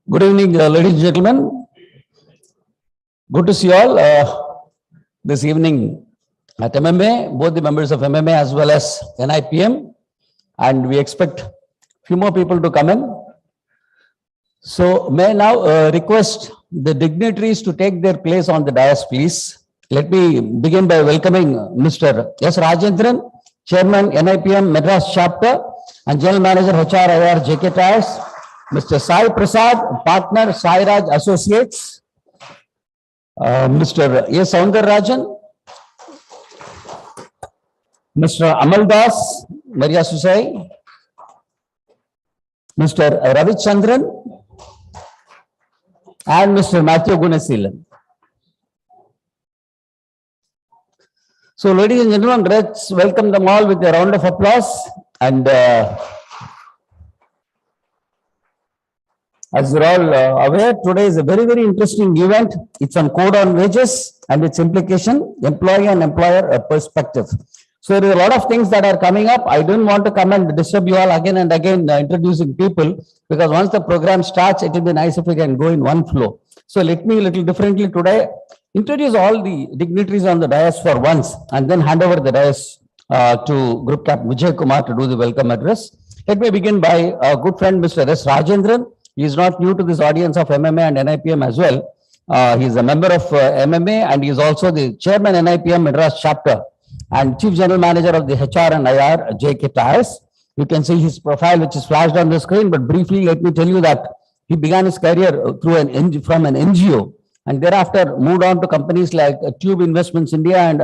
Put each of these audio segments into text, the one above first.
Good evening, ladies and gentlemen. Good to see you all this evening at MMA, both the members of MMA as well as NIPM, and we expect a few more people to come in. So may I now request the dignitaries to take their place on the dais, please. Let me begin by welcoming Mr. S. Rajendran, Chairman, NIPM Madras Chapter, and General Manager HR IR JK Tires. Mr. Sai Prasad, Partner, Sai Raj Associates. Mr. A. Soundararajan. Mr. Amal Das, Maria Susai. Mr. Ravichandran. And Mr. Matthew Gunasilan. So, ladies and gentlemen, let's welcome them all with a round of applause. And as you're all aware, today is a very, very interesting event. It's on code on wages and its implication, employee and employer perspective. So there are a lot of things that are coming up. I don't want to come and disturb you all again and again introducing people, because once the program starts, it will be nice if we can go in one flow. So let me a little differently today introduce all the dignitaries on the dais for once, and then hand over the dais to Group Captain Vijay Kumar to do the welcome address. Let me begin by our good friend, Mr. S. Rajendran. He is not new to this audience of MMA and NIPM as well. He is a member of MMA, and he is also the Chairman NIPM Madras Chapter and Chief General Manager of the HR and IR JK Tires. You can see his profile, which is flashed on the screen, but briefly let me tell you that he began his career through from an NGO, and thereafter moved on to companies like Tube Investments India and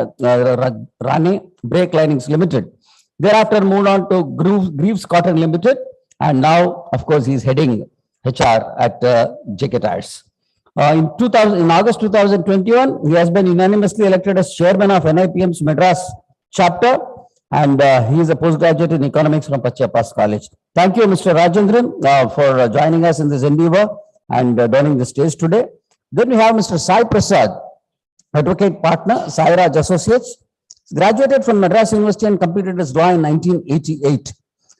Rane Brake Linings Limited. Thereafter moved on to Greaves Cotton Limited, and now, of course, he is heading HR at JK Tires. In August 2021, he has been unanimously elected as chairman of NIPM's Madras chapter, and he is a postgraduate in economics from Pachapas College. Thank you, Mr. Rajendran, for joining us in this endeavor and donning the stage today. Then we have Mr. Sai Prasad, advocate partner, Sai Raj Associates. Graduated from Madras University and completed his law in 1988,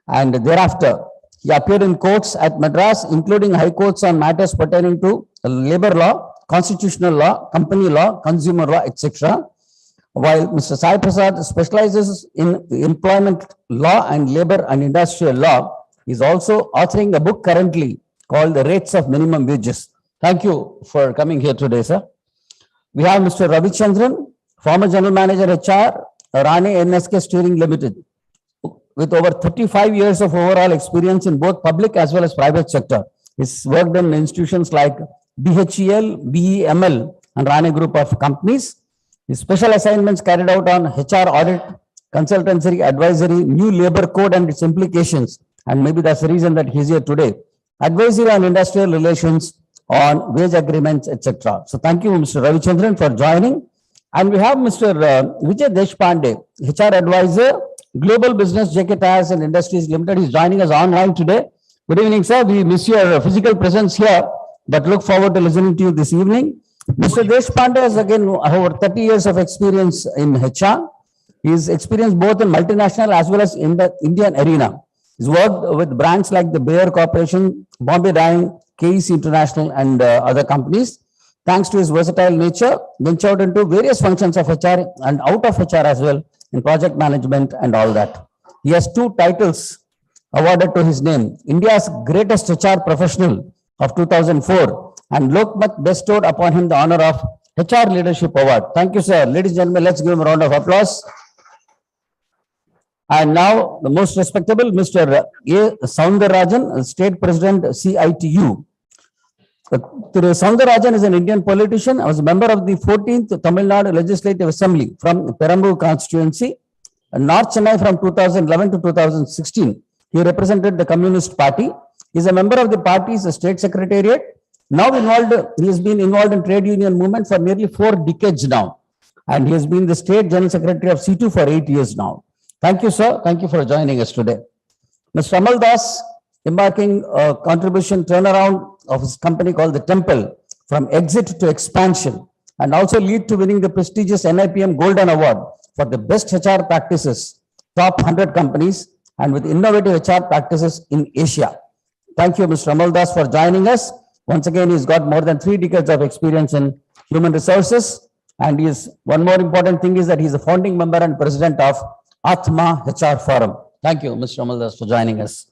and thereafter he appeared in courts at Madras, including high courts on matters pertaining to labor law, constitutional law, company law, consumer law, etc. While Mr. Sai Prasad specializes in employment law and labor and industrial law, he is also authoring a book currently called The Rates of Minimum Wages. Thank you for coming here today, sir. We have Mr. Ravichandran, former General Manager HR, Rane NSK Steering Limited, with over 35 years of overall experience in both public as well as private sector. He's worked in institutions like BHEL, BEML, and Rane Group of companies. His special assignments carried out on HR audit, consultancy, advisory, new labor code and its implications, and maybe that's the reason that he's here today. Advisory on industrial relations, on wage agreements, etc. So thank you, Mr. Ravichandran, for joining. And we have Mr. Vijay Deshpande, HR advisor, Global Business JK Tires and Industries Limited. He's joining us online today. Good evening, sir. We miss your physical presence here, but look forward to listening to you this evening. Mr. Deshpande has again over 30 years of experience in HR. He's experienced both in multinational as well as in the Indian arena. He's worked with brands like the Bayer Corporation, Bombay Dyeing, KEC International, and other companies. Thanks to his versatile nature, ventured into various functions of HR and out of HR as well, in project management and all that. He has 2 titles awarded to his name: India's Greatest HR Professional of 2004, and Lokmat bestowed upon him the honor of HR Leadership Award. Thank you, sir. Ladies and gentlemen, let's give him a round of applause. And now the most respectable Mr. A. Soundarajan, State President, CITU. Soundarajan is an Indian politician. I was a member of the 14th Tamil Nadu Legislative Assembly from Perambur constituency, North Chennai from 2011 to 2016. He represented the Communist Party. He is a member of the party's state secretariat. Now he has been involved in trade union movement for nearly 4 decades now. And he has been the state general secretary of C2 for 8 years now. Thank you, sir. Thank you for joining us today. Mr. Amal Das, embarking a contribution turnaround of his company called The Temple from exit to expansion, and also lead to winning the prestigious NIPM Golden Award for the best HR practices, top 100 companies, and with innovative HR practices in Asia. Thank you, Mr. Amal Das, for joining us. Once again, he's got more than 3 decades of experience in human resources. And one more important thing is that he's a founding member and president of Atma HR Forum. Thank you, Mr. Amal Das, for joining us.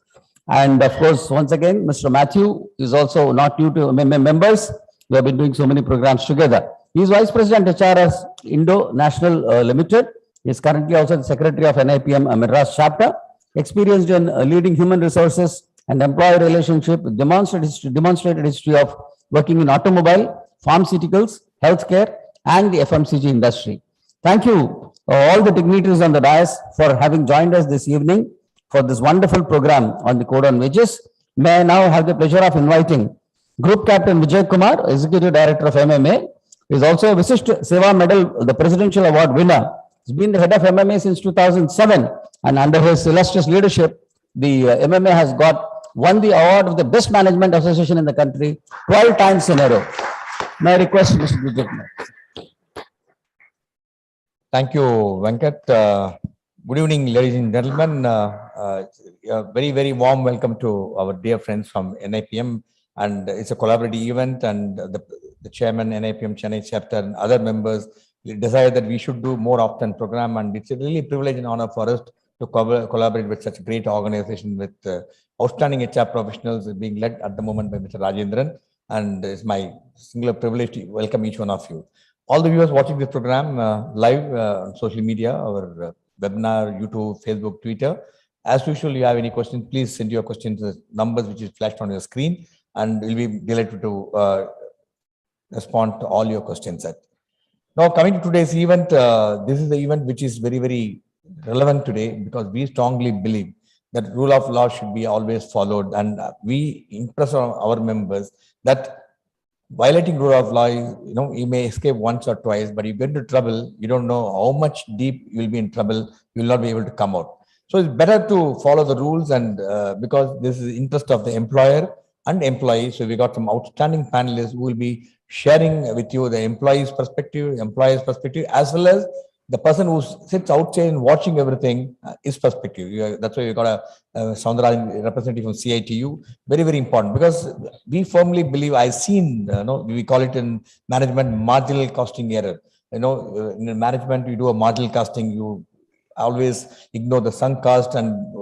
And of course, once again, Mr. Matthew is also not new to members. We have been doing so many programs together. He is Vice President HR of Indo National Limited. He is currently also the Secretary of NIPM Madras Chapter. Experienced in leading human resources and employee relationship, demonstrated history of working in automobile, pharmaceuticals, healthcare, and the FMCG industry. Thank you, all the dignitaries on the dais, for having joined us this evening for this wonderful program on the Code on Wages. May I now have the pleasure of inviting Group Captain Vijay Kumar, Executive Director of MMA. He is also a Vishisht Seva Medal, the Presidential Award winner. He's been the head of MMA since 2007, and under his illustrious leadership, the MMA has won the award of the Best Management Association in the country 12 times in a row. May I request Mr. Vijay Kumar. Thank you, Venkat. Good evening, ladies and gentlemen. A very, very warm welcome to our dear friends from NIPM. And it's a collaborative event, and the chairman, NIPM Chennai chapter, and other members decided that we should do more often program. And it's a really privilege and honor for us to collaborate with such a great organization with outstanding HR professionals being led at the moment by Mr. Rajendran. And it's my singular privilege to welcome each one of you. All the viewers watching this program live on social media, our webinar, YouTube, Facebook, Twitter. As usual, you have any questions, please send your questions to the numbers which is flashed on your screen, and we'll be delighted to respond to all your questions. Now, coming to today's event, this is the event which is very, very relevant today, because we strongly believe that rule of law should be always followed, and we impress on our members that violating rule of law, you may escape once or twice, but you get into trouble, you don't know how much deep you will be in trouble, you will not be able to come out. So it's better to follow the rules, and because this is the interest of the employer and employee. So we got some outstanding panelists who will be sharing with you the employee's perspective, as well as the person who sits outside and watching everything, his perspective. That's why we got a Soundarajan representative from CITU. Very, very important, because we firmly believe, I've seen, we call it in management marginal costing error. In management, you do a marginal costing, you always ignore the sunk cost and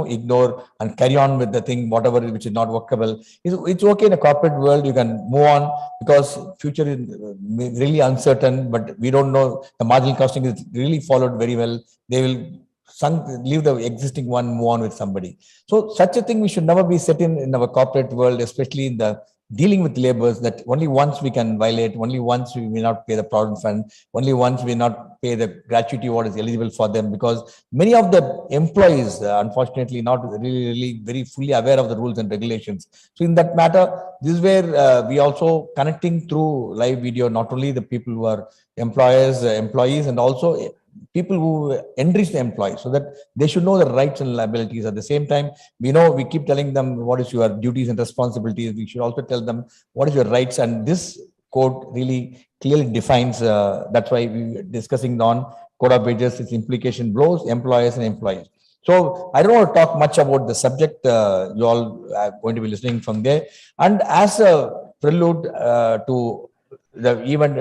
ignore and carry on with the thing, whatever which is not workable. It's okay in a corporate world, you can move on, because future is really uncertain, but we don't know. The marginal costing is really followed very well. They will leave the existing one, move on with somebody. So such a thing we should never be set in our corporate world, especially in the dealing with laborers, that only once we can violate, only once we may not pay the provident fund, only once we not pay the gratuity what is eligible for them, because many of the employees, unfortunately, not really very fully aware of the rules and regulations. So in that matter, this is where we also connecting through live video, not only the people who are employees, and also people who enrich the employees, so that they should know the rights and liabilities. At the same time, we keep telling them what is your duties and responsibilities. We should also tell them what is your rights, and this code really clearly defines. That's why we are discussing on Code of Wages, its implication, blows employers and employees. So I don't want to talk much about the subject. You all are going to be listening from there. And as a prelude to the event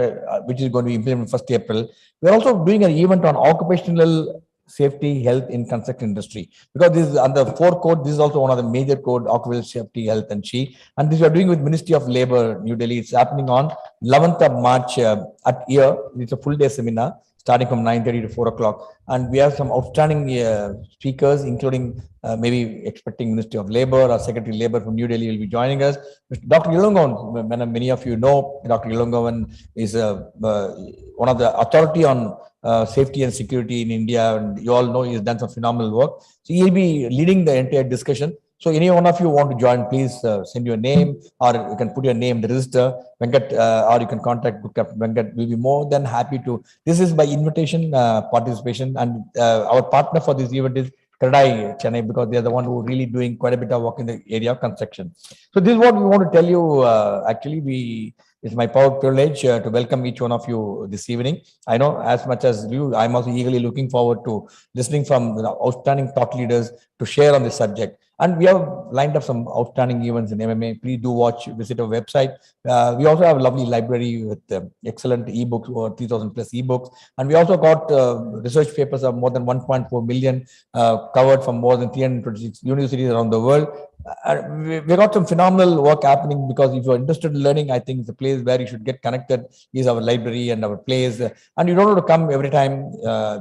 which is going to be implemented 1st April, we're also doing an event on occupational safety, health in construction industry. Because this is under 4 code, this is also one of the major code, occupational safety, health and SHE. And this we are doing with Ministry of Labor, New Delhi. It's happening on 11th of March at here. It's a full day seminar starting from 9:30 to 4 o'clock. And we have some outstanding speakers, including maybe expecting Ministry of Labor or Secretary of Labor from New Delhi will be joining us. Dr. Ilangovan, many of you know, Dr. Ilangovan is one of the authority on safety and security in India, and you all know he has done some phenomenal work. So he'll be leading the entire discussion. So any one of you want to join, please send your name, or you can put your name in the register, Venkat, or you can contact Book Captain Venkat. We'll be more than happy to. This is by invitation participation, and our partner for this event is Kadai Chennai, because they are the one who are really doing quite a bit of work in the area of construction. So this is what we want to tell you. Actually, it's my proud privilege to welcome each one of you this evening. I know as much as you, I'm also eagerly looking forward to listening from the outstanding thought leaders to share on this subject. And we have lined up some outstanding events in MMA. Please do watch, visit our website. We also have a lovely library with excellent ebooks, over 3,000 plus ebooks. And we also got research papers of more than 1.4 million covered from more than 326 universities around the world. We got some phenomenal work happening, because if you're interested in learning, I think the place where you should get connected is our library and our place. And you don't have to come every time.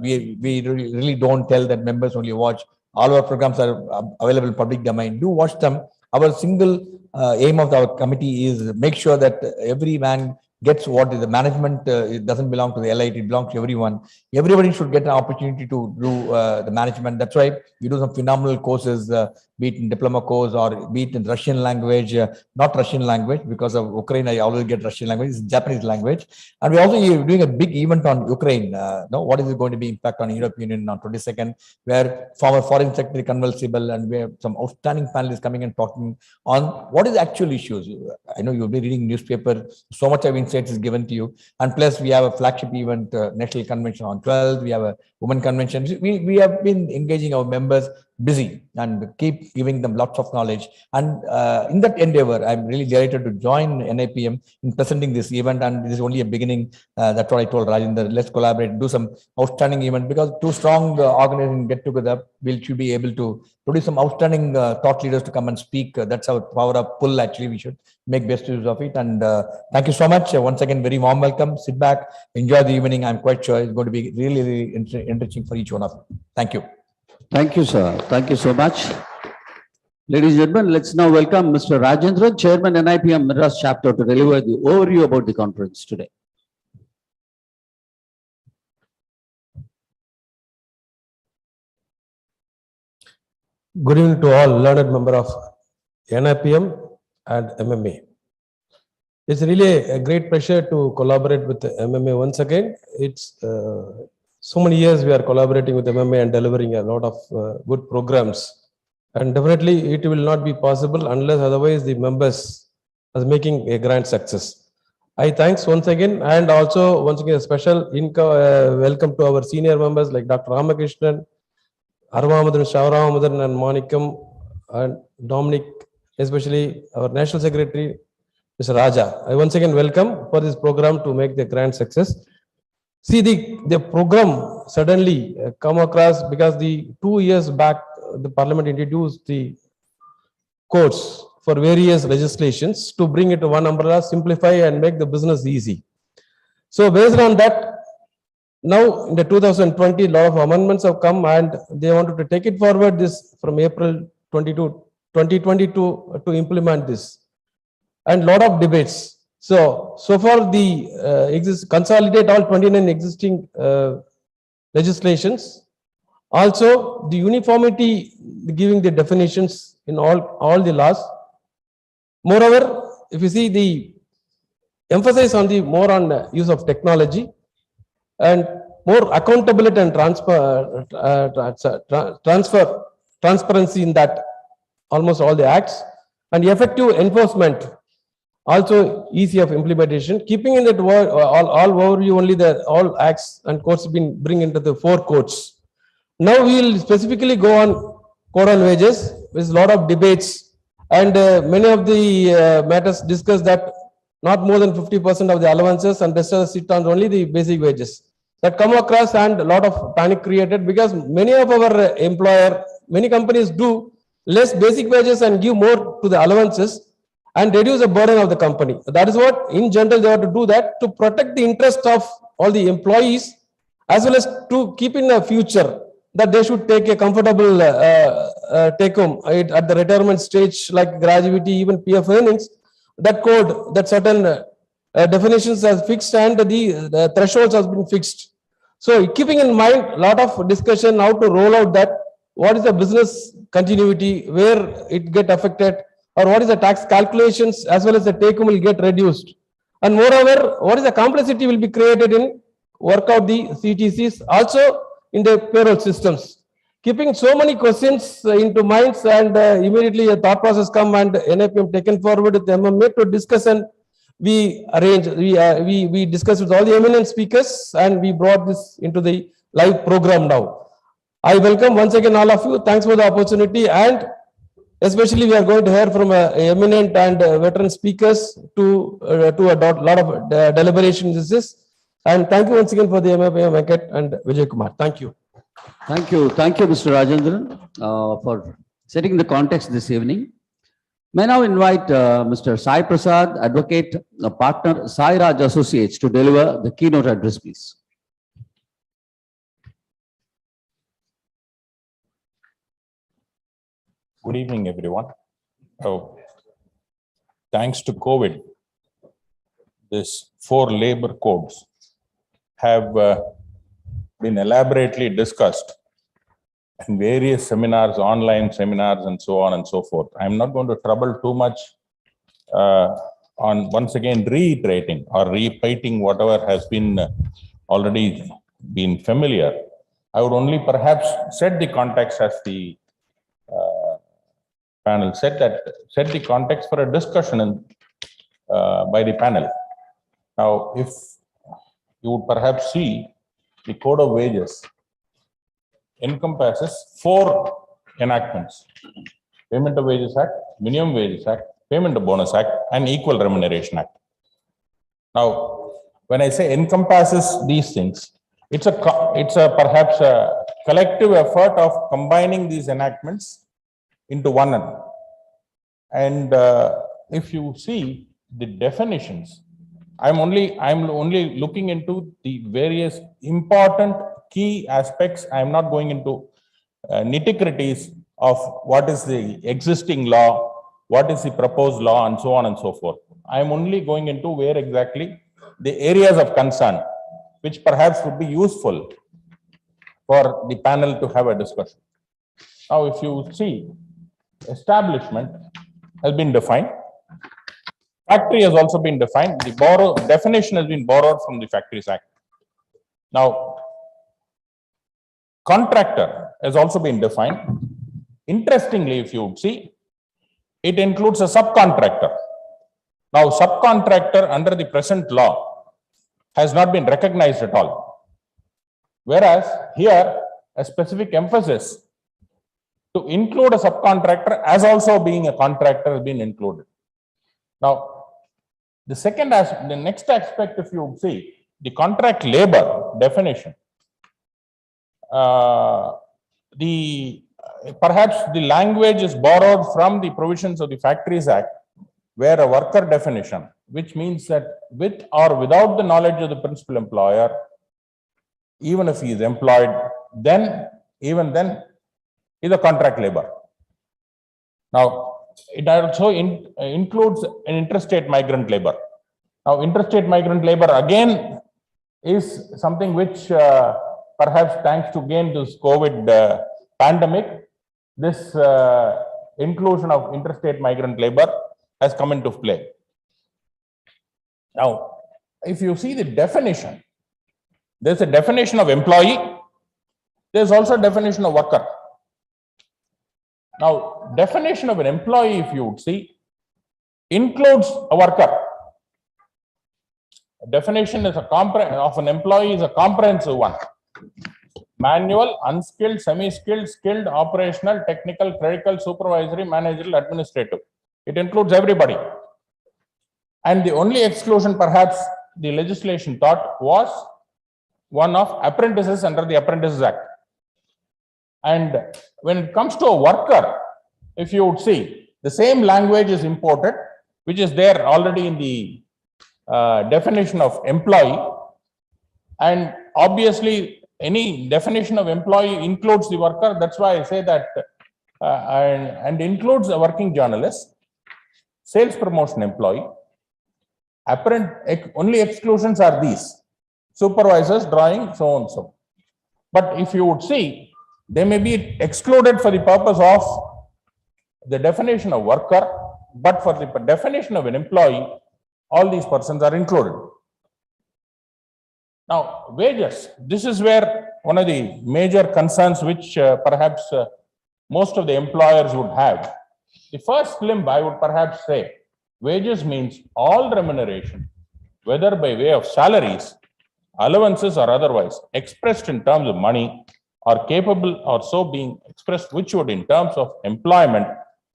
We really don't tell that members only watch. All our programs are available in public domain. Do watch them. Our single aim of our committee is make sure that every man gets what is the management. It doesn't belong to the elite. It belongs to everyone. Everybody should get an opportunity to do the management. That's why we do some phenomenal courses, be it in diploma course or be it in Russian language, not Russian language because of Ukraine. I always get Russian language. It's Japanese language. And we're also doing a big event on Ukraine. What is it going to be impact on European Union on 22nd, where former Foreign Secretary Kanwal Sibal and we have some outstanding panelists coming and talking on what is the actual issues. I know you'll be reading newspaper. So much of insights is given to you. And plus we have a flagship event, National Convention on 12th. We have a Women Convention. We have been engaging our members busy and keep giving them lots of knowledge. And in that endeavor, I'm really delighted to join NIPM in presenting this event. And this is only a beginning. That's what I told Rajendra. Let's collaborate, do some outstanding event, because two strong organizations get together. We should be able to produce some outstanding thought leaders to come and speak. That's our power of pull. Actually, we should make best use of it. And thank you so much. Once again, very warm welcome. Sit back, enjoy the evening. I'm quite sure it's going to be really, really enriching for each one of you. Thank you. Thank you, sir. Thank you so much. Ladies and gentlemen, let's now welcome Mr. Rajendra, Chairman NIPM Madras Chapter, to deliver the overview about the conference today. Good evening to all learned member of NIPM and MMA. It's really a great pleasure to collaborate with MMA once again. It's so many years we are collaborating with MMA and delivering a lot of good programs. And definitely it will not be possible unless otherwise the members are making a grand success. I thanks once again, and also once again a special welcome to our senior members like Dr. Ramakrishnan, Arvamadan, Shavaramadan and Monikam and Dominic, especially our National Secretary, Mr. Raja. I once again welcome for this program to make the grand success. See, the program suddenly come across because the 2 years back, the Parliament introduced the codes for various legislations to bring it to one umbrella, simplify and make the business easy. So based on that, now in the 2020, a lot of amendments have come and they wanted to take it forward this from April 2022 to implement this, and a lot of debates. So far the consolidate all 29 existing legislations. Also the uniformity, giving the definitions in all the laws. Moreover, if you see the emphasis on the more on use of technology and more accountability and transparency in that almost all the acts, and effective enforcement, also easy of implementation, keeping in that word all overview only the all acts and codes been bring into the 4 codes. Now we will specifically go on code on wages with a lot of debates, and many of the matters discussed that not more than 50% of the allowances and rest of the sit on only the basic wages. that come across and a lot of panic created because many of our many companies do less basic wages and give more to the allowances and reduce the burden of the company. That is what in general they have to do, that to protect the interest of all the employees as well as to keep in the future that they should take a comfortable take home at the retirement stage, like gratuity, even PF earnings. That code, that certain definitions has fixed and the thresholds has been fixed. So keeping in mind a lot of discussion how to roll out that, what is the business continuity, where it get affected, or what is the tax calculations as well as the take home will get reduced. And moreover, what is the complexity will be created in work out the CTCs, also in the payroll systems. Keeping so many questions into minds, and immediately a thought process come and NIPM taken forward with MMA to discuss, and we arrange, we discussed with all the eminent speakers and we brought this into the live program now. I welcome once again all of you. Thanks for the opportunity, and especially we are going to hear from eminent and veteran speakers to a lot of deliberations in this. And thank you once again for the MFA Venkat and Vijay Kumar. Thank you. Thank you, Mr. Rajendran, for setting the context this evening. May now invite Mr. Sai Prasad, advocate, partner, Sai Raj Associates, to deliver the keynote address, please. Good evening, everyone. Oh, thanks to COVID, these 4 labor codes have been elaborately discussed in various seminars, online seminars, and so on and so forth. I'm not going to trouble too much on once again reiterating or repeating whatever has been already been familiar. I would only perhaps set the context as the panel set the context for a discussion by the panel. Now, if you would perhaps see, the Code of Wages encompasses 4 enactments: Payment of Wages Act, Minimum Wages Act, Payment of Bonus Act, and Equal Remuneration Act. Now, when I say encompasses these things, it's a perhaps a collective effort of combining these enactments into one. And if you see the definitions, I'm only looking into the various important key aspects. I'm not going into nitty-gritties of what is the existing law, what is the proposed law, and so on and so forth. I'm only going into where exactly the areas of concern, which perhaps would be useful for the panel to have a discussion. Now, if you see, establishment has been defined. Factory has also been defined. The definition has been borrowed from the Factories Act. Now, contractor has also been defined. Interestingly, if you would see, it includes a subcontractor. Now, subcontractor under the present law has not been recognized at all. Whereas here, a specific emphasis to include a subcontractor as also being a contractor has been included. Now, the next aspect, if you would see, the contract labor definition, perhaps the language is borrowed from the provisions of the Factories Act, where a worker definition, which means that with or without the knowledge of the principal employer, even if he is employed, even then is a contract labor. Now, it also includes an interstate migrant labor. Now, interstate migrant labor again is something which perhaps thanks to again this COVID pandemic, this inclusion of interstate migrant labor has come into play. Now, if you see the definition, there's a definition of employee, there's also a definition of worker. Now, definition of an employee, if you would see, includes a worker. Definition is of an employee is a comprehensive one. Manual, unskilled, semi-skilled, skilled, operational, technical, clerical, supervisory, managerial, administrative. It includes everybody. And the only exclusion perhaps the legislation thought was one of apprentices under the Apprentices Act. And when it comes to a worker, if you would see, the same language is imported, which is there already in the definition of employee. And obviously, any definition of employee includes the worker. That's why I say that, and includes a working journalist, sales promotion employee. Only exclusions are these: supervisors, drawing, so on and so. But if you would see, they may be excluded for the purpose of the definition of worker, but for the definition of an employee, all these persons are included. Now, wages. This is where one of the major concerns which perhaps most of the employers would have. The first limb, I would perhaps say, wages means all remuneration, whether by way of salaries, allowances or otherwise, expressed in terms of money, or capable or so being expressed, which would in terms of employment,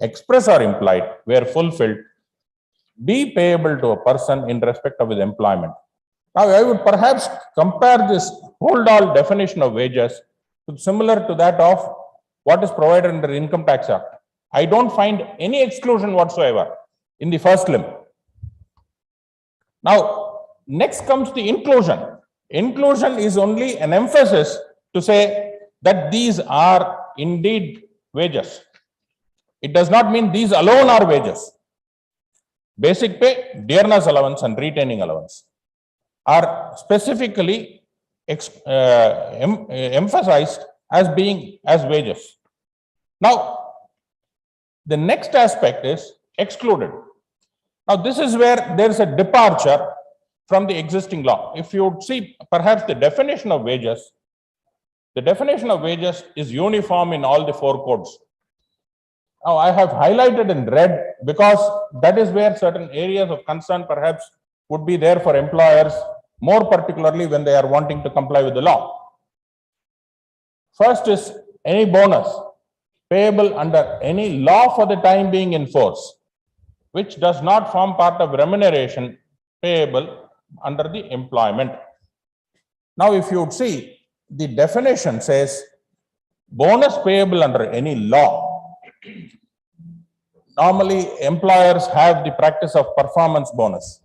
express or implied, where fulfilled, be payable to a person in respect of his employment. Now, I would perhaps compare this hold-all definition of wages similar to that of what is provided under the Income Tax Act. I don't find any exclusion whatsoever in the first limb. Now, next comes the inclusion. Inclusion is only an emphasis to say that these are indeed wages. It does not mean these alone are wages. Basic pay, dearness allowance and retaining allowance are specifically emphasized as being as wages. Now, the next aspect is excluded. Now, this is where there is a departure from the existing law. If you would see perhaps the definition of wages is uniform in all the four codes. Now, I have highlighted in red because that is where certain areas of concern perhaps would be there for employers, more particularly when they are wanting to comply with the law. First is any bonus payable under any law for the time being in force, which does not form part of remuneration payable under the employment. Now, if you would see, the definition says bonus payable under any law. Normally, employers have the practice of performance bonus,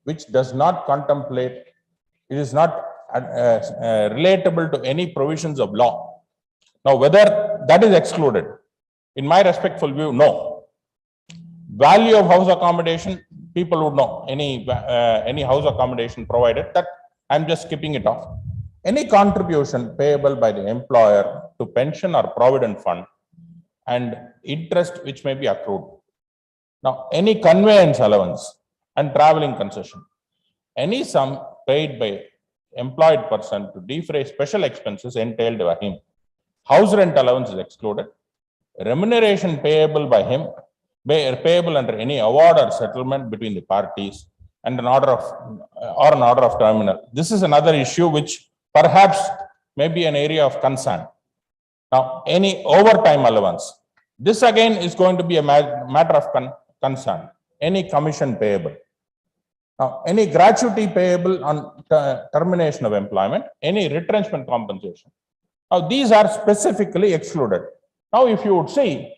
which does not contemplate, it is not relatable to any provisions of law. Now, whether that is excluded, in my respectful view, no. Value of house accommodation, people would know any house accommodation provided, that I'm just skipping it off. Any contribution payable by the employer to pension or provident fund and interest which may be accrued. Now, any conveyance allowance and traveling concession, any sum paid by employed person to defray special expenses entailed by him. House rent allowance is excluded. Remuneration payable by him, payable under any award or settlement between the parties, and an order of terminal. This is another issue which perhaps may be an area of concern. Now, any overtime allowance, this again is going to be a matter of concern. Any commission payable. Now, any gratuity payable on termination of employment, any retrenchment compensation. Now, these are specifically excluded. Now, if you would see,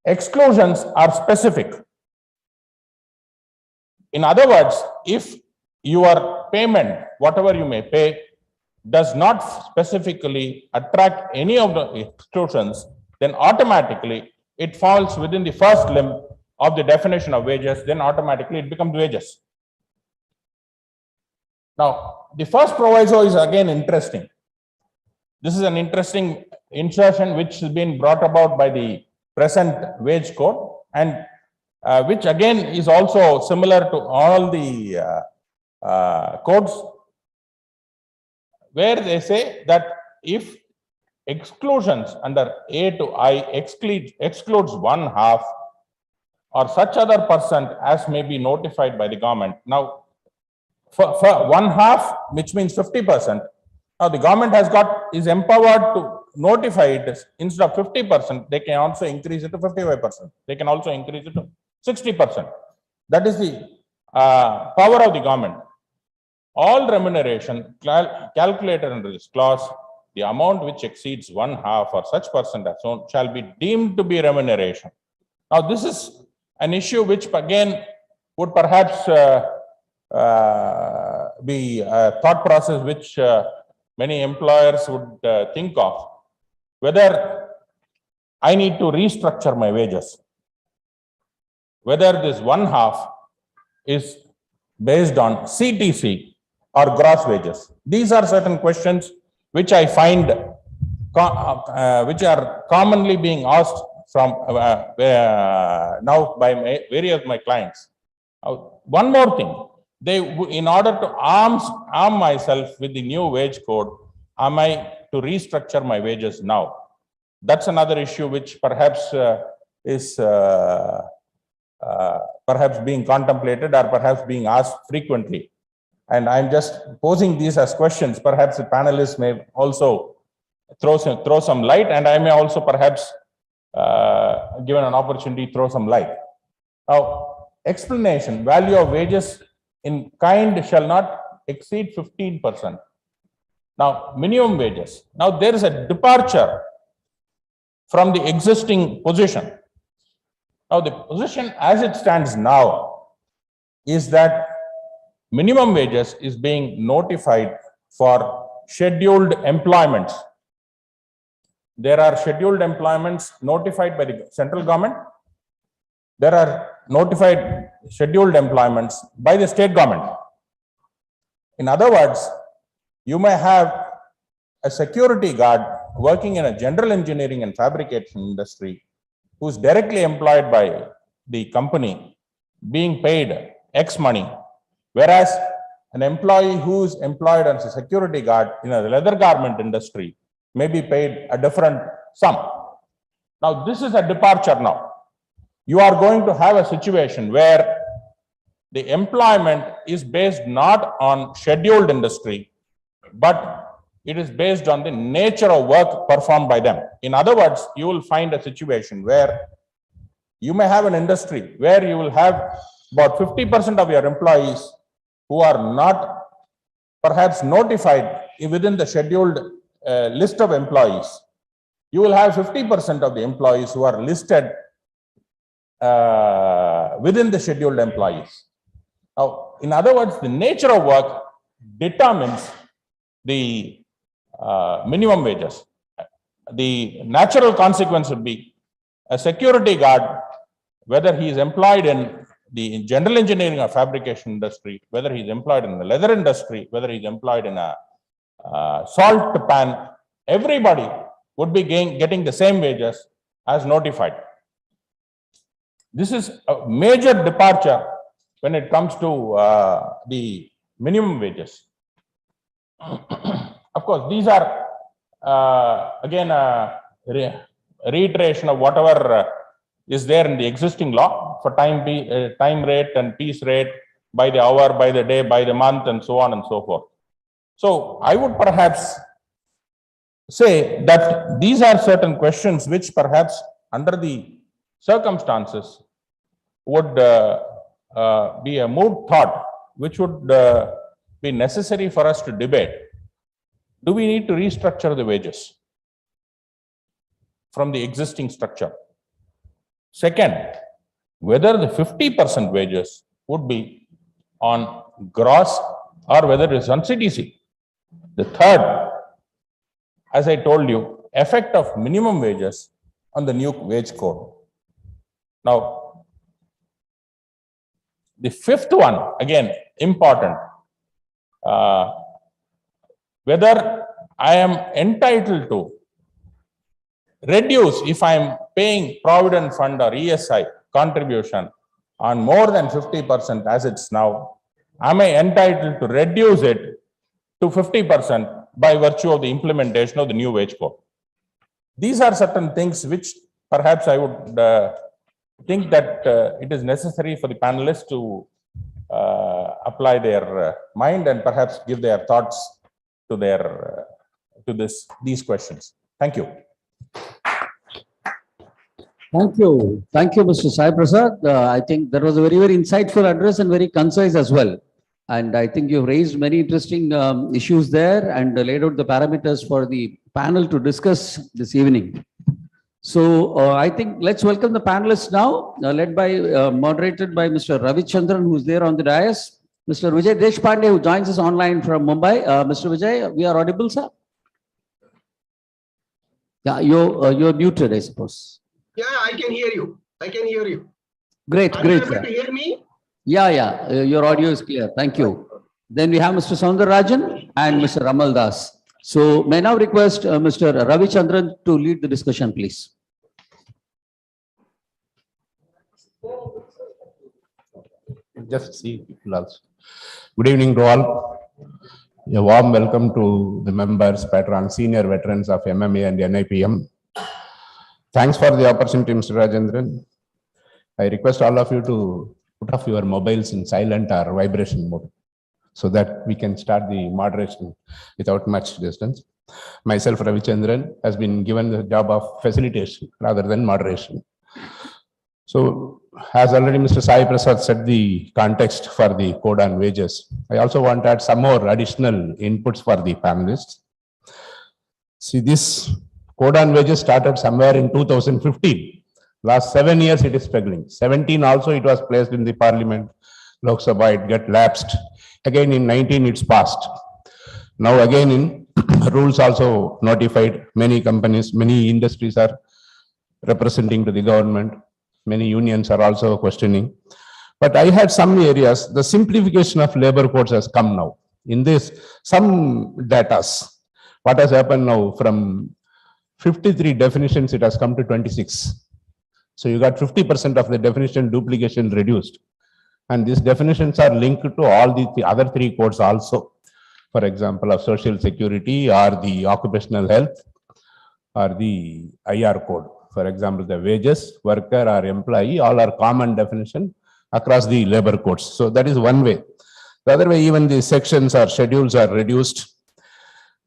exclusions are specific. In other words, if your payment, whatever you may pay, does not specifically attract any of the exclusions, then automatically it falls within the first limb of the definition of wages, then automatically it becomes wages. Now, the first proviso is again interesting. This is an interesting insertion which has been brought about by the present wage code, and which again is also similar to all the codes, where they say that if exclusions under A to I excludes one half or such other person as may be notified by the government. Now, for one half, which means 50%, now the government is empowered to notify it. Instead of 50%, they can also increase it to 55%. They can also increase it to 60%. That is the power of the government. all remuneration calculated under this clause, the amount which exceeds 1/2 or such percentage shall be deemed to be remuneration. Now, this is an issue which again would perhaps be a thought process which many employers would think of, whether I need to restructure my wages, whether this 1/2 is based on CTC or gross wages. These are certain questions which I find which are commonly being asked from now by various of my clients. One more thing, in order to arm myself with the new wage code, am I to restructure my wages now? That's another issue which perhaps is perhaps being contemplated or perhaps being asked frequently. And I'm just posing these as questions. Perhaps the panelists may also throw some light, and I may also perhaps given an opportunity throw some light. Now, explanation: value of wages in kind shall not exceed 15%. Now, minimum wages. Now, there is a departure from the existing position. Now, the position as it stands now is that minimum wages is being notified for scheduled employments. There are scheduled employments notified by the central government. There are notified scheduled employments by the state government. In other words, you may have a security guard working in a general engineering and fabrication industry who is directly employed by the company being paid X money, whereas an employee who is employed as a security guard in a leather garment industry may be paid a different sum. Now, this is a departure now. You are going to have a situation where the employment is based not on scheduled industry, but it is based on the nature of work performed by them. In other words, you will find a situation where you may have an industry where you will have about 50% of your employees who are not perhaps notified within the scheduled list of employees. You will have 50% of the employees who are listed within the scheduled employees. Now, in other words, the nature of work determines the minimum wages. The natural consequence would be a security guard, whether he is employed in the general engineering or fabrication industry, whether he is employed in the leather industry, whether he is employed in a salt pan, everybody would be getting the same wages as notified. This is a major departure when it comes to the minimum wages. Of course, these are again a reiteration of whatever is there in the existing law for time rate and piece rate, by the hour, by the day, by the month, and so on and so forth. So I would perhaps say that these are certain questions which perhaps under the circumstances would be a moot thought, which would be necessary for us to debate. Do we need to restructure the wages from the existing structure? Second, whether the 50% wages would be on gross or whether it is on CTC. The third, as I told you, effect of minimum wages on the new wage code. Now, the fifth one, again, important, whether I am entitled to reduce, if I am paying Provident Fund or ESI contribution on more than 50% as it's now, am I entitled to reduce it to 50% by virtue of the implementation of the new wage code? These are certain things which perhaps I would think that it is necessary for the panelists to apply their mind and perhaps give their thoughts to these questions. Thank you. Thank you, Mr. Sai Prasad. I think that was a very, very insightful address and very concise as well. And I think you've raised many interesting issues there and laid out the parameters for the panel to discuss this evening. So I think let's welcome the panelists now, led by, moderated by Mr. Ravichandran, who's there on the dais. Mr. Vijay Deshpande, who joins us online from Mumbai. Mr. Vijay, we are audible, sir? Yeah, you're muted, I suppose. Yeah, I can hear you. I can hear you. Great, Are great, you able sir. to hear me? Yeah, your audio is clear. Thank you. Then we have Mr. Soundararajan and Mr. Ramal Das. So may I now request Mr. Ravichandran to lead the discussion, please. Just see people also. Good evening to all. A warm welcome to the members, patrons, senior veterans of MMA and NIPM. Thanks for the opportunity, Mr. Rajendran. I request all of you to put off your mobiles in silent or vibration mode so that we can start the moderation without much distance. Myself, Ravichandran, has been given the job of facilitation rather than moderation. So, as already Mr. Sai Prasad said the context for the code on wages, I also want to add some more additional inputs for the panelists. See, this code on wages started somewhere in 2015. Last 7 years it is struggling. 17 also it was placed in the parliament, Lok Sabha, it got lapsed. Again in 19 it's passed. Now again in rules also notified, many companies, many industries are representing to the government. Many unions are also questioning. But I had some areas, the simplification of labor codes has come now. In this, some data, what has happened now from 53 definitions, it has come to 26. So you got 50% of the definition duplication reduced. And these definitions are linked to all the other 3 codes also. For example, of social security or the occupational health or the IR code. For example, the wages, worker or employee, all are common definition across the labor codes. So that is one way. The other way, even the sections or schedules are reduced.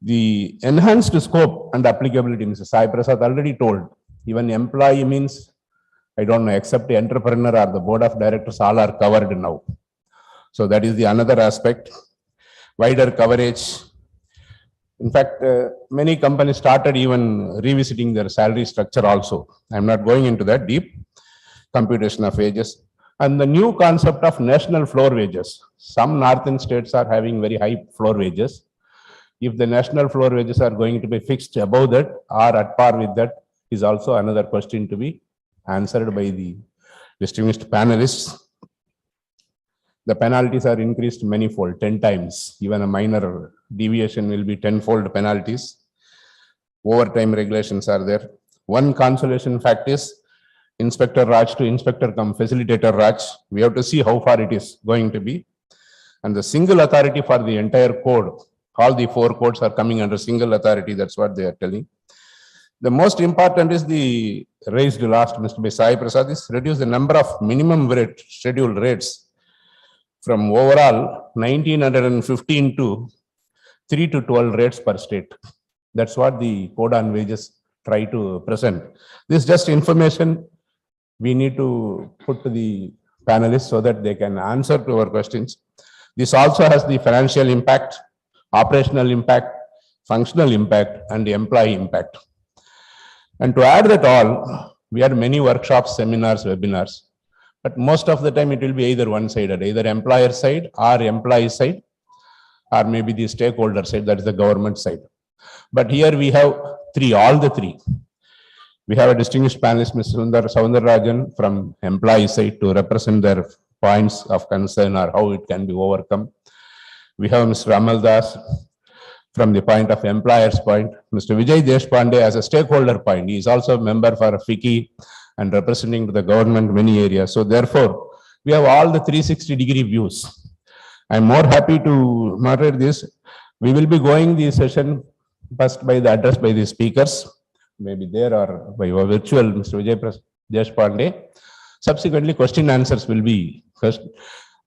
The enhanced scope and applicability, Mr. Sai Prasad already told, even employee means, I don't know, except the entrepreneur or the board of directors, all are covered now. So that is the another aspect. Wider coverage. In fact, many companies started even revisiting their salary structure also. I'm not going into that deep. Computation of wages. And the new concept of national floor wages. Some northern states are having very high floor wages. If the national floor wages are going to be fixed above that or at par with that is also another question to be answered by the distinguished panelists. The penalties are increased manyfold, 10 times. Even a minor deviation will be 10-fold penalties. Overtime regulations are there. One consolation fact is Inspector Raj to Inspector come Facilitator Raj. We have to see how far it is going to be. And the single authority for the entire code, all the 4 codes are coming under single authority. That's what they are telling. The most important is the raised last, Mr. Sai Prasad, is reduce the number of minimum rate scheduled rates from overall 1915 to 3 to 12 rates per state. That's what the code on wages try to present. This is just information we need to put to the panelists so that they can answer to our questions. This also has the financial impact, operational impact, functional impact, and the employee impact. And to add that all, we had many workshops, seminars, webinars. But most of the time it will be either one-sided, either employer side or employee side, or maybe the stakeholder side, that is the government side. But here we have all the three. We have a distinguished panelist, Mr. Soundararajan, from employee side to represent their points of concern or how it can be overcome. We have Mr. Ramal Das from the point of employer's point. Mr. Vijay Deshpande as a stakeholder point. He is also a member for FICCI and representing the government many areas. So therefore, we have all the 360-degree views. I'm more happy to moderate this. We will be going the session first by the address by the speakers, maybe there or by virtual Mr. Vijay Deshpande. Subsequently, question answers will be first.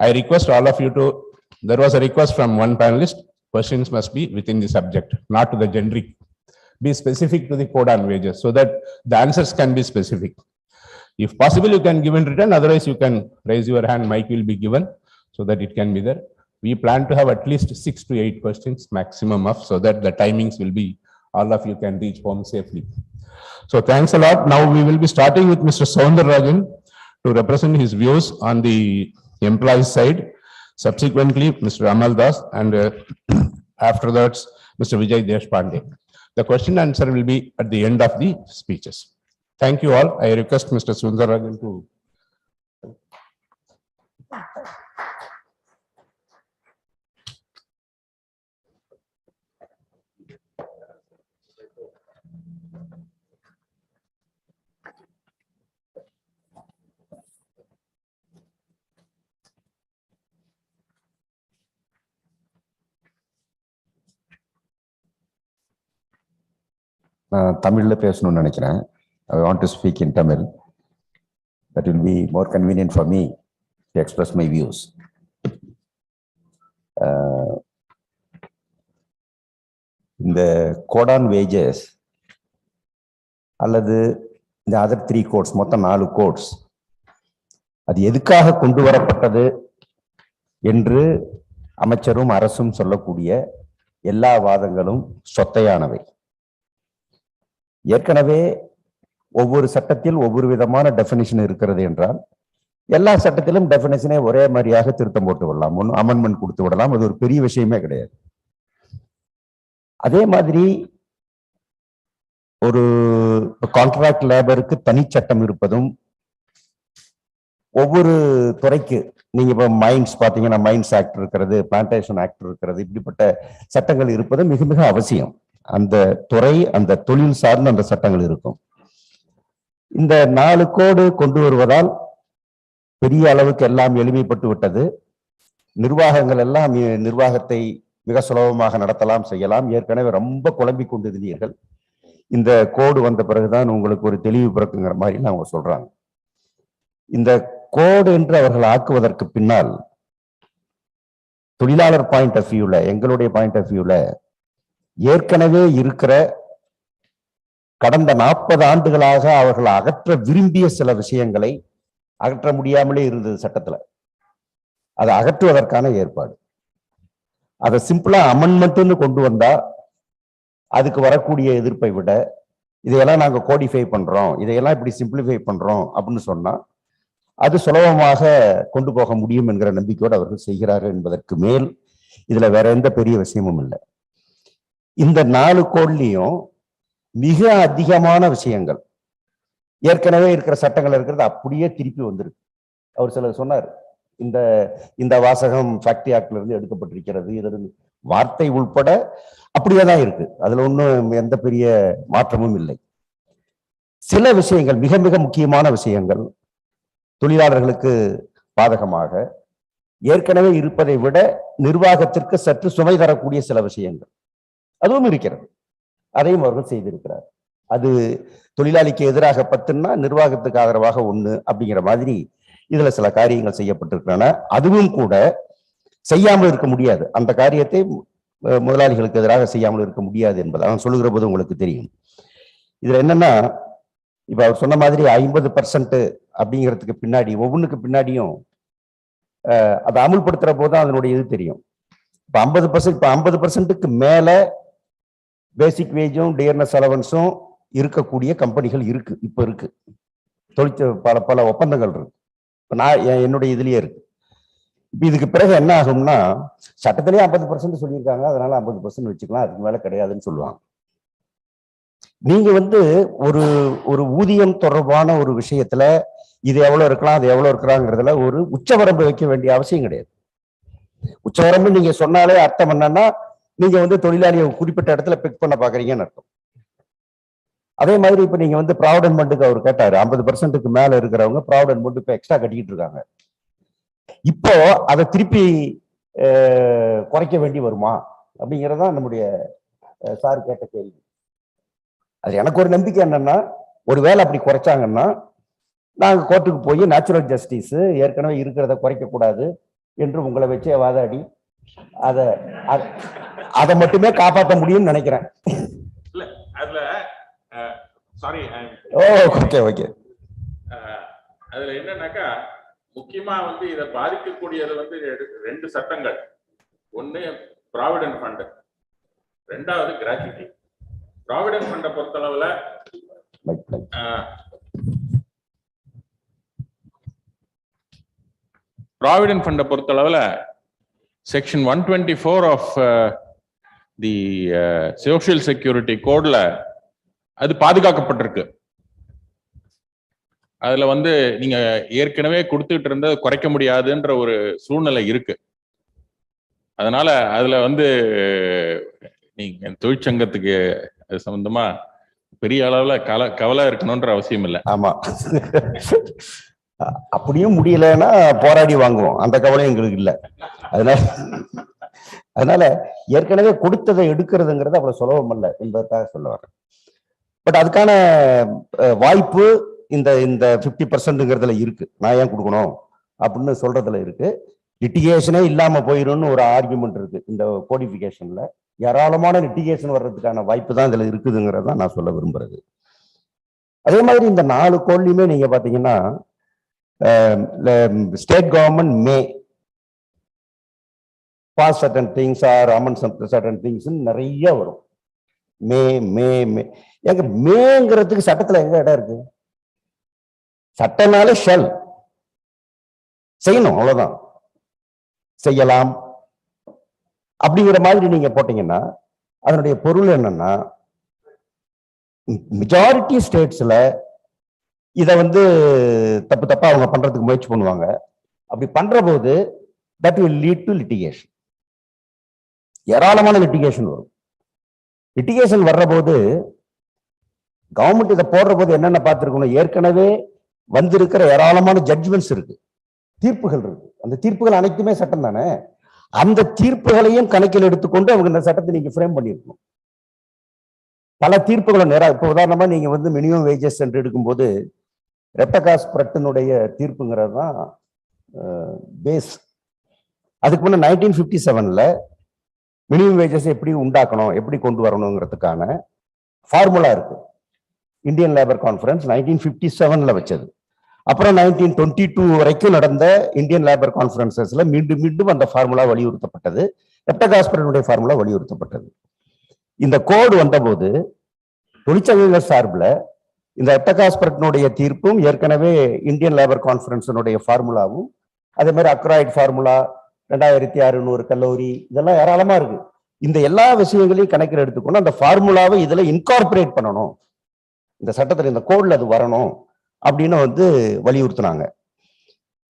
I request all of you to, there was a request from one panelist, questions must be within the subject, not to the generic. Be specific to the code on wages so that the answers can be specific. If possible, you can give in written, otherwise you can raise your hand, mic will be given so that it can be there. We plan to have at least 6 to 8 questions maximum of, so that the timings will be, all of you can reach home safely. So thanks a lot. Now we will be starting with Mr. Soundararajan to represent his views on the employee side. Subsequently, Mr. Amal Das, and after that, Mr. Vijay Deshpande. The question and answer will be at the end of the speeches. Thank you all. I request Mr. Soundararajan to. தமிழ்ல பேசணும்னு நினைக்கிறேன். I want to speak in Tamil. That will be more convenient for me to express my views. இந்த code on wages அல்லது இந்த other 3 codes, மொத்தம் 4 codes, அது எதுக்காக கொண்டு வரப்பட்டது என்று அமைச்சரும் அரசும் சொல்லக்கூடிய எல்லா வாதங்களும் சொத்தையானவை. ஏற்கனவே ஒவ்வொரு சட்டத்தில் ஒவ்வொரு விதமான டெஃபினிஷன் இருக்கிறது என்றால் எல்லா சட்டத்திலும் டெஃபினிஷனே ஒரே மாதிரியாக திருத்தம் போட்டு விடலாம், ஒன்று அமெண்ட்மெண்ட் கொடுத்து விடலாம். அது ஒரு பெரிய விஷயமே கிடையாது. அதே மாதிரி ஒரு கான்ட்ராக்ட் லேபருக்கு தனி சட்டம் இருப்பதும், ஒவ்வொரு துறைக்கு நீங்க இப்ப மைன்ஸ் பாத்தீங்கன்னா மைன்ஸ் ஆக்ட் இருக்கிறது, பிளான்டேஷன் ஆக்ட் இருக்கிறது, இப்படிப்பட்ட சட்டங்கள் இருப்பது மிக மிக அவசியம். அந்த துறை அந்த தொழில் சார்ந்த அந்த சட்டங்கள் இருக்கும். இந்த 4 கோடு கொண்டு வருவதால் பெரிய அளவுக்கு எல்லாம் எளிமைப்பட்டு விட்டது. நிர்வாகங்கள் எல்லாம் நிர்வாகத்தை மிக சுலபமாக நடத்தலாம், செய்யலாம். ஏற்கனவே ரொம்ப குழம்பி கொண்டிருந்தீர்கள். இந்த கோடு வந்த பிறகுதான் உங்களுக்கு ஒரு தெளிவு பிறக்குங்கிற மாதிரி அவங்க சொல்றாங்க. இந்த கோடு என்று அவர்கள் ஆக்குவதற்கு பின்னால் தொழிலாளர் பாயிண்ட் ஆஃப் வியூல, எங்களுடைய பாயிண்ட் ஆஃப் வியூல ஏற்கனவே இருக்கிற கடந்த 40 ஆண்டுகளாக அவர்கள் அகற்ற விரும்பிய சில விஷயங்களை அகற்ற முடியாமலே இருந்தது சட்டத்துல. அதை அகற்றுவதற்கான ஏற்பாடு. அதை சிம்பிளா அமெண்ட்மெண்ட்னு கொண்டு வந்தா அதுக்கு வரக்கூடிய எதிர்ப்பை விட இதையெல்லாம் நாங்க கோடிஃபை பண்றோம், இதையெல்லாம் இப்படி சிம்பிளிஃபை பண்றோம் அப்படின்னு சொன்னா அது சுலபமாக கொண்டு போக முடியும் என்கிற நம்பிக்கையோடு அவர்கள் செய்கிறார்கள் என்பதற்கு மேல் இதுல வேற எந்த பெரிய விஷயமும் இல்லை. இந்த 4 கோட்லையும் மிக அதிகமான விஷயங்கள் ஏற்கனவே இருக்கிற சட்டங்கள் இருக்கிறது அப்படியே திருப்பி வந்திருக்கு. அவர் சிலர் சொன்னார், இந்த வாசகம் ஃபேக்டரி ஆக்ட்ல இருந்து எடுக்கப்பட்டிருக்கிறது, இதன் வார்த்தை உள்பட அப்படியே தான் இருக்கு. அதுல ஒன்றும் எந்த பெரிய மாற்றமும் இல்லை. சில விஷயங்கள், மிக மிக முக்கியமான விஷயங்கள், தொழிலாளர்களுக்கு பாதகமாக ஏற்கனவே இருப்பதை விட நிர்வாகத்திற்கு சற்று சுமை தரக்கூடிய சில விஷயங்கள் அதுவும் இருக்கிறது. அதையும் அவர்கள் செய்திருக்கிறார். அது தொழிலாளிக்கு எதிராக 10ன்னா நிர்வாகத்துக்கு ஆதரவாக 1 அப்படிங்கிற மாதிரி இதுல சில காரியங்கள் செய்யப்பட்டிருக்கின்றன. அதுவும் கூட செய்யாமல் இருக்க முடியாது. அந்த காரியத்தை முதலாளிகளுக்கு எதிராக செய்யாமல் இருக்க முடியாது என்பது அவன் சொல்லுகிற போது உங்களுக்கு தெரியும். இதுல என்னன்னா, இப்ப அவர் சொன்ன மாதிரி 50% அப்படிங்கிறதுக்கு பின்னாடி ஒவ்வொன்றுக்கு பின்னாடியும் அதை அமுல்படுத்துற போதுதான் அதனுடைய இது தெரியும். இப்ப 50%க்கு மேல பேசிக் வேஜும் டியர்னஸ் அலவன்ஸும் இருக்கக்கூடிய கம்பெனிகள் இருக்கு. இப்ப இருக்கு பல ஒப்பந்தங்கள் இருக்கு. இப்ப நான் என்னுடைய இதுலயே இருக்கு. இப்ப இதுக்கு பிறகு என்ன ஆகும்னா, சட்டத்திலேயே 50% சொல்லியிருக்காங்க, அதனால 50% வச்சுக்கலாம், அதுக்கு மேல கிடையாதுன்னு சொல்லுவாங்க. நீங்க ஒரு ஊதியம் தொடர்பான ஒரு விஷயத்துல இது எவ்வளவு இருக்கலாம், அது எவ்வளவு இருக்கிறாங்கிறதுல ஒரு உச்சவரம்பு வைக்க வேண்டிய அவசியம் கிடையாது. உச்சவரம்பு நீங்க சொன்னாலே அர்த்தம் என்னன்னா, நீங்க தொழிலாளியை குறிப்பிட்ட இடத்துல பிக் பண்ண பாக்குறீங்கன்னு அர்த்தம். அதே மாதிரி இப்ப நீங்க ப்ராவிடன்ட் ஃபண்டுக்கு அவர் கேட்டாரு, 50%க்கு மேல இருக்கிறவங்க ப்ராவிடன்ட் ஃபண்ட் இப்ப எக்ஸ்ட்ரா கட்டிக்கிட்டு இருக்காங்க. இப்போ அதை திருப்பி குறைக்க வேண்டி வருமா அப்படிங்கறதான் நம்முடைய சார் கேட்ட கேள்வி. அது எனக்கு ஒரு நம்பிக்கை என்னன்னா, ஒருவேளை அப்படி குறைச்சாங்கன்னா நாங்க கோர்ட்டுக்கு போய் நேச்சுரல் ஜஸ்டிஸ் ஏற்கனவே இருக்கிறத குறைக்க கூடாது என்று உங்களை வச்சே வாதாடி அதை மட்டுமே காப்பாற்ற முடியும்னு நினைக்கிறேன். அதுல என்னன்னாக்கா, முக்கியமா இதை பாதிக்கக்கூடியது 2 சட்டங்கள். ஒன்னு ப்ராவிடென்ட் ஃபண்ட், ரெண்டாவது கிராச்சுவிட்டி. ப்ராவிடென்ட் ஃபண்டை பொறுத்தளவுல ப்ராவிடென்ட் ஃபண்டை பொறுத்தளவுல section 124 of the social security கோட்ல அது பாதுகாக்கப்பட்டிருக்கு. அதுல வந்து நீங்க ஏற்கனவே கொடுத்துட்டு இருந்த குறைக்க முடியாதுன்ற ஒரு சூழ்நிலை இருக்கு. அதனால அதுல வந்து நீங்க தொழிற்சங்கத்துக்கு அது சம்பந்தமா பெரிய அளவுல கவலை இருக்கணும்ன்ற அவசியம் இல்லை. ஆமா, அப்படியும் முடியலன்னா போராடி வாங்குவோம், அந்த கவலையும் எங்களுக்கு இல்லை. அதனால ஏற்கனவே கொடுத்ததை எடுக்கிறதுங்கிறது அவ்வளவு சுலபம் அல்ல என்பதற்காக சொல்ல வரேன். பட் அதுக்கான வாய்ப்பு இந்த 50%ங்கிறதுல இருக்கு. நான் ஏன் கொடுக்கணும் அப்படின்னு சொல்றதுல இருக்கு. லிட்டிகேஷனே இல்லாம போயிரும்னு ஒரு ஆர்குமெண்ட் இருக்கு இந்த கோடிஃபிகேஷன்ல. ஏராளமான லிட்டிகேஷன் வர்றதுக்கான வாய்ப்பு தான் இதுல இருக்குதுங்கிறத நான் சொல்ல விரும்புறது. அதே மாதிரி இந்த 4 கோட்லயுமே நீங்க பாத்தீங்கன்னா state government may pass certain things are amend certain things நிறைய வரும். மே மே மே எங்க மேங்கிறதுக்கு சட்டத்துல எங்க இடம் இருக்கு? சட்டனால ஷெல் செய்யணும், அவ்வளவுதான். செய்யலாம் அப்படிங்கிற மாதிரி நீங்க போட்டீங்கன்னா அதனுடைய பொருள் என்னன்னா, மெஜாரிட்டி ஸ்டேட்ஸ்ல இத வந்து தப்பா அவங்க பண்றதுக்கு முயற்சி பண்ணுவாங்க. அப்படி பண்ற போது that will lead to litigation. ஏராளமான லிட்டிகேஷன் வரும். லிட்டிகேஷன் வர்ற போது கவர்மெண்ட் இதை போடுற போது என்னென்ன பார்த்துருக்கணும், ஏற்கனவே வந்திருக்கிற ஏராளமான ஜட்ஜ்மெண்ட்ஸ் இருக்கு, தீர்ப்புகள் இருக்கு. அந்த தீர்ப்புகள் அனைத்துமே சட்டம் தானே. அந்த தீர்ப்புகளையும் கணக்கில் எடுத்துக்கொண்டு அவங்க இந்த சட்டத்தை நீங்க ஃப்ரேம் பண்ணிருக்கணும். பல தீர்ப்புகளும் இப்போ உதாரணமா நீங்க வந்து மினிமம் வேஜஸ் என்று எடுக்கும்போது ரெப்டகாஸ் பிரட்டினுடைய தீர்ப்புங்கிறது தான் பேஸ். அதுக்கு முன்ன 1957ல மினிமம் வேஜஸ் எப்படி உண்டாக்கணும், எப்படி கொண்டு வரணுங்கிறதுக்கான ஃபார்முலா இருக்கு. இந்தியன் லேபர் கான்ஃபரன்ஸ் 1957ல வச்சது. அப்புறம் 1922 வரைக்கும் நடந்த இந்தியன் லேபர் கான்ஃபரன்சஸ்ல மீண்டும் மீண்டும் அந்த ஃபார்முலா வலியுறுத்தப்பட்டது. ரெப்டகாஸ்பரனுடைய ஃபார்முலா வலியுறுத்தப்பட்டது. இந்த கோடு வந்தபோது தொழிற்சங்கங்கள் சார்பில் இந்த ரெப்டகாஸ்பரனுடைய தீர்ப்பும் ஏற்கனவே இந்தியன் லேபர் கான்ஃபரன்ஸினுடைய ஃபார்முலாவும் அதே மாதிரி அக்ராய்ட் ஃபார்முலா 2600 கல்லூரி இதெல்லாம் ஏராளமா இருக்கு. இந்த எல்லா விஷயங்களையும் கணக்கில் எடுத்துக்கொண்டு அந்த ஃபார்முலாவை இதுல இன்கார்பரேட் பண்ணணும், இந்த சட்டத்தில் இந்த கோட்ல அது வரணும் அப்படின்னு வந்து வலியுறுத்தினாங்க.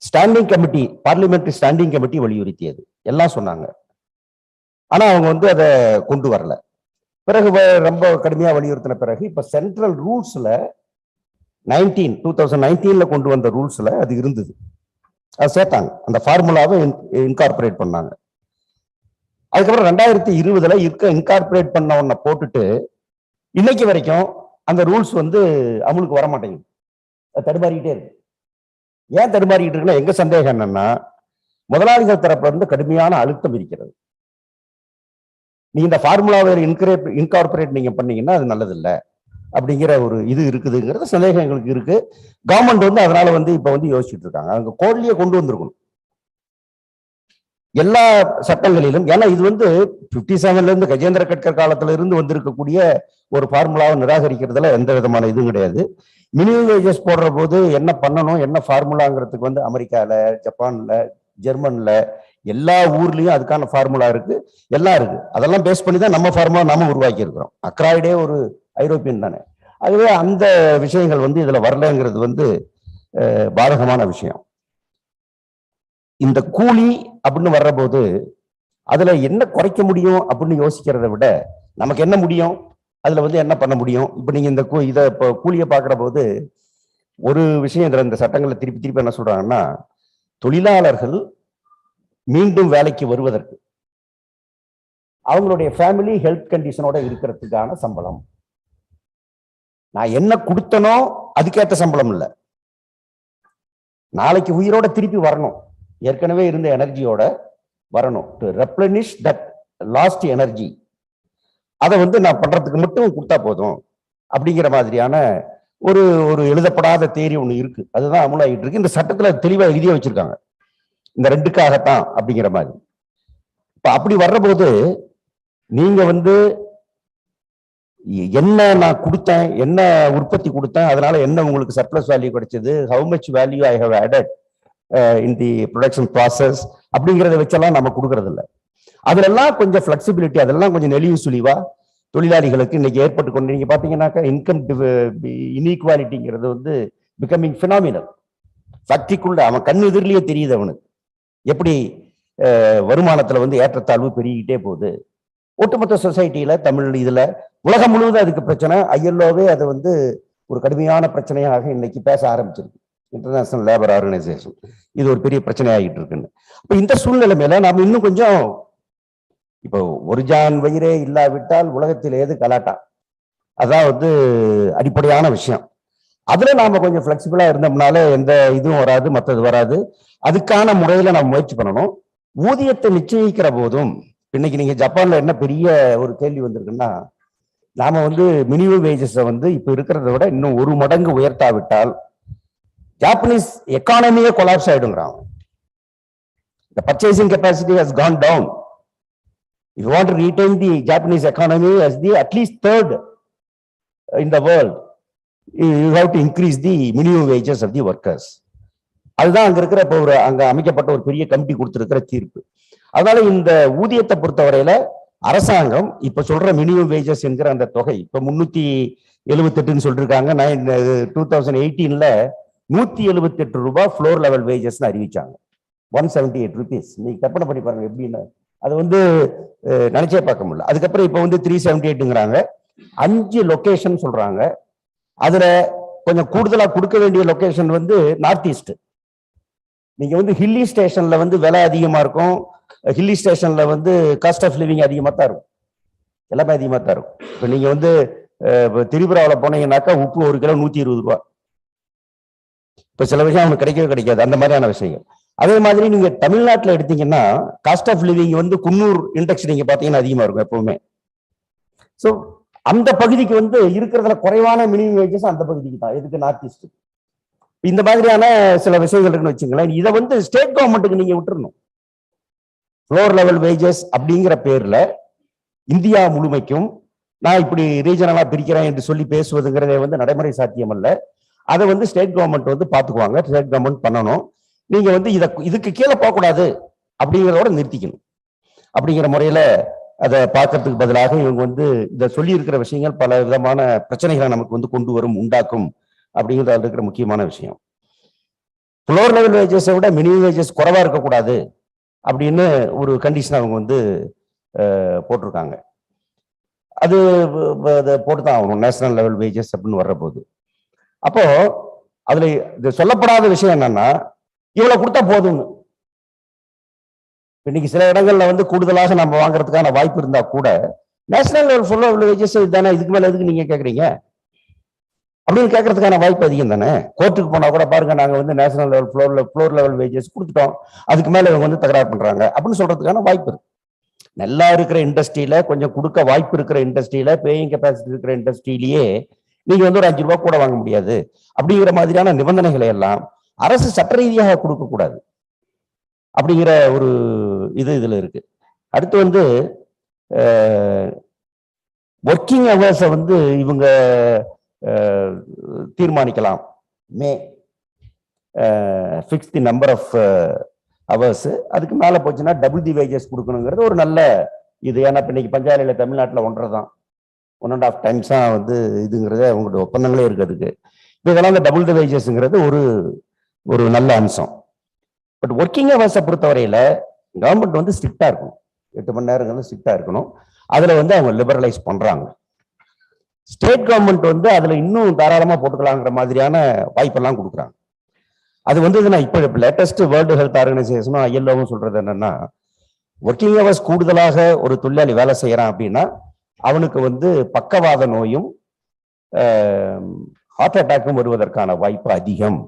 Standing committee, parliamentary standing committee வலியுறுத்தியது, எல்லாம் சொன்னாங்க. ஆனா அவங்க வந்து அதை கொண்டு வரல. பிறகு ரொம்ப கடுமையா வலியுறுத்தின பிறகு இப்ப சென்ட்ரல் ரூல்ஸ்ல 2019ல கொண்டு வந்த ரூல்ஸ்ல அது இருந்தது, அது சேர்த்தாங்க, அந்த ஃபார்முலாவை இன்கார்பரேட் பண்ணாங்க. அதுக்கப்புறம் 2020ல இன்கார்பரேட் பண்ண ஒன்ன போட்டுட்டு இன்னைக்கு வரைக்கும் அந்த ரூல்ஸ் வந்து அமலுக்கு வர மாட்டேங்குது, தடுமாறிக்கிட்டே இருக்கு. ஏன் தடுமாறிக்கிட்டு இருக்குன்னா எங்க சந்தேகம் என்னன்னா, முதலாளிகள் தரப்புல இருந்து கடுமையான அழுத்தம் இருக்கிறது. நீங்க இந்த ஃபார்முலாவை இன்கார்பரேட் நீங்க பண்ணீங்கன்னா அது நல்லது இல்லை அப்படிங்கிற ஒரு இது இருக்குதுங்கிறது சந்தேகம் எங்களுக்கு இருக்கு. கவர்மெண்ட் வந்து அதனால வந்து இப்ப வந்து யோசிச்சுட்டு இருக்காங்க, அவங்க கோட்லயே கொண்டு வந்திருக்கணும் எல்லா சட்டங்களிலும். ஏன்னா இது வந்து 57ல இருந்து கஜேந்திர கட்கர் காலத்துல இருந்து வந்திருக்கக்கூடிய ஒரு ஃபார்முலாவை நிராகரிக்கிறதுல எந்த விதமான இதுவும் கிடையாது. மினிமம் வேஜஸ் போடுற போது என்ன பண்ணணும், என்ன ஃபார்முலாங்கிறதுக்கு வந்து அமெரிக்கால, ஜப்பான்ல, ஜெர்மன்ல எல்லா ஊர்லயும் அதுக்கான ஃபார்முலா இருக்கு, எல்லாம் இருக்கு. அதெல்லாம் பேஸ் பண்ணி தான் நம்ம ஃபார்முலா நாம உருவாக்கி இருக்கிறோம். அக்ராய்டே ஒரு ஐரோப்பியன் தானே. ஆகவே அந்த விஷயங்கள் வந்து இதுல வரலங்கிறது வந்து பாதகமான விஷயம். இந்த கூலி அப்படின்னு வர்ற போது அதுல என்ன குறைக்க முடியும் அப்படின்னு யோசிக்கிறத விட நமக்கு என்ன முடியும், அதுல வந்து என்ன பண்ண முடியும். இப்ப நீங்க இந்த இதை இப்போ கூலியை பார்க்கிற போது ஒரு விஷயம் இதுல இந்த சட்டங்களை திருப்பி திருப்பி என்ன சொல்றாங்கன்னா, தொழிலாளர்கள் மீண்டும் வேலைக்கு வருவதற்கு அவங்களுடைய ஃபேமிலி ஹெல்த் கண்டிஷனோட இருக்கிறதுக்கான சம்பளம், நான் என்ன கொடுத்தனோ அதுக்கேற்ற சம்பளம் இல்லை, நாளைக்கு உயிரோட திருப்பி வரணும், ஏற்கனவே இருந்த எனர்ஜியோட வரணும், to replenish that last energy, அதை வந்து நான் பண்றதுக்கு மட்டும் கொடுத்தா போதும் அப்படிங்கிற மாதிரியான ஒரு ஒரு எழுதப்படாத தேரி ஒண்ணு இருக்கு. அதுதான் அமலாகிட்டு இருக்கு. இந்த சட்டத்துல தெளிவா எழுதியே வச்சிருக்காங்க, இந்த ரெண்டுக்காகத்தான் அப்படிங்கிற மாதிரி. இப்ப அப்படி வர்றபோது நீங்க வந்து என்ன நான் கொடுத்தேன், என்ன உற்பத்தி கொடுத்தேன், அதனால என்ன உங்களுக்கு சர்ப்ளஸ் வேல்யூ கிடைச்சது, how much value I have added in the production process அப்படிங்கிறத வச்செல்லாம் நம்ம கொடுக்கறது இல்லை. அதுலெல்லாம் கொஞ்சம் ஃபிளெக்சிபிலிட்டி, அதெல்லாம் கொஞ்சம் நெளிவு சுழிவா தொழிலாளிகளுக்கு இன்னைக்கு ஏற்பட்டு கொண்டு நீங்க பாத்தீங்கன்னாக்கா இன்கம் இன்இக்வாலிட்டிங்கிறது வந்து பிகமிங் பினாமினல். ஃபேக்டரிக்குள்ள அவன் கண் எதிரிலேயே தெரியுது அவனுக்கு எப்படி வருமானத்துல வந்து ஏற்றத்தாழ்வு பெருகிட்டே போகுது. ஒட்டுமொத்த சொசைட்டியில தமிழ் இதுல உலகம் முழுவதும் அதுக்கு பிரச்சனை. ஐஎல்ஓவே அது வந்து ஒரு கடுமையான பிரச்சனையாக இன்னைக்கு பேச ஆரம்பிச்சிருக்கு. இன்டர்நேஷனல் லேபர் ஆர்கனைசேஷன் இது ஒரு பெரிய பிரச்சனை ஆகிட்டு இருக்குன்னு. இப்ப இந்த சூழ்நிலை மேல நாம இன்னும் கொஞ்சம் இப்போ ஒரு ஜான் வயிறே இல்லாவிட்டால் உலகத்தில் ஏது கலாட்டா, அதான் வந்து அடிப்படையான விஷயம். அதுல நாம கொஞ்சம் பிளெக்சிபிளா இருந்தோம்னால எந்த இதுவும் வராது, மற்றது வராது. அதுக்கான முறையில நம்ம முயற்சி பண்ணணும். ஊதியத்தை நிச்சயிக்கிற போதும் இன்னைக்கு நீங்க ஜப்பான்ல என்ன பெரிய ஒரு கேள்வி வந்திருக்குன்னா, நாம வந்து மினிமம் வேஜஸ் வந்து இப்ப இருக்கிறத விட இன்னும் 1 மடங்கு உயர்த்தாவிட்டால் ஜாப்பனீஸ் எக்கானமியே கொலாப்ஸ் ஆயிடுங்கிறான். The purchasing capacity has gone down. If you want to retain the Japanese economy as the at least third in the world, you have to increase the minimum wages of the workers. அதுதான் அங்க இருக்கிற இப்போ அங்க அமைக்கப்பட்ட ஒரு பெரிய committee கொடுத்திருக்கிற தீர்ப்பு. அதனால இந்த ஊதியத்தை பொறுத்தவரையில அரசாங்கம் இப்ப சொல்ற மினிமம் வேஜஸ் என்கிற அந்த தொகை இப்ப 378 சொல்லிருக்காங்க. 2018ல 178 ரூபாய் ஃப்ளோர் லெவல் வேஜஸ் அறிவிச்சாங்க. 178 rupees. நீங்க கற்பனை பண்ணி பாருங்க எப்படின்னு. அது வந்து நினைச்சே பார்க்க முடியல. அதுக்கப்புறம் இப்ப வந்து 378ங்கிறாங்க. 5 லொகேஷன் சொல்றாங்க. அதுல கொஞ்சம் கூடுதலா கொடுக்க வேண்டிய லொகேஷன் வந்து நார்த் ஈஸ்ட். நீங்க வந்து ஹில்லி ஸ்டேஷன்ல வந்து விலை அதிகமா இருக்கும். ஹில்லி ஸ்டேஷன்ல வந்து காஸ்ட் ஆஃப் லிவிங் அதிகமா தான் இருக்கும், எல்லாமே அதிகமா தான் இருக்கும். இப்ப நீங்க வந்து திரிபுராவில் போனீங்கன்னாக்கா உப்பு 1 கிலோ 120 ரூபாய். இப்ப சில விஷயம் அவனுக்கு கிடைக்கவே கிடைக்காது, அந்த மாதிரியான விஷயங்கள். அதே மாதிரி நீங்க தமிழ்நாட்டில் எடுத்தீங்கன்னா காஸ்ட் ஆஃப் லிவிங் வந்து குன்னூர் இண்டெக்ஸ் நீங்க பாத்தீங்கன்னா அதிகமா இருக்கும் எப்பவுமே. ஸோ அந்த பகுதிக்கு வந்து இருக்கிறதுல குறைவான மினிமம் வேஜஸ் அந்த பகுதிக்கு தான். எதுக்கு நார்த் ஈஸ்ட். இந்த மாதிரியான சில விஷயங்கள் இருக்குன்னு வச்சுங்களேன். இதை வந்து ஸ்டேட் கவர்மெண்ட்டுக்கு நீங்க விட்டுறணும். ஃப்ளோர் லெவல் வேஜஸ் அப்படிங்கிற பேர்ல இந்தியா முழுமைக்கும் நான் இப்படி ரீஜனலா பிரிக்கிறேன் என்று சொல்லி பேசுவதுங்கிறதே வந்து நடைமுறை சாத்தியம் அல்ல. அதை வந்து ஸ்டேட் கவர்மெண்ட் வந்து பாத்துக்குவாங்க. ஸ்டேட் கவர்மெண்ட் பண்ணணும். நீங்க வந்து இதுக்கு கீழே போகக்கூடாது அப்படிங்கிறதோட நிறுத்திக்கணும். அப்படிங்கிற முறையில அதை பார்க்கறதுக்கு பதிலாக இவங்க வந்து இதை சொல்லி இருக்கிற விஷயங்கள் பல விதமான பிரச்சனைகளை நமக்கு வந்து கொண்டு வரும், உண்டாக்கும் அப்படிங்கிறது இருக்கிற முக்கியமான விஷயம். ஃப்ளோர் லெவல் வேஜஸை விட மினிமம் வேஜஸ் குறைவா இருக்கக்கூடாது அப்படின்னு ஒரு கண்டிஷன் அவங்க வந்து போட்டிருக்காங்க. அது போட்டுதான் ஆகணும் நேஷனல் லெவல் வேஜஸ் அப்படின்னு வர்ற போது. அப்போ அதுல இது சொல்லப்படாத விஷயம் என்னன்னா இவ்வளவு கொடுத்தா போதும்னு. இன்னைக்கு சில இடங்கள்ல வந்து கூடுதலாக நம்ம வாங்குறதுக்கான வாய்ப்பு இருந்தா கூட national level floor level wages தானே, இதுக்கு மேல எதுக்கு நீங்க கேக்குறீங்க அப்படின்னு கேட்கறதுக்கான வாய்ப்பு அதிகம் தானே. கோர்ட்டுக்கு போனா கூட பாருங்க நாங்க வந்து national level floor level wages கொடுத்துட்டோம், அதுக்கு மேல இவங்க வந்து தகராறு பண்றாங்க அப்படின்னு சொல்றதுக்கான வாய்ப்பு இருக்கு. நல்லா இருக்கிற இண்டஸ்ட்ரியில, கொஞ்சம் கொடுக்க வாய்ப்பு இருக்கிற இண்டஸ்ட்ரியில, பேயிங் கெப்பாசிட்டி இருக்கிற இண்டஸ்ட்ரியிலேயே நீங்க வந்து ஒரு 5 ரூபாய் கூட வாங்க முடியாது அப்படிங்கிற மாதிரியான நிபந்தனைகளை எல்லாம் அரசு சட்ட ரீதியாக கொடுக்க கூடாது அப்படிங்கிற ஒரு இதுல இருக்கு. அடுத்து வந்து ஒர்க்கிங் ஹவர்ஸை வந்து இவங்க தீர்மானிக்கலாம். May fix the number of hours. அதுக்கு மேல போச்சுன்னா டபுள் தி வேஜஸ் கொடுக்கணுங்கிறது ஒரு நல்ல இது. ஏன்னா இன்னைக்கு பஞ்சாயத்துல தமிழ்நாட்டில் 1.5 டைம்ஸா வந்து இதுங்கிறது அவங்களுடைய ஒப்பந்தங்களே இருக்கிறதுக்கு. இதெல்லாம் இந்த டபுள் தி வேஜஸ்ங்கிறது ஒரு நல்ல அம்சம். பட் ஒர்க்கிங் ஹவர்ஸை பொறுத்தவரையில கவர்மெண்ட் வந்து ஸ்ட்ரிக்டா இருக்கணும். 8 மணி நேரங்கள் ஸ்ட்ரிக்டா இருக்கணும். அதுல வந்து அவங்க லிபரலைஸ் பண்றாங்க. ஸ்டேட் கவர்மெண்ட் வந்து அதுல இன்னும் தாராளமா போட்டுக்கலாங்கிற மாதிரியான வாய்ப்பெல்லாம் கொடுக்குறாங்க. அது வந்து நான் இப்ப லேட்டஸ்ட் வேர்ல்டு ஹெல்த் ஆர்கனைசேஷனும் ஐஎல்ஓவும் சொல்றது என்னன்னா, ஒர்க்கிங் ஹவர்ஸ் கூடுதலாக ஒரு தொழிலாளி வேலை செய்யறான் அப்படின்னா அவனுக்கு வந்து பக்கவாத நோயும் ஹார்ட் அட்டாக்கும் வருவதற்கான வாய்ப்பு அதிகம்.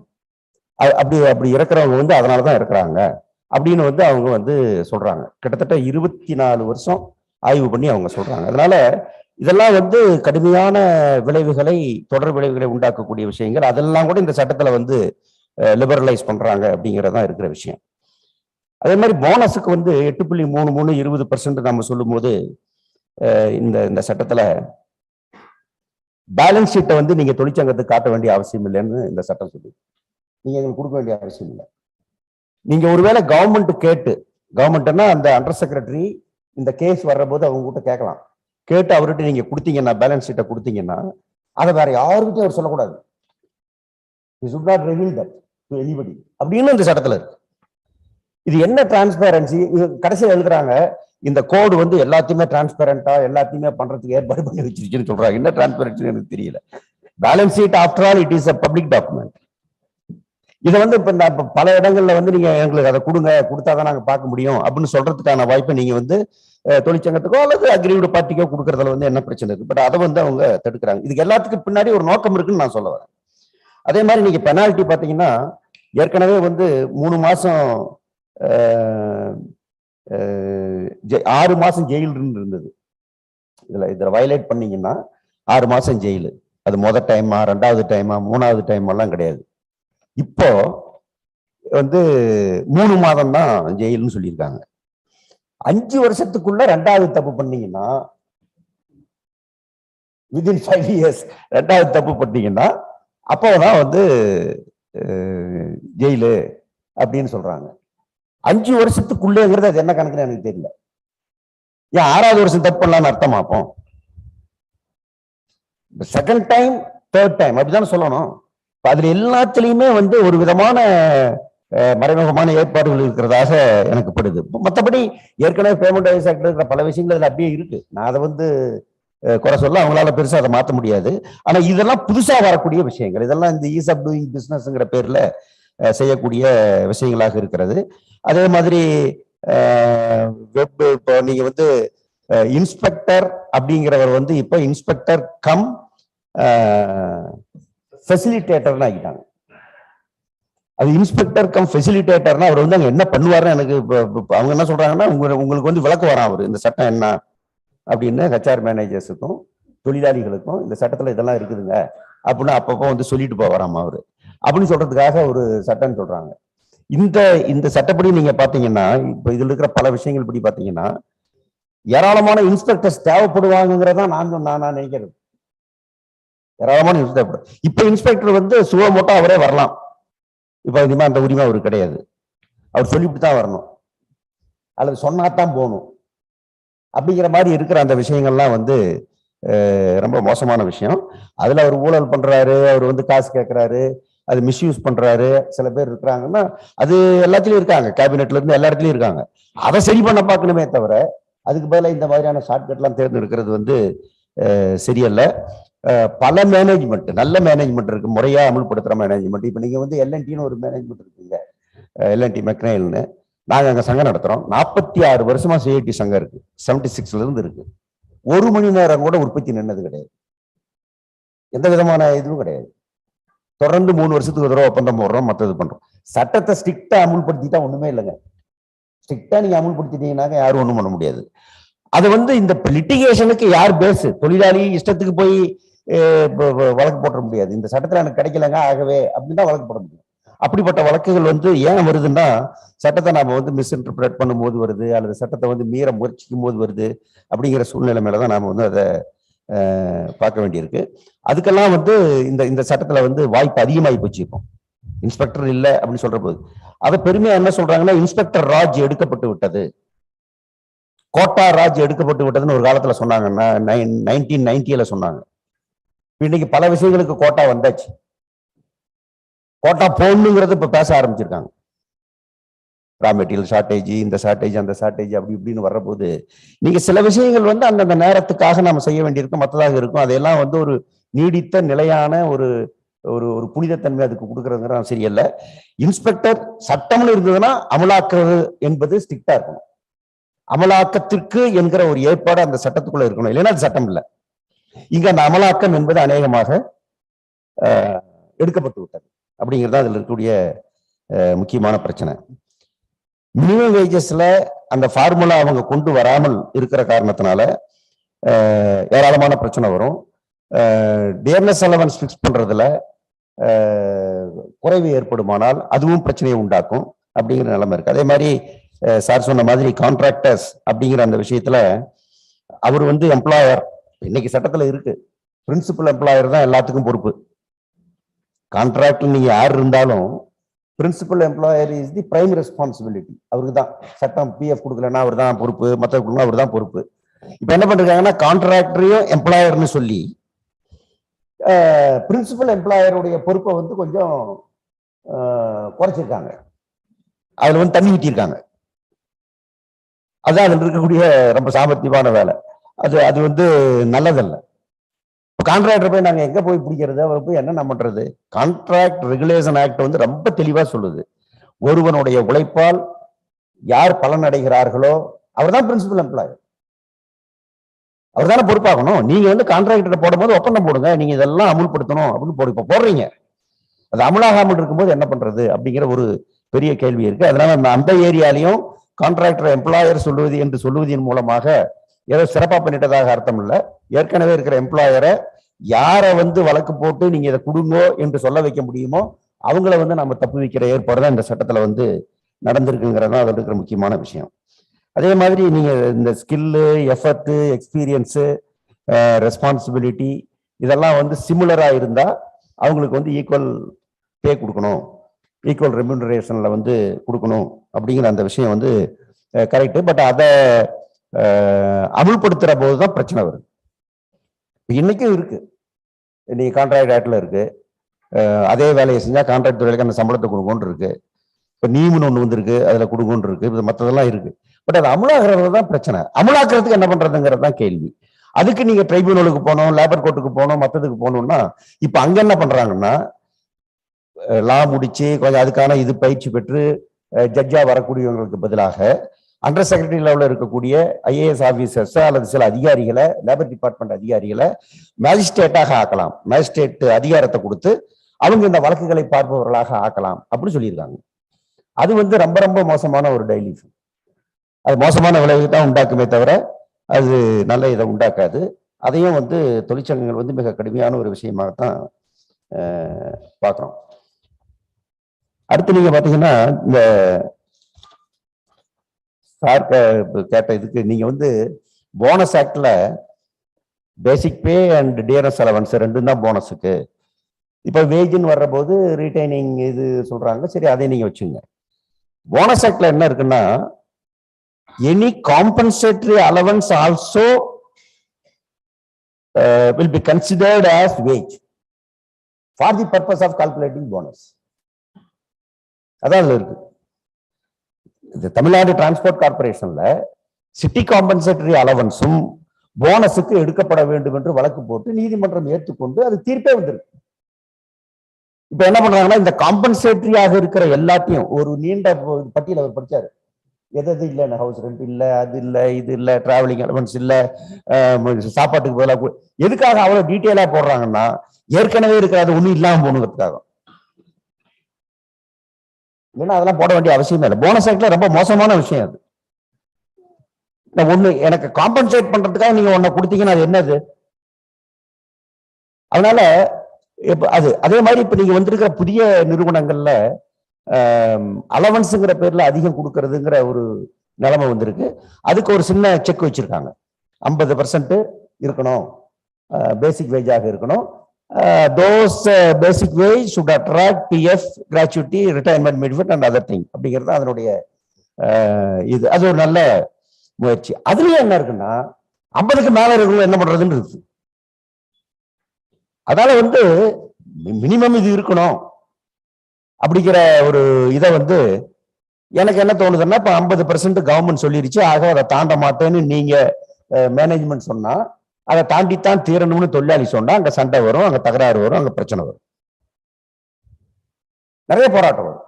அப்படி இருக்கிறவங்க வந்து அதனாலதான் இருக்கிறாங்க அப்படின்னு வந்து அவங்க வந்து சொல்றாங்க. கிட்டத்தட்ட 24 வருஷம் ஆய்வு பண்ணி அவங்க சொல்றாங்க. அதனால இதெல்லாம் வந்து கடுமையான விளைவுகளை, தொடர் விளைவுகளை உண்டாக்கக்கூடிய விஷயங்கள். அதெல்லாம் கூட இந்த சட்டத்துல வந்து லிபரலைஸ் பண்றாங்க அப்படிங்கிறதான் இருக்கிற விஷயம். அதே மாதிரி போனஸுக்கு வந்து 8.33 20% நம்ம சொல்லும் போது இந்த சட்டத்துல பேலன்ஸ் ஷீட்டை வந்து நீங்க தொழிற்சங்கத்துக்கு காட்ட வேண்டிய அவசியம் இல்லைன்னு இந்த சட்டம் சொல்லி நீங்க எங்களுக்கு கொடுக்க வேண்டிய அவசியம் இல்லை. நீங்க ஒருவேளை கவர்மெண்ட் கேட்டு, கவர்மெண்ட்னா அந்த அண்டர் செக்ரட்டரி இந்த கேஸ் வர்ற போது அவங்க கிட்ட கேட்கலாம், கேட்டு அவர்கிட்ட நீங்க கொடுத்தீங்கன்னா பேலன்ஸ் ஷீட்டை கொடுத்தீங்கன்னா அதை வேற யாருக்கிட்டையும் அவர் சொல்லக்கூடாது. He should not reveal that to anybody அப்படின்னு இந்த சட்டத்துல இருக்கு. இது என்ன டிரான்ஸ்பேரன்சி? கடைசியில் எழுதுறாங்க இந்த கோடு வந்து எல்லாத்தையுமே டிரான்ஸ்பேரண்டா எல்லாத்தையுமே பண்றதுக்கு ஏற்பாடு பண்ணி வச்சிருச்சுன்னு சொல்றாங்க. என்ன டிரான்ஸ்பேரன்சி எனக்கு தெரியல. Balance sheet after all it is a public document. இதை வந்து இப்ப பல இடங்கள்ல வந்து நீங்க எங்களுக்கு அதை கொடுங்க, கொடுத்தாதான் நாங்க பார்க்க முடியும் அப்படின்னு சொல்றதுக்கான வாய்ப்பை நீங்க வந்து தொழிற்சங்கத்துக்கோ அல்லது அக்ரீவ்டு பார்ட்டிக்கோ கொடுக்கறதுல வந்து என்ன பிரச்சனை இருக்கு? பட் அதை வந்து அவங்க தடுக்கிறாங்க. இதுக்கு எல்லாத்துக்கும் பின்னாடி ஒரு நோக்கம் இருக்குன்னு நான் சொல்ல வரேன். அதே மாதிரி நீங்க பெனால்டி பாத்தீங்கன்னா ஏற்கனவே வந்து 3 மாசம் 6 மாசம் ஜெயில் இருந்தது. இதுல வயலேட் பண்ணீங்கன்னா 6 மாசம் ஜெயிலு. அது முதல் டைமா, 2வது டைமா, 3வது டைம் எல்லாம் கிடையாது. இப்போ வந்து 3 மாதம் தான் ஜெயில்னு சொல்லியிருக்காங்க. 5 வருஷத்துக்குள்ள 2வது தப்பு பண்ணீங்கன்னா, வித்தின் 5 இயர்ஸ் 2வது தப்பு பண்ணீங்கன்னா அப்போதான் வந்து ஜெயிலு அப்படின்னு சொல்றாங்க. 5 வருஷத்துக்குள்ளேங்கிறது அது என்ன கணக்குன்னு எனக்கு தெரியல. ஏன் 6வது வருஷம் தப்பு பண்ணலாம்னு அர்த்தமாப்போம்? செகண்ட் டைம், தேர்ட் டைம் அப்படிதான் சொல்லணும். அதுல எல்லாத்துலயுமே வந்து ஒரு விதமான மறைமுகமான ஏற்பாடுகள் இருக்கிறதாக எனக்கு படுது. மற்றபடி ஏற்கனவே பேமெண்ட் வைஸ் ஆக்ட் இருக்கிற பல விஷயங்கள் அதுல அப்படியே இருக்கு. நான் அதை வந்து குறை சொல்ல அவங்களால பெருசா அதை மாற்ற முடியாது. ஆனா இதெல்லாம் புதுசா வரக்கூடிய விஷயங்கள். இதெல்லாம் இந்த ஈஸ் ஆஃப் டூயிங் பிசினஸ்ங்கிற பேர்ல செய்யக்கூடிய விஷயங்களாக இருக்கிறது. அதே மாதிரி வெப் இப்போ நீங்க வந்து இன்ஸ்பெக்டர் அப்படிங்கிறவர் வந்து இப்போ இன்ஸ்பெக்டர் கம் ஃபெசிலிட்டேட்டர்னு ஆகிட்டாங்க. அது இன்ஸ்பெக்டர் கம் ஃபெசிலிட்டேட்டர்னா அவர் வந்து அங்க என்ன பண்ணுவாருன்னு எனக்கு அவங்க என்ன சொல்றாங்கன்னா, உங்களுக்கு வந்து விளக்கு வரான் அவர் இந்த சட்டம் என்ன அப்படின்னு ஹெச்ஆர் மேனேஜர்ஸுக்கும் தொழிலாளிகளுக்கும் இந்த சட்டத்துல இதெல்லாம் இருக்குதுங்க அப்படின்னு அப்பப்போ வந்து சொல்லிட்டு போவாராமா அவரு அப்படின்னு சொல்றதுக்காக ஒரு சட்டம்னு சொல்றாங்க. இந்த சட்டப்படி நீங்க பாத்தீங்கன்னா இப்ப இதுல இருக்கிற பல விஷயங்கள் படி பாத்தீங்கன்னா ஏராளமான இன்ஸ்பெக்டர்ஸ் தேவைப்படுவாங்கிறதா நான் நினைக்கிறது. ஏராளமான இன்ஸ்பெக்டர் இப்ப இன்ஸ்பெக்டர் வந்து சுவமோட்டா அவரே வரலாம். இப்ப இனிமே அந்த உரிமை அவருக்கு கிடையாது. அவர் சொல்லிவிட்டு தான் வரணும் அல்லது சொன்னாதான் போகணும் அப்படிங்கிற மாதிரி இருக்கிற அந்த விஷயங்கள்லாம் வந்து ரொம்ப மோசமான விஷயம். அதுல அவர் ஊழல் பண்றாரு, அவர் வந்து காசு கேட்கிறாரு, அது மிஸ்யூஸ் பண்றாரு. சில பேர் இருக்கிறாங்கன்னா அது எல்லாத்துலயும் இருக்காங்க, கேபினெட்ல இருந்து எல்லா இடத்துலயும் இருக்காங்க. அதை சரி பண்ண பார்க்கணுமே தவிர அதுக்கு பதிலாக இந்த மாதிரியான ஷார்ட்கட் எல்லாம் தேர்ந்தெடுக்கிறது வந்து சரியல்ல. பல மேனேஜ்மெண்ட், நல்ல மேனேஜ்மெண்ட் இருக்கு, முறையா அமல்படுத்துற மேனேஜ்மெண்ட். இப்ப நீங்க வந்து எல்என்டின்னு ஒரு மேனேஜ்மெண்ட் இருக்குங்க, எல்என்டி மெக்னைல்னு. நாங்க அங்க சங்கம் நடத்துறோம். 46 வருஷமா சிஐடி சங்கம் இருக்கு, 76ல இருந்து இருக்கு. 1 மணி நேரம் கூட உற்பத்தி நின்னது கிடையாது, எந்த விதமான இதுவும் கிடையாது. தொடர்ந்து 3 வருஷத்துக்கு ஒரு தடவை ஒப்பந்தம் போடுறோம், மற்றது பண்றோம். சட்டத்தை ஸ்ட்ரிக்டா அமுல்படுத்திட்டா ஒண்ணுமே இல்லைங்க. ஸ்ட்ரிக்டா நீங்க அமுல்படுத்திட்டீங்கன்னாக்க யாரும் ஒண்ணும் பண்ண முடியாது. அது வந்து இந்த லிட்டிகேஷனுக்கு யார் பேசு? தொழிலாளி இஷ்டத்துக்கு போய் வழக்கு போட முடியாது. இந்த சட்டத்துல எனக்கு கிடைக்கலங்க ஆகவே அப்படின்னு தான் வழக்கு போட முடியும். அப்படிப்பட்ட வழக்குகள் வந்து ஏன் வருதுன்னா, சட்டத்தை நாம வந்து மிஸ்இன்டர்பிரேட் பண்ணும்போது வருது, அல்லது சட்டத்தை வந்து மீற முயற்சிக்கும் போது வருது. அப்படிங்கிற சூழ்நிலை மேலதான் நாம வந்து அதை பார்க்க வேண்டியிருக்கு. அதுக்கெல்லாம் வந்து இந்த சட்டத்துல வந்து வாய்ப்பு அதிகமாகி போச்சுப்போம். இன்ஸ்பெக்டர் இல்லை அப்படின்னு சொல்ற போது அதை பெருமையா என்ன சொல்றாங்கன்னா, இன்ஸ்பெக்டர் ராஜ் எடுக்கப்பட்டு விட்டது, கோட்டா ராஜ் எடுக்கப்பட்டு விட்டதுன்னு ஒரு காலத்துல சொன்னாங்கன்னா 1990ல சொன்னாங்க. இன்னைக்கு பல விஷயங்களுக்கு கோட்டா வந்தாச்சு. கோட்டா போடணுங்கிறது இப்ப பேச ஆரம்பிச்சிருக்காங்க. ரா மெட்டீரியல் ஷார்டேஜ், இந்த ஷார்டேஜ், அந்த ஷார்டேஜ் அப்படி இப்படின்னு வர்றபோது நீங்க சில விஷயங்கள் வந்து அந்தந்த நேரத்துக்காக நம்ம செய்ய வேண்டியிருக்கும், மற்றதாக இருக்கும். அதையெல்லாம் வந்து ஒரு நீடித்த நிலையான ஒரு ஒரு புனிதத்தன்மை அதுக்கு கொடுக்கறதுங்கிறது சரியல்ல. இன்ஸ்பெக்டர் சட்டம்னு இருந்ததுன்னா அமலாக்குறது என்பது ஸ்ட்ரிக்டா இருக்கணும். அமலாக்கத்திற்கு என்கிற ஒரு ஏற்பாடு அந்த சட்டத்துக்குள்ள இருக்கணும், இல்லைன்னா அது சட்டம் இல்லை. இங்க அந்த அமலாக்கம் என்பது அநேகமாக எடுக்கப்பட்டு விட்டது அப்படிங்கிறது அதுல இருக்கக்கூடிய முக்கியமான பிரச்சனை. மினிமம் வேஜஸ்ல அந்த ஃபார்முலா அவங்க கொண்டு வராமல் இருக்கிற காரணத்தினால ஏராளமான பிரச்சனை வரும். டியர்னஸ் அலவன்ஸ் ஃபிக்ஸ் பண்றதுல குறைவு ஏற்படுமானால் அதுவும் பிரச்சனையை உண்டாக்கும் அப்படிங்கிற நிலைமை இருக்கு. அதே மாதிரி சார் சொன்ன மாதிரி கான்ட்ராக்டர்ஸ் அப்படிங்கிற அந்த விஷயத்துல அவர் வந்து எம்ப்ளாயர், இன்னைக்கு சட்டத்துல இருக்கு, பிரின்சிபல் எம்ப்ளாயர் தான் எல்லாத்துக்கும் பொறுப்பு. கான்ட்ராக்ட்ல நீங்க யார் இருந்தாலும் principal employer is the prime responsibility, அவருக்கு தான். சட்டம் பிஎஃப் கொடுக்கலன்னா அவர் தான் பொறுப்பு, மற்ற கொடுக்கணும் அவர் தான் பொறுப்பு. இப்ப என்ன பண்றாங்கன்னா கான்ட்ராக்டரையும் எம்ப்ளாயர்னு சொல்லி பிரின்சிபல் எம்ப்ளாயருடைய பொறுப்பை வந்து கொஞ்சம் குறைச்சிருக்காங்க, அதுல வந்து தண்ணி ஊற்றிருக்காங்க. அதான் அதுல இருக்கக்கூடிய ரொம்ப சாமர்த்தியமான வேலை. அது வந்து நல்லதல்ல. கான்ட்ராக்டர் போய் நாங்க எங்க போய் பிடிக்கிறது, அவரை போய் என்ன பண்றது? கான்ட்ராக்ட் ரெகுலேஷன் ஆக்ட் வந்து ரொம்ப தெளிவா சொல்லுது, ஒருவனுடைய உழைப்பால் யார் பலன் அடைகிறார்களோ அவர் தான் பிரின்சிபல் எம்ப்ளாயர், அவர் தானே பொறுப்பாகணும். நீங்க வந்து கான்ட்ராக்டர் போடும்போது ஒப்பந்தம் போடுங்க, நீங்க இதெல்லாம் அமுல்படுத்தணும் அப்படின்னு இப்ப போடுறீங்க. அது அமலாகாமல் இருக்கும்போது என்ன பண்றது அப்படிங்கிற ஒரு பெரிய கேள்வி இருக்கு. அதனால அந்த ஏரியாலையும் கான்ட்ராக்டர் எம்ப்ளாயர் சொல்லுவது என்று சொல்லுவதன் மூலமாக ஏதோ சிறப்பா பண்ணிட்டதாக அர்த்தம் இல்லை. ஏற்கனவே இருக்கிற எம்ப்ளாயரை யாரை வந்து வழக்கு போட்டு நீங்க இதை கொடுங்கோ என்று சொல்ல வைக்க முடியுமோ அவங்கள வந்து நம்ம தப்பு வைக்கிற ஏற்பாடு தான் இந்த சட்டத்துல வந்து நடந்திருக்குங்கிறது தான் அதில் இருக்கிற முக்கியமான விஷயம். அதே மாதிரி நீங்க இந்த ஸ்கில்லு, எஃபர்ட், எக்ஸ்பீரியன்ஸு, ரெஸ்பான்சிபிலிட்டி இதெல்லாம் வந்து சிமிலரா இருந்தா அவங்களுக்கு வந்து ஈக்குவல் பே கொடுக்கணும், ஈக்குவல் ரெம்யூனரேஷன்ல வந்து கொடுக்கணும் அப்படிங்கிற அந்த விஷயம் வந்து கரெக்ட். பட் அதை அமுல்படுத்துற போதுதான் பிரச்சனை வருது. இன்னைக்கும் இருக்கு, இன்னைக்கு கான்ட்ராக்ட் ஆக்ட்ல இருக்கு, அதே வேலையை செஞ்சா கான்ட்ராக்ட் வேலைக்கு அந்த சம்பளத்தை கொடுங்கன்னு இருக்கு. இப்ப நீம்னு ஒண்ணு வந்திருக்கு, அதுல கொடுங்கன்னு இருக்கு, மற்றதெல்லாம் இருக்கு. பட் அது அமலாகிறது தான் பிரச்சனை. அமலாக்கிறதுக்கு என்ன பண்றதுங்கிறது தான் கேள்வி. அதுக்கு நீங்க ட்ரைபியூனலுக்கு போகணும், லேபர் கோர்ட்டுக்கு போகணும், மற்றதுக்கு போகணும்னா இப்ப அங்க என்ன பண்றாங்கன்னா லா முடிச்சு கொஞ்சம் அதுக்கான இது பயிற்சி பெற்று ஜட்ஜா வரக்கூடியவங்களுக்கு பதிலாக அண்டர் செக்ரட்டரி லெவலில் இருக்கக்கூடிய ஐஏஎஸ் ஆபீசர்ஸ் அல்லது சில அதிகாரிகளை, லேபர் டிபார்ட்மெண்ட் அதிகாரிகளை மேஜிஸ்ட்ரேட்டாக ஆக்கலாம், மேஜிஸ்ட்ரேட் அதிகாரத்தை கொடுத்து அவங்க இந்த வழக்குகளை பார்ப்பவர்களாக ஆக்கலாம் அப்படின்னு சொல்லியிருக்காங்க. அது வந்து ரொம்ப ரொம்ப மோசமான ஒரு டைல்யூஷன். அது மோசமான விளைவு தான் உண்டாக்குமே தவிர அது நல்ல இதை உண்டாக்காது. அதையும் வந்து தொழிற்சங்கங்கள் வந்து மிக கடுமையான ஒரு விஷயமாகத்தான் பார்க்குறோம். அடுத்து நீங்க பாத்தீங்கன்னா இந்த சார் கேட்ட இதுக்கு நீங்க வந்து போனஸ் ஆக்ட்ல basic pay and dearness allowance ரெண்டும் தான் போனஸுக்கு. இப்ப வேஜ்னு வர்ற போது ரீடைனிங் இது சொல்றாங்க, சரி அதை நீங்க வச்சுங்க. போனஸ் ஆக்ட்ல என்ன இருக்குன்னா any compensatory allowance also will be considered as wage for the purpose of calculating bonus. அதான் அதுல இருக்கு. இந்த தமிழ்நாடு டிரான்ஸ்போர்ட் கார்பரேஷன்ல சிட்டி காம்பன்சேட்டரி அலவன்ஸும் போனஸுக்கு எடுக்கப்பட வேண்டும் என்று வழக்கு போட்டு நீதிமன்றம் ஏற்றுக்கொண்டு அது தீர்ப்பே வந்திருக்கு. இப்ப என்ன பண்றாங்கன்னா இந்த காம்பன்சேட்டரியாக இருக்கிற எல்லாத்தையும் ஒரு நீண்ட பட்டியல் அவர் படிச்சாரு. எது இல்லை, ஹவுஸ் ரெண்ட் இல்ல, அது இல்ல, இது இல்ல, டிராவலிங் அலவன்ஸ் இல்ல, சாப்பாட்டுக்கு பதிலாக எதுக்காக அவ்வளவு டீட்டெயிலா போடுறாங்கன்னா ஏற்கனவே இருக்கிறது ஒண்ணு இல்லாம போகணுங்கிறதுக்காக. இல்லைன்னா அதெல்லாம் போட வேண்டிய அவசியமே இல்லை. போனஸ் ஆக்ட்ல ரொம்ப மோசமான விஷயம் அது. ஒண்ணு எனக்கு காம்பன்சேட் பண்றதுக்காக நீங்க ஒண்ணு கொடுத்தீங்கன்னா அது என்னது? அதனால அது அதே மாதிரி இப்ப நீங்க வந்திருக்கிற புதிய நிறுவனங்கள்ல அலவன்ஸுங்கிற பேர்ல அதிகம் கொடுக்கறதுங்கிற ஒரு நிலைமை வந்திருக்கு. அதுக்கு ஒரு சின்ன செக் வச்சிருக்காங்க, 50% இருக்கணும், பேசிக் வேஜாக இருக்கணும். those basic wage should attract PF, gratuity, retirement benefit and other thing அப்படிங்கிறது அதனுடைய இது. அது ஒரு நல்ல முயற்சி. அதுலயும் என்ன இருக்குன்னா 50க்கு மேல இருக்கணும் என்ன பண்றதுன்னு இருக்கு. அதனால வந்து மினிமம் இது இருக்கணும் அப்படிங்கிற ஒரு இதை வந்து எனக்கு என்ன தோணுதுன்னா இப்ப 50% கவர்மெண்ட் சொல்லிருச்சு, ஆக அதை தாண்ட மாட்டேன்னு நீங்க மேனேஜ்மெண்ட் சொன்னா அதை தாண்டித்தான் தீரணும்னு தொழிலாளி சொன்னா அங்க சண்டை வரும், அங்க தகராறு வரும், அங்க பிரச்சனை வரும், நிறைய போராட்டம் வரும்.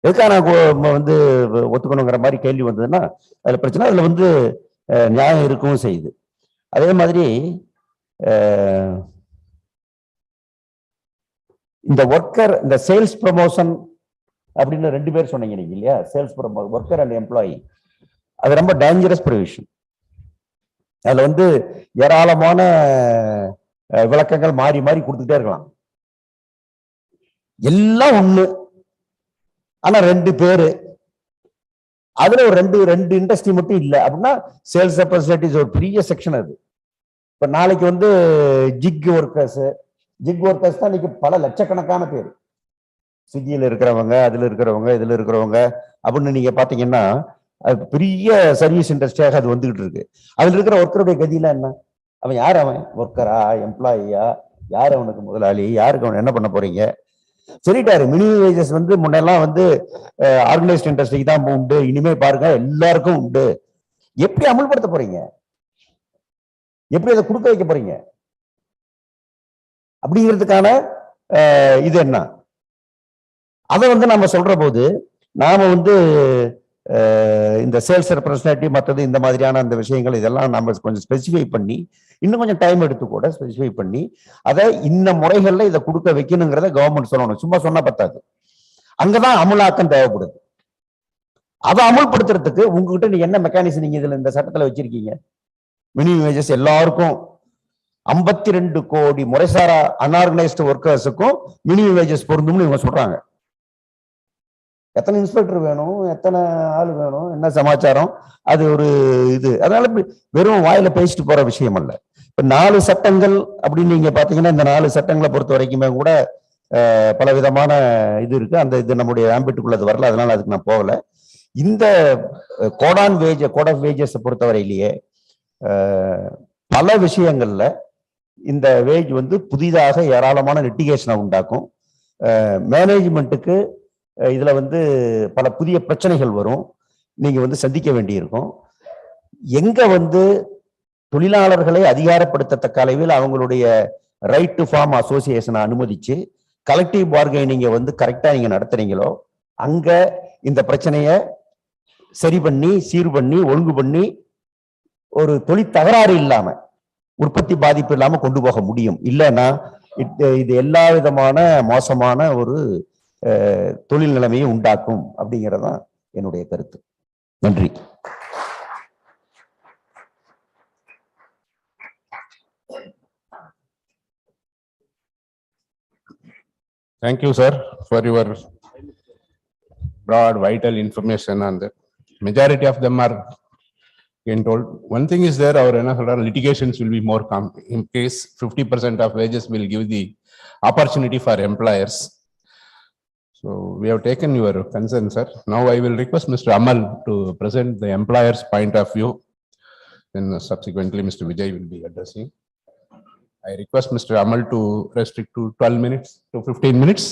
எதுக்காக நான் வந்து ஒத்துக்கணுங்கிற மாதிரி கேள்வி வந்ததுன்னா அதுல பிரச்சனை, அதுல வந்து நியாயம் இருக்கவும் செய்யுது. அதே மாதிரி இந்த ஒர்க்கர், இந்த சேல்ஸ் ப்ரமோஷன் அப்படின்னு 2 பேர் சொன்னீங்க நீங்க இல்லையா, sales promotion, worker and employee, அது ரொம்ப டேஞ்சரஸ் ப்ரொவிஷன். அதுல வந்து ஏராளமான விளக்கங்கள் மாறி மாறி கொடுத்துட்டே இருக்கலாம். எல்லாம் ஒண்ணு, ஆனா 2 பேரு அதுல ஒரு ரெண்டு இண்டஸ்ட்ரி மட்டும் இல்ல அப்படின்னா சேல்ஸ் ரெப்ரசன்டேட்டிவ்ஸ் ஒரு பெரிய செக்ஷன் அது. இப்ப நாளைக்கு வந்து ஜிக் ஒர்க்கர்ஸ் தான் இன்னைக்கு பல லட்சக்கணக்கான பேர், ஸ்விக்கியில இருக்கிறவங்க, அதுல இருக்கிறவங்க, இதுல இருக்கிறவங்க அப்படின்னு நீங்க பாத்தீங்கன்னா அது பெரிய சர்வீஸ் இண்டஸ்ட்ரியாக அது வந்துகிட்டு இருக்கு. அதுல இருக்கிற ஒர்க்கருடைய கதியில என்ன? அவன் யார்? அவன் ஒர்க்கரா, எம்ப்ளாயியா, யார் அவனுக்கு முதலாளி, யாருக்கு அவன் என்ன பண்ண போறீங்க? சொல்லிட்டாரு. மினிமம் வேஜஸ் வந்து முன்னெல்லாம் வந்து ஆர்கனைஸ்ட் இண்டஸ்ட்ரிக்கு தான் உண்டு, இனிமே பாருங்க எல்லாருக்கும் உண்டு. எப்படி அமல்படுத்த போறீங்க? எப்படி அதை கொடுக்க வைக்க போறீங்க? அப்படிங்கிறதுக்கான இது என்ன? அதை வந்து நம்ம சொல்ற போது நாம வந்து இந்த சேல்ஸ் ரெப்ரசன்டேட்டிவ் மற்றது இந்த மாதிரியான அந்த விஷயங்கள் இதெல்லாம் நம்ம கொஞ்சம் ஸ்பெசிஃபை பண்ணி இன்னும் கொஞ்சம் டைம் எடுத்து கூட ஸ்பெசிஃபை பண்ணி அதை இந்த முறைகள்ல இதை கொடுக்க வைக்கணுங்கிறத கவர்மெண்ட் சொல்லணும். சும்மா சொன்னா பத்தாது, அங்கதான் அமலாக்கம் தேவைப்படுது. அதை அமல்படுத்துறதுக்கு உங்ககிட்ட நீங்க என்ன மெக்கானிசம் நீங்க இதுல இந்த சட்டத்துல வச்சிருக்கீங்க? மினிமம் வேஜஸ் எல்லாருக்கும் 52 கோடி முறைசாரா அன்ஆர்கனைஸ்டு ஒர்க்கர்ஸுக்கும் மினிமம் வேஜஸ் பொருந்தும்னு இவங்க சொல்றாங்க. எத்தனை இன்ஸ்பெக்டர் வேணும், எத்தனை ஆள் வேணும், என்ன சமாச்சாரம், அது ஒரு இது. அதனால வெறும் வாயில பேசிட்டு போற விஷயம் அல்ல. இப்ப 4 சட்டங்கள் அப்படின்னு நீங்க பாத்தீங்கன்னா இந்த 4 சட்டங்களை பொறுத்த வரைக்குமே கூட பல விதமான இது இருக்கு. அந்த இது நம்முடைய ஆம்பிட்டுக்குள்ளது வரல, அதனால அதுக்கு நான் போகல. இந்த கோட் ஆஃப் வேஜஸ் பொறுத்தவரையிலேயே பல விஷயங்கள்ல இந்த வேஜ் வந்து புதிதாக ஏராளமான லிட்டிகேஷனை உண்டாக்கும். மேனேஜ்மெண்ட்டுக்கு இதுல வந்து பல புதிய பிரச்சனைகள் வரும், நீங்க வந்து சந்திக்க வேண்டியிருக்கும். எங்க வந்து தொழிலாளர்களை அதிகாரப்படுத்தத்தக்க அளவில் அவங்களுடைய ரைட் டு ஃபார்ம் அசோசியேஷனை அனுமதிச்சு கலெக்டிவ் பார்கெனிங்க வந்து கரெக்டா நீங்க நடத்துறீங்களோ அங்க இந்த பிரச்சனைய சரி பண்ணி, சீர் பண்ணி, ஒழுங்கு பண்ணி ஒரு தொழில் தகராறு இல்லாம, உற்பத்தி பாதிப்பு இல்லாம கொண்டு போக முடியும். இல்லைன்னா இது எல்லா விதமான மோசமான ஒரு தொழில் நிலைமையை உண்டாக்கும் அப்படிங்கிறதான் என்னுடைய கருத்து. நன்றி. Thank you, sir, for your broad, vital information on that. Majority of them are getting told. One thing is there, our litigations will be more in case 50% of wages will give the opportunity for employers. So we have taken your concern, sir. Now I will request Mr. Amal to present the employer's point of view. Then subsequently Mr. Vijay will be addressing. I request Mr. Amal to restrict to 12 minutes to 15 minutes.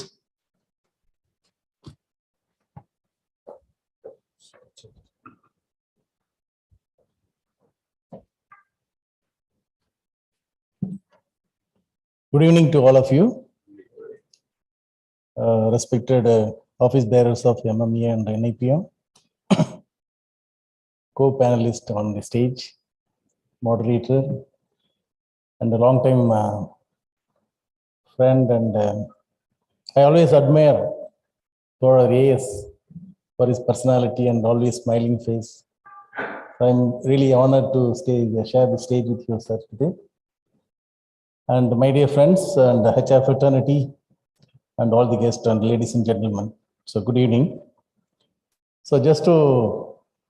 Good evening to all of you. Respected office bearers of MMA and NIPM, co-panelist on the stage, moderator, and a long-time friend, and I always admire Dr. A.S. for his personality and always smiling face. I'm really honored to share the stage with you, sir, today. And my dear friends and the HR fraternity, and all the guests and ladies and gentlemen. So good evening. So just to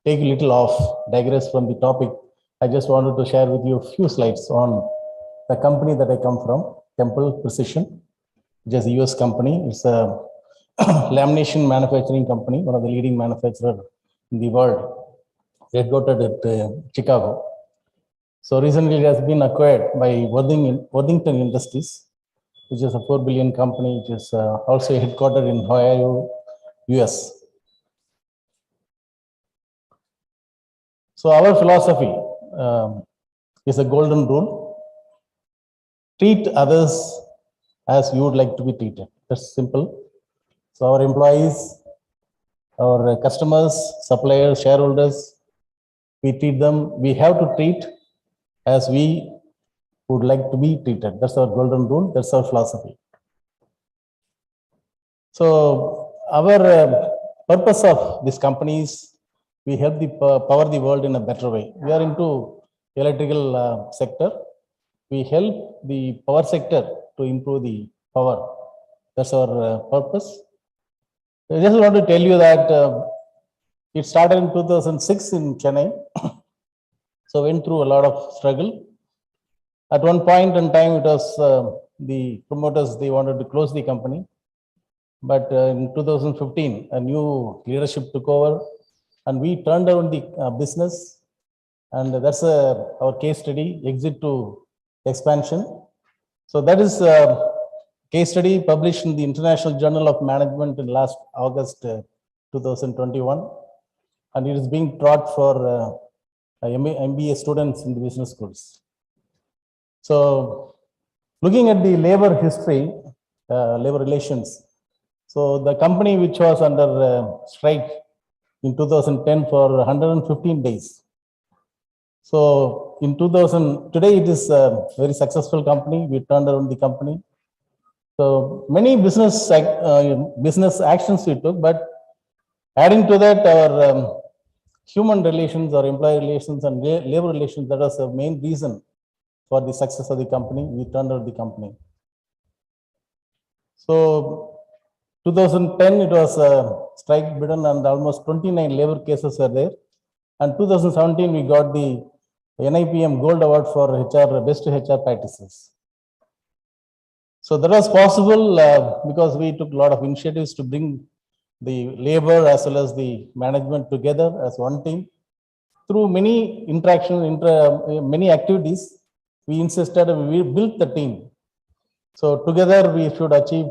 take a little off, digress from the topic, I just wanted to share with you a few slides on the company that I come from, Temple Precision, which is a US company. It's a lamination manufacturing company, one of the leading manufacturers in the world, headquartered at Chicago. So recently it has been acquired by Worthington Industries, which is a $4 billion company, which is also headquartered in Ohio, US. So our philosophy is a golden rule: treat others as you would like to be treated. That's simple. So our employees, our customers, suppliers, shareholders, we treat them, we have to treat as we would like to be treated. That's our golden rule. That's our philosophy. So our purpose of these companies, we help power the world in a better way. We are into electrical sector. We help the power sector to improve the power. That's our purpose. I just want to tell you that It started in 2006 in Chennai. So went through a lot of struggle. At one point in time, it was the promoters, they wanted to close the company. But in 2015, a new leadership took over and we turned around the business. And that's our case study, exit to expansion. So that is a case study published in the International Journal of Management in last August 2021. And it is being taught for MBA students in the business schools. So looking at the labor history, labor relations. So the company which was under strike in 2010 for 115 days. So in 2000, today it is a very successful company. We turned around the company. So many business actions we took, but adding to that, our human relations or employee relations and labor relations, that was the main reason for the success of the company. We turned around the company. So 2010, it was strike bidden and almost 29 labor cases were there. And 2017, we got the NIPM Gold Award for HR, Best HR Practices. So that was possible because we took a lot of initiatives to bring the labor as well as the management together as one team. Through many interactions, many activities, we insisted and we built the team. So together we should achieve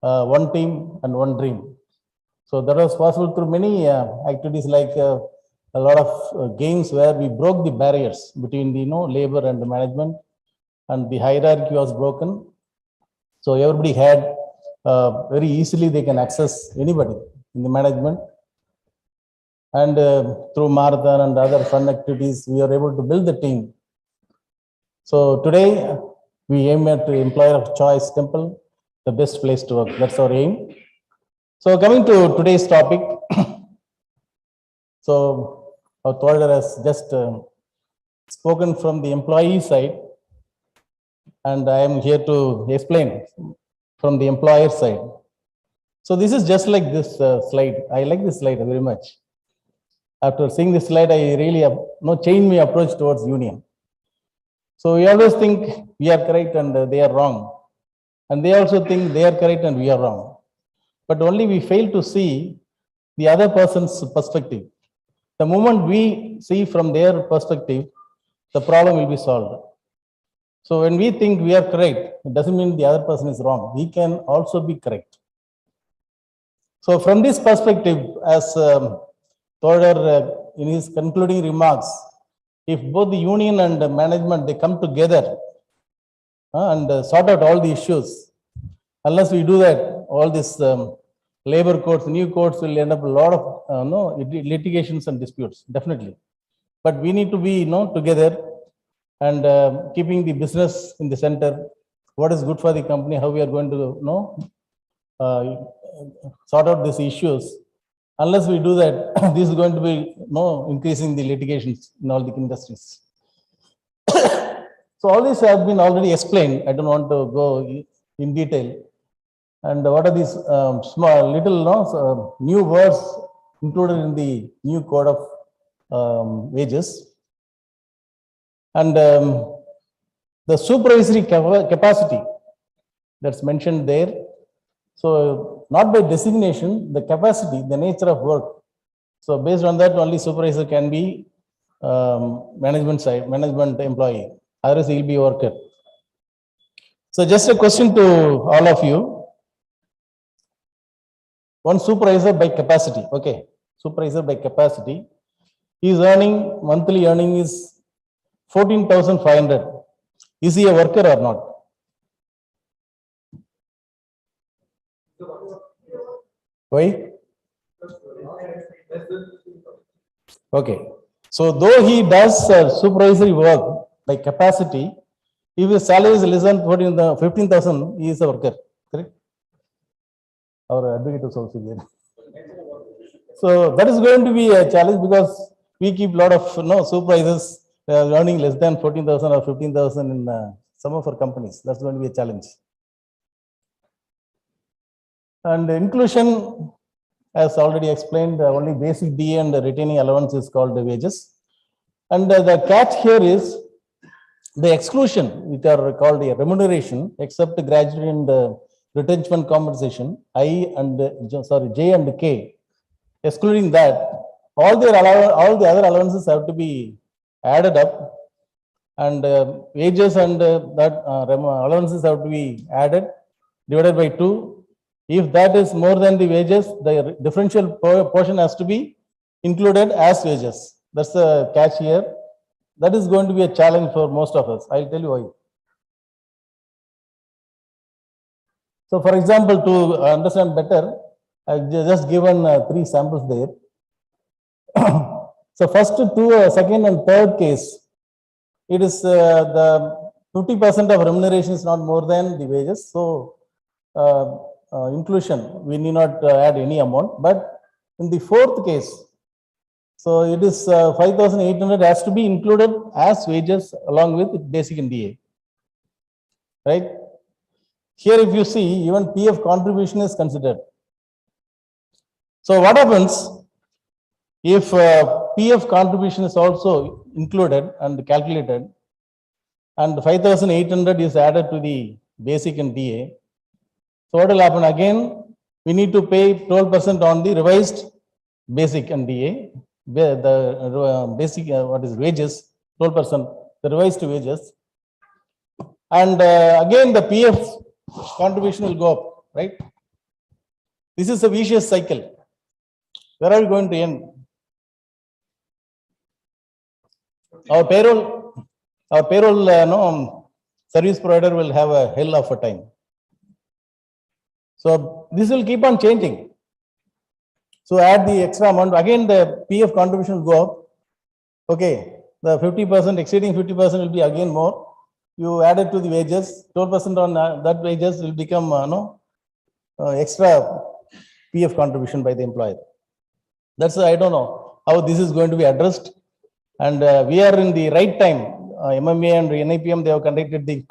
one team and one dream. So that was possible through many activities like a lot of games where we broke the barriers between the labor and the management, and the hierarchy was broken. So everybody had very easily they can access anybody in the management. And through marathon and other fun activities, we are able to build the team. So today we aim at the employer of choice temple, the best place to work. That's our aim. So coming to today's topic. So our Tolder has just spoken from the employee side, and I am here to explain from the employer side. So this is just like this slide. I like this slide very much. After seeing this slide, I really changed my approach towards union. So we always think we are correct and they are wrong. And they also think they are correct and we are wrong. But only we fail to see the other person's perspective. The moment we see from their perspective, the problem will be solved. So when we think we are correct, it doesn't mean the other person is wrong. We can also be correct. So from this perspective, as Tolder in his concluding remarks, if both the union and the management, they come together and sort out all the issues, unless we do that, all this labor courts, new courts will end up a lot of litigations and disputes, definitely. But we need to be together and keeping the business in the center. What is good for the company? How we are going to sort out these issues. Unless we do that, this is going to be increasing the litigations in all the industries. So all this has been already explained. I don't want to go in detail. And what are these small little new words included in the new code of wages? And the supervisory capacity that's mentioned there. So not by designation, the capacity, the nature of work. So based on that, only supervisor can be management side, management employee. Otherwise, he'll be a worker. So just a question to all of you. One supervisor by capacity, okay. Supervisor by capacity, he is earning, monthly earning is 14,500. Is he a worker or not? Why? Okay. So though he does supervisory work by capacity, if his salary is less than 15,000, he is a worker, correct? Our advocate is also there. So that is going to be a challenge because we keep a lot of supervisors earning less than 14,000 or 15,000 in some of our companies. That's going to be a challenge. And inclusion, as already explained, only basic DA and retaining allowance is called the wages. And the catch here is the exclusion, which are called the remuneration, except gratuity and retention compensation, J and K. Excluding that, all the other allowances have to be added up, and wages and allowances have to be added, divided by 2. If that is more than the wages, the differential portion has to be included as wages. That's the catch here. That is going to be a challenge for most of us. I'll tell you why. So, for example, to understand better, I've just given 3 samples there. So, first to second and third case, it is the 50% of remuneration is not more than the wages. So, inclusion, we need not add any amount. But in the fourth case, so it is 5,800 has to be included as wages along with basic and DA, right? Here, if you see, even PF contribution is considered. So what happens if PF contribution is also included and calculated, and 5,800 is added to the basic and DA? So what will happen again? We need to pay 12% on the revised basic and DA. The basic what is wages, 12%, the revised wages, and again the PF contribution will go up, right? This is a vicious cycle. Where are we going to end? Our payroll service provider will have a hell of a time. So this will keep on changing. So add the extra amount, again the PF contribution will go up. Okay, the 50%, exceeding 50% will be again more. You add it to the wages, 12% on that wages will become extra PF contribution by the employer. That's I don't know how this is going to be addressed. And we are in the right time. MMA and NIPM, they have conducted the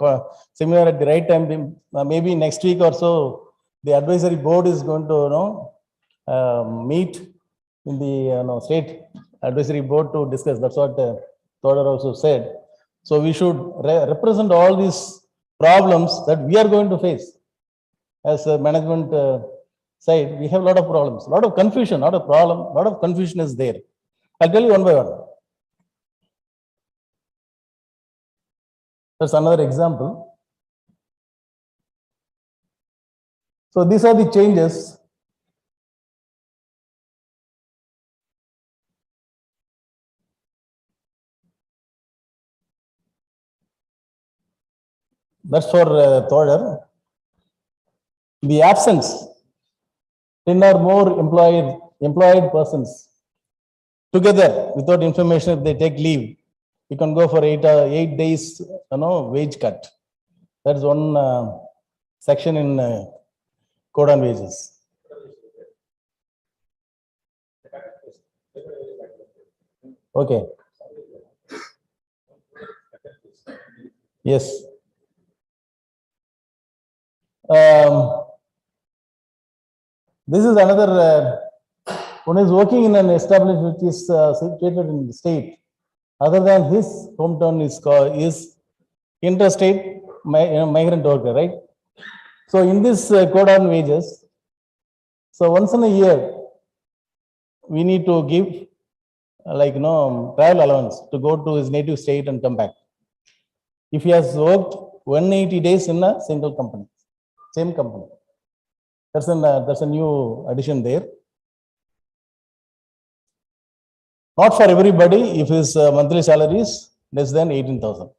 seminar at the right time. Maybe next week or so, the advisory board is going to meet in the state advisory board to discuss. That's what Thoder also said. So we should represent all these problems that we are going to face as a management side. We have a lot of problems, a lot of confusion, not a problem, a lot of confusion is there. I'll tell you one by one. That's another example. So these are the changes. That's for Thoder. The absence, 10 or more employed persons together without information, if they take leave, you can go for 8 days wage cut. That's one section in Code on Wages. Okay. Yes. This is another one is working in an establishment which is situated in the state other than his hometown is Interstate migrant worker, right? So in this Code on Wages, so once in a year we need to give travel allowance to go to his native state and come back. If he has worked 180 days in a single company, same company. That's a new addition there. Not for everybody if his monthly salary is less than 18,000.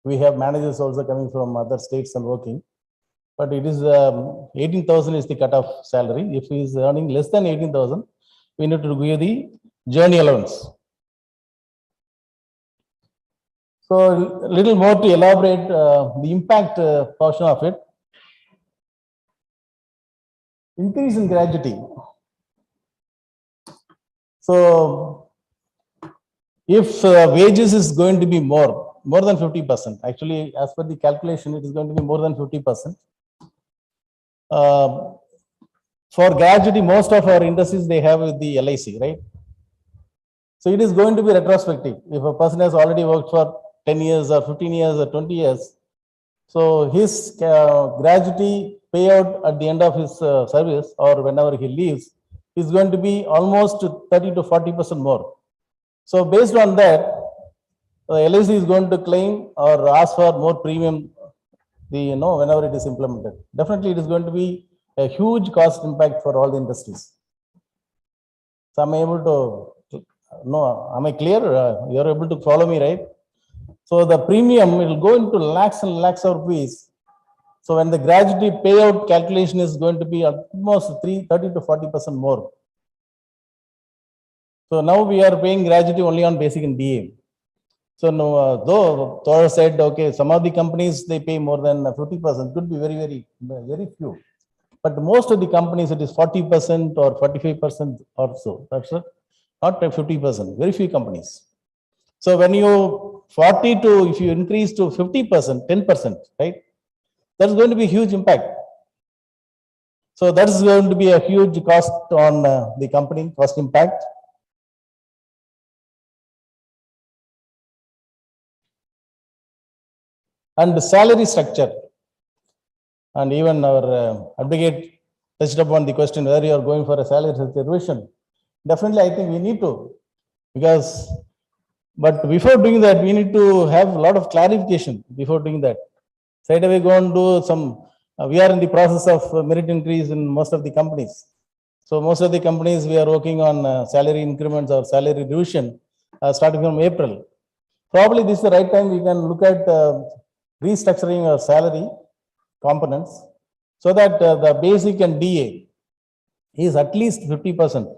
We have managers also coming from other states and working, but it is 18,000 is the cutoff salary. If he is earning less than 18,000, we need to give the journey allowance. So a little more to elaborate the impact portion of it. Increase in gratuity. So if wages is going to be more than 50%, actually as per the calculation, it is going to be more than 50%. for gratuity, most of our industries, they have with the LIC, right? So it is going to be retrospective. If a person has already worked for 10 years or 15 years or 20 years, so his gratuity payout at the end of his service or whenever he leaves is going to be almost 30 to 40% more. So based on that, the LIC is going to claim or ask for more premium, whenever it is implemented. Definitely, it is going to be a huge cost impact for all the industries. So am I able to, no, am I clear? You are able to follow me, right? So the premium will go into lakhs and lakhs of rupees. So when the gratuity payout calculation is going to be almost 30 to 40% more. So now we are paying gratuity only on basic and DA. So no, though Thor said, okay, some of the companies, they pay more than 50%, could be very few. But most of the companies, it is 40% or 45% or so. That's it. Not 50%, very few companies. So when you 40 to, if you increase to 50%, 10%, right? That's going to be a huge impact. So that is going to be a huge cost on the company, cost impact. And the salary structure. And even our advocate touched upon the question whether you are going for a salary revision. Definitely, I think we need to, because, but before doing that, we need to have a lot of clarification before doing that. Straight away go and do some, we are in the process of merit increase in most of the companies. So most of the companies, we are working on salary increments or salary revision starting from April. Probably this is the right time we can look at restructuring our salary components so that the basic and DA is at least 50%,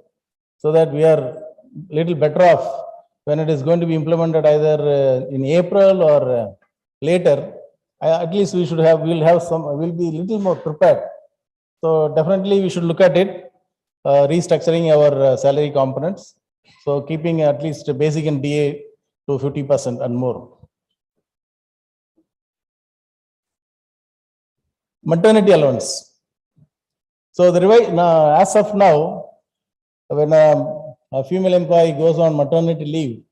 so that we are little better off when it is going to be implemented either in April or later. At least we should have, we'll be little more prepared. So definitely we should look at it, restructuring our salary components. So keeping at least basic and DA to 50% and more. Maternity allowance. So the now, as of now, when a female employee goes on maternity leave,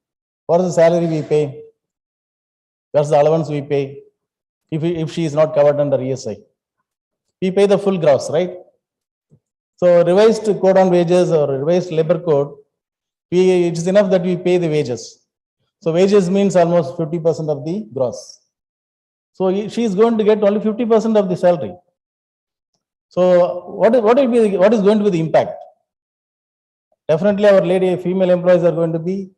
what is the salary we pay? That's the allowance we pay if she is not covered under ESI. We pay the full gross, right? So revised code on wages or revised labor code, it is enough that we pay the wages. So wages means almost 50% of the gross. So she is going to get only 50% of the salary. So what is going to be the impact? Definitely our female employees are going to be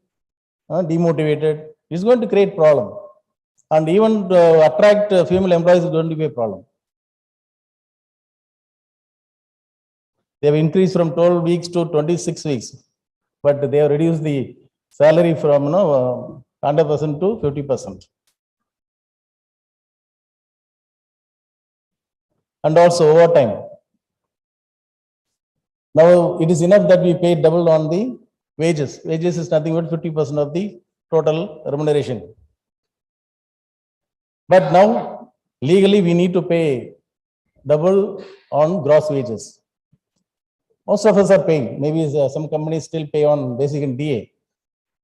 demotivated. It's going to create problem. And even to attract female employees is going to be a problem. They have increased from 12 weeks to 26 weeks, but they have reduced the salary from 100% to 50%. And also overtime. Now it is enough that we pay double on the wages. Wages is nothing but 50% of the total remuneration. But now legally we need to pay double on gross wages. Most of us are paying. Maybe some companies still pay on basic and DA,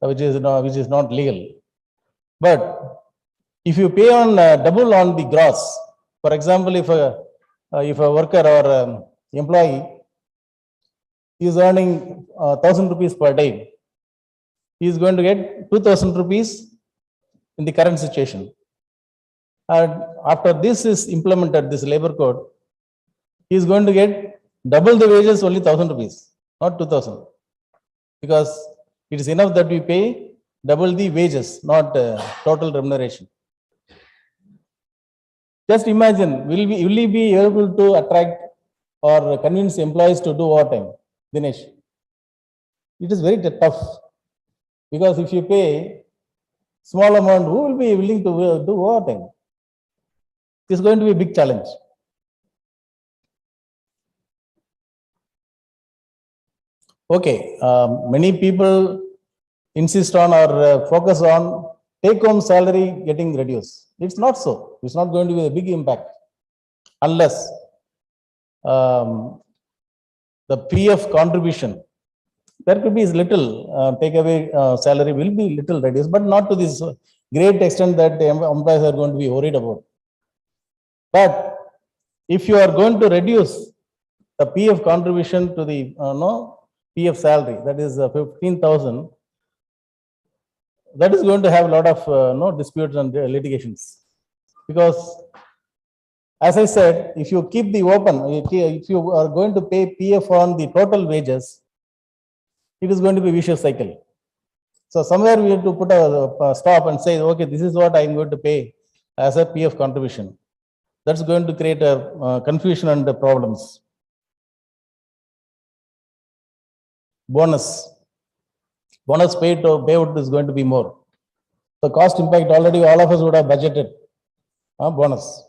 which is not legal. But if you pay on double on the gross, for example, if a worker or employee is earning 1,000 rupees per day, he is going to get 2,000 rupees in the current situation. And after this is implemented, this labor code, he is going to get double the wages, only 1,000 rupees, not 2,000. Because it is enough that we pay double the wages, not total remuneration. Just imagine, will we be able to attract or convince employees to do overtime, Dinesh? It is very tough, because if you pay small amount, who will be willing to do overtime? It is going to be a big challenge. Okay, many people insist on or focus on take-home salary getting reduced. It's not so. It's not going to be a big impact unless the PF contribution, there could be little takeaway salary will be little reduced, but not to this great extent that the employees are going to be worried about. But if you are going to reduce the PF contribution to the PF salary, that is 15,000, that is going to have a lot of disputes and litigations. Because as I said, if you keep the open, if you are going to pay PF on the total wages, it is going to be a vicious cycle. So somewhere we have to put a stop and say, okay, this is what I am going to pay as a PF contribution. That's going to create a confusion and the problems. Bonus payout is going to be more. The cost impact already all of us would have budgeted bonus.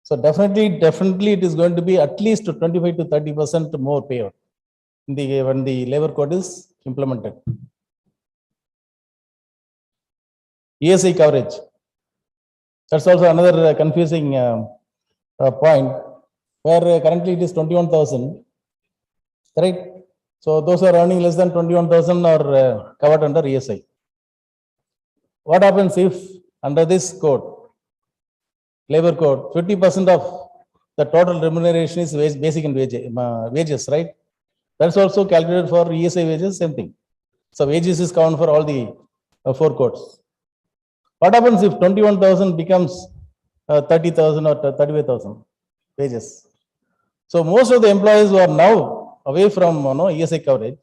So definitely it is going to be at least 25 to 30% more payout when the labor code is implemented. ESI coverage. That's also another confusing point, where currently it is 21,000, right? So those who are earning less than 21,000 are covered under ESI. What happens if under this code, labor code, 50% of the total remuneration is basic and wages, right? That's also calculated for ESI wages, same thing. So wages is counted for all the 4 codes. What happens if 21,000 becomes 30,000 or 35,000 wages? So most of the employees who are now away from ESI coverage,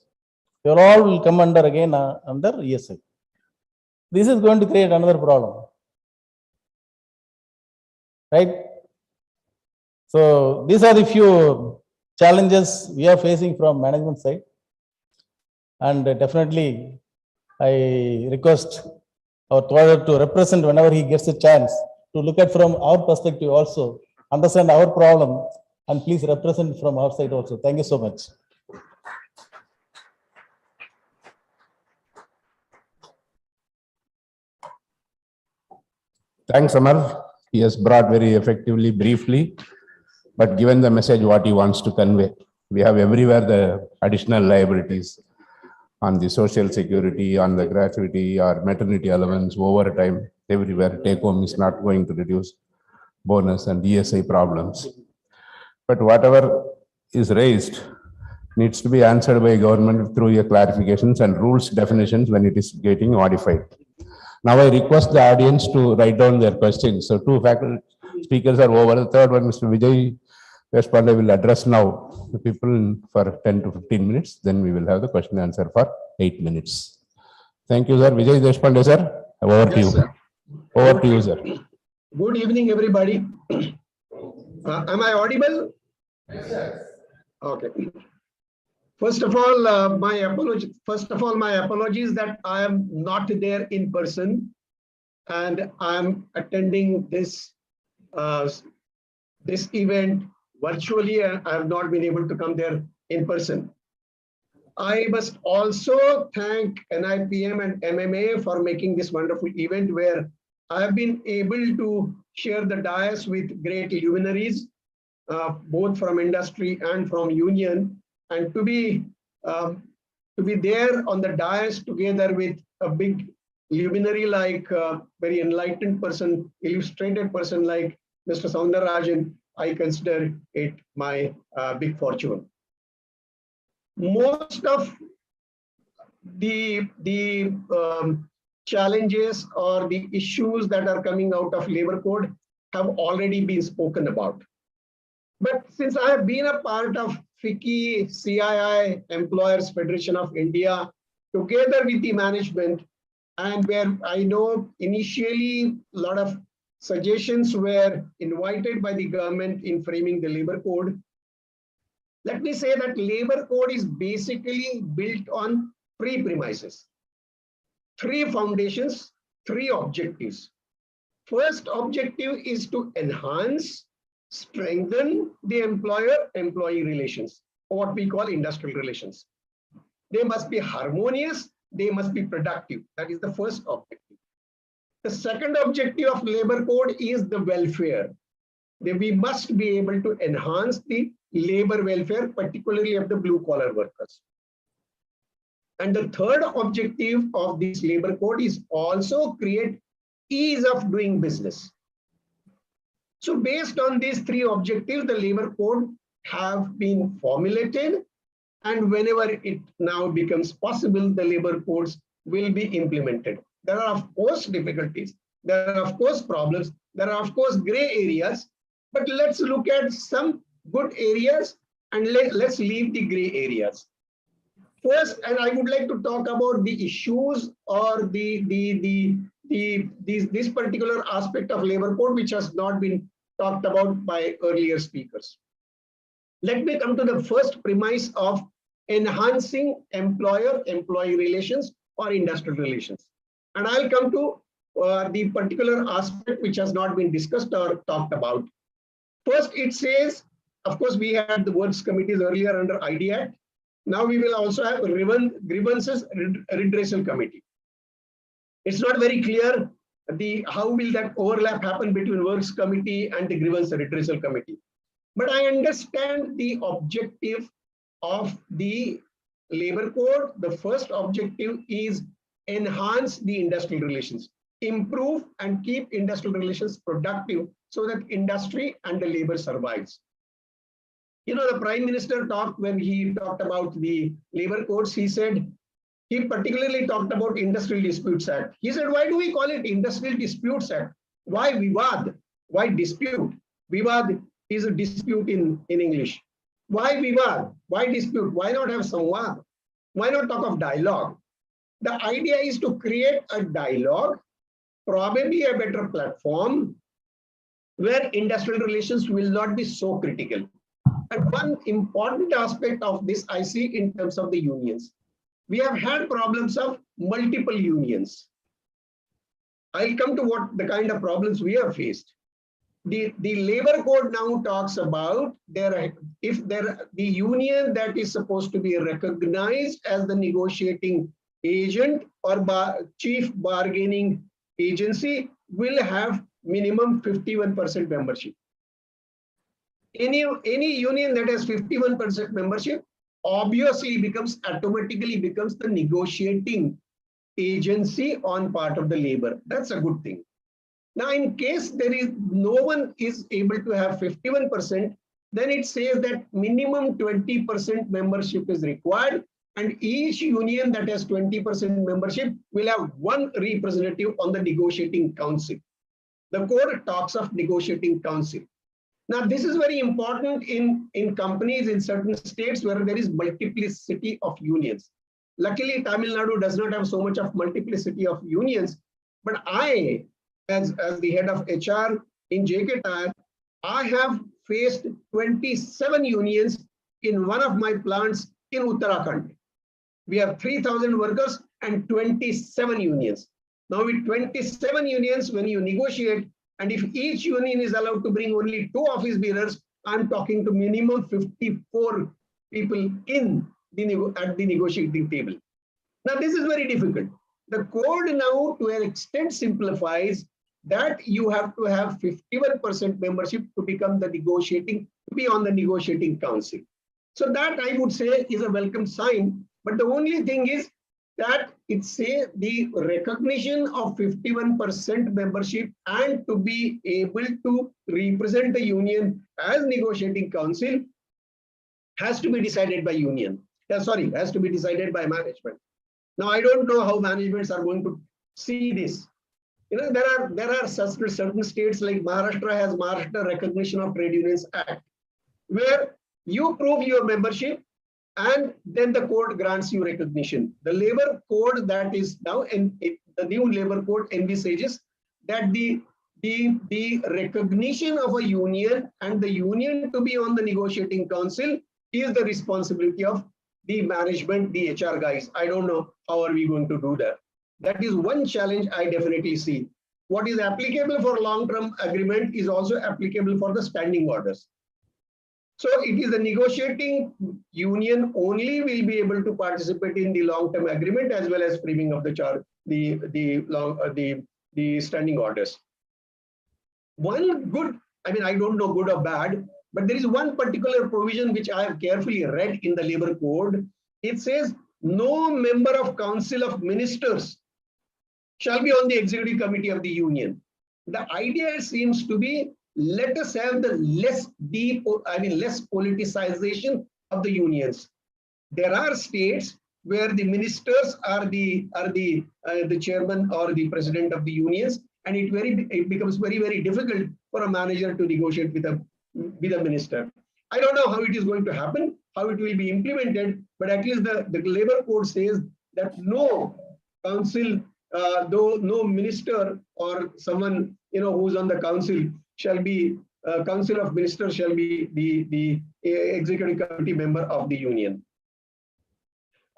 they all will come under again under ESI. This is going to create another problem, right? So these are the few challenges we are facing from management side, and definitely I request our toilet to represent whenever he gets a chance to look at from our perspective also, understand our problem, and please represent from our side also. Thank you so much. Thanks, Amar. He has brought very effectively, briefly, but given the message what he wants to convey. We have everywhere the additional liabilities on the social security, on the gratuity or maternity allowance, overtime, everywhere. Take home is not going to reduce, bonus and ESI problems. But whatever is raised needs to be answered by government through your clarifications and rules definitions when it is getting modified. Now I request the audience to write down their questions. So 2 faculty speakers are over. The third one, Mr. Vijay Deshpande, will address now the people for 10 to 15 minutes. Then we will have the question and answer for 8 minutes. Thank you, sir. Vijay Deshpande, sir. Over to you. Sir. Over to you, sir. Good evening, everybody. Am I audible? Yes, sir. Okay. First of all, my apologies that I am not there in person, and I am attending this this event virtually, and I have not been able to come there in person. I must also thank NIPM and MMA for making this wonderful event, where I have been able to share the dais with great luminaries, both from industry and from union, and to be there on the dais together with a big luminary like very enlightened person, illustrated person like Mr. Soundarajan. I consider it my big fortune. Most of the challenges or the issues that are coming out of labor code have already been spoken about. But since I have been a part of FICCI, CII, Employers Federation of India, together with the management, and where I know initially a lot of suggestions were invited by the government in framing the labor code. Let me say that labor code is basically built on 3 premises, 3 foundations, 3 objectives. First objective is to enhance, strengthen the employer-employee relations, or what we call industrial relations. They must be harmonious, they must be productive. That is the first objective. The second objective of labor code is the welfare. We must be able to enhance the labor welfare, particularly of the blue collar workers. And the third objective of this labor code is also create ease of doing business. So based on these three objectives, the labor code have been formulated, and whenever it now becomes possible, the labor codes will be implemented. There are of course difficulties, there are of course problems, there are of course gray areas, but let's look at some good areas and let's leave the gray areas. First, and I would like to talk about the issues or this particular aspect of labor code which has not been talked about by earlier speakers. Let me come to the first premise of enhancing employer-employee relations or industrial relations. And I'll come to the particular aspect which has not been discussed or talked about. First, it says, of course, we had the works committees earlier under ID Act. Now we will also have grievances redressal committee. It's not very clear how will that overlap happen between works committee and the grievance redressal committee. But I understand the objective of the labor code. The first objective is enhance the industrial relations, improve and keep industrial relations productive so that industry and the labor survives. You know, the Prime Minister talked when he talked about the labor codes, he particularly talked about Industrial Disputes Act. He said, why do we call it Industrial Disputes Act? Why Vivad? Why dispute? Vivad is a dispute in English. Why Vivad? Why dispute? Why not have Samvad? Why not talk of dialogue? The idea is to create a dialogue, probably a better platform where industrial relations will not be so critical. And one important aspect of this I see in terms of the unions. We have had problems of multiple unions. I'll come to what the kind of problems we have faced. The labor code now talks about the union that is supposed to be recognized as the negotiating agent or chief bargaining agency will have minimum 51% membership. Any union that has 51% membership obviously automatically becomes the negotiating agency on part of the labor. That's a good thing. Now, in case no one is able to have 51%, then it says that minimum 20% membership is required, and each union that has 20% membership will have one representative on the negotiating council. The code talks of negotiating council. Now, this is very important in companies in certain states where there is multiplicity of unions. Luckily, Tamil Nadu does not have so much of multiplicity of unions, but I, as the head of HR in JK Tyre, I have faced 27 unions in one of my plants in Uttarakhand. We have 3,000 workers and 27 unions. Now, with 27 unions, when you negotiate, and if each union is allowed to bring only 2 office bearers, I'm talking to minimum 54 people at the negotiating table. Now, this is very difficult. The code now, to an extent, simplifies that you have to have 51% membership to become the to be on the negotiating council. So that I would say is a welcome sign. But the only thing is that it says the recognition of 51% membership and to be able to represent the union as negotiating council has to be decided by union. Has to be decided by management. Now, I don't know how managements are going to see this. You know, there are certain states like Maharashtra has Maharashtra Recognition of Trade Unions Act, where you prove your membership and then the code grants you recognition. The labor code that is now the new labor code envisages that the recognition of a union and the union to be on the negotiating council is the responsibility of the management, the HR guys. I don't know how are we going to do that. That is one challenge I definitely see. What is applicable for long-term agreement is also applicable for the standing orders. So it is the negotiating union only will be able to participate in the long-term agreement as well as framing of the standing orders. One good, I mean, I don't know good or bad, But there is one particular provision which I have carefully read in the labor code. It says no member of council of ministers shall be on the executive committee of the union. The idea seems to be, let us have the less politicization of the unions. There are states where the ministers are the chairman or the president of the unions, and it becomes very difficult for a manager to negotiate with a minister. I don't know how it is going to happen, how it will be implemented, but at least the labor code says that no council, no minister or someone who's on the council shall be council of ministers shall be the executive committee member of the union.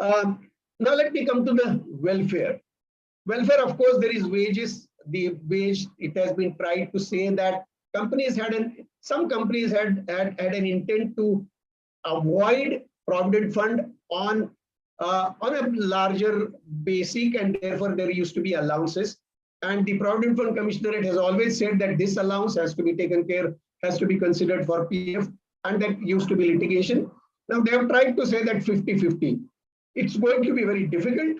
Now let me come to the welfare. Welfare, of course, there is wages. The wage, it has been tried to say that some companies had an intent to avoid provident fund on a larger basic, and therefore there used to be allowances. And the Provident Fund Commissionerate has always said that this allowance has to be taken care, has to be considered for PF, and that used to be litigation. Now they have tried to say that 50-50. It's going to be very difficult.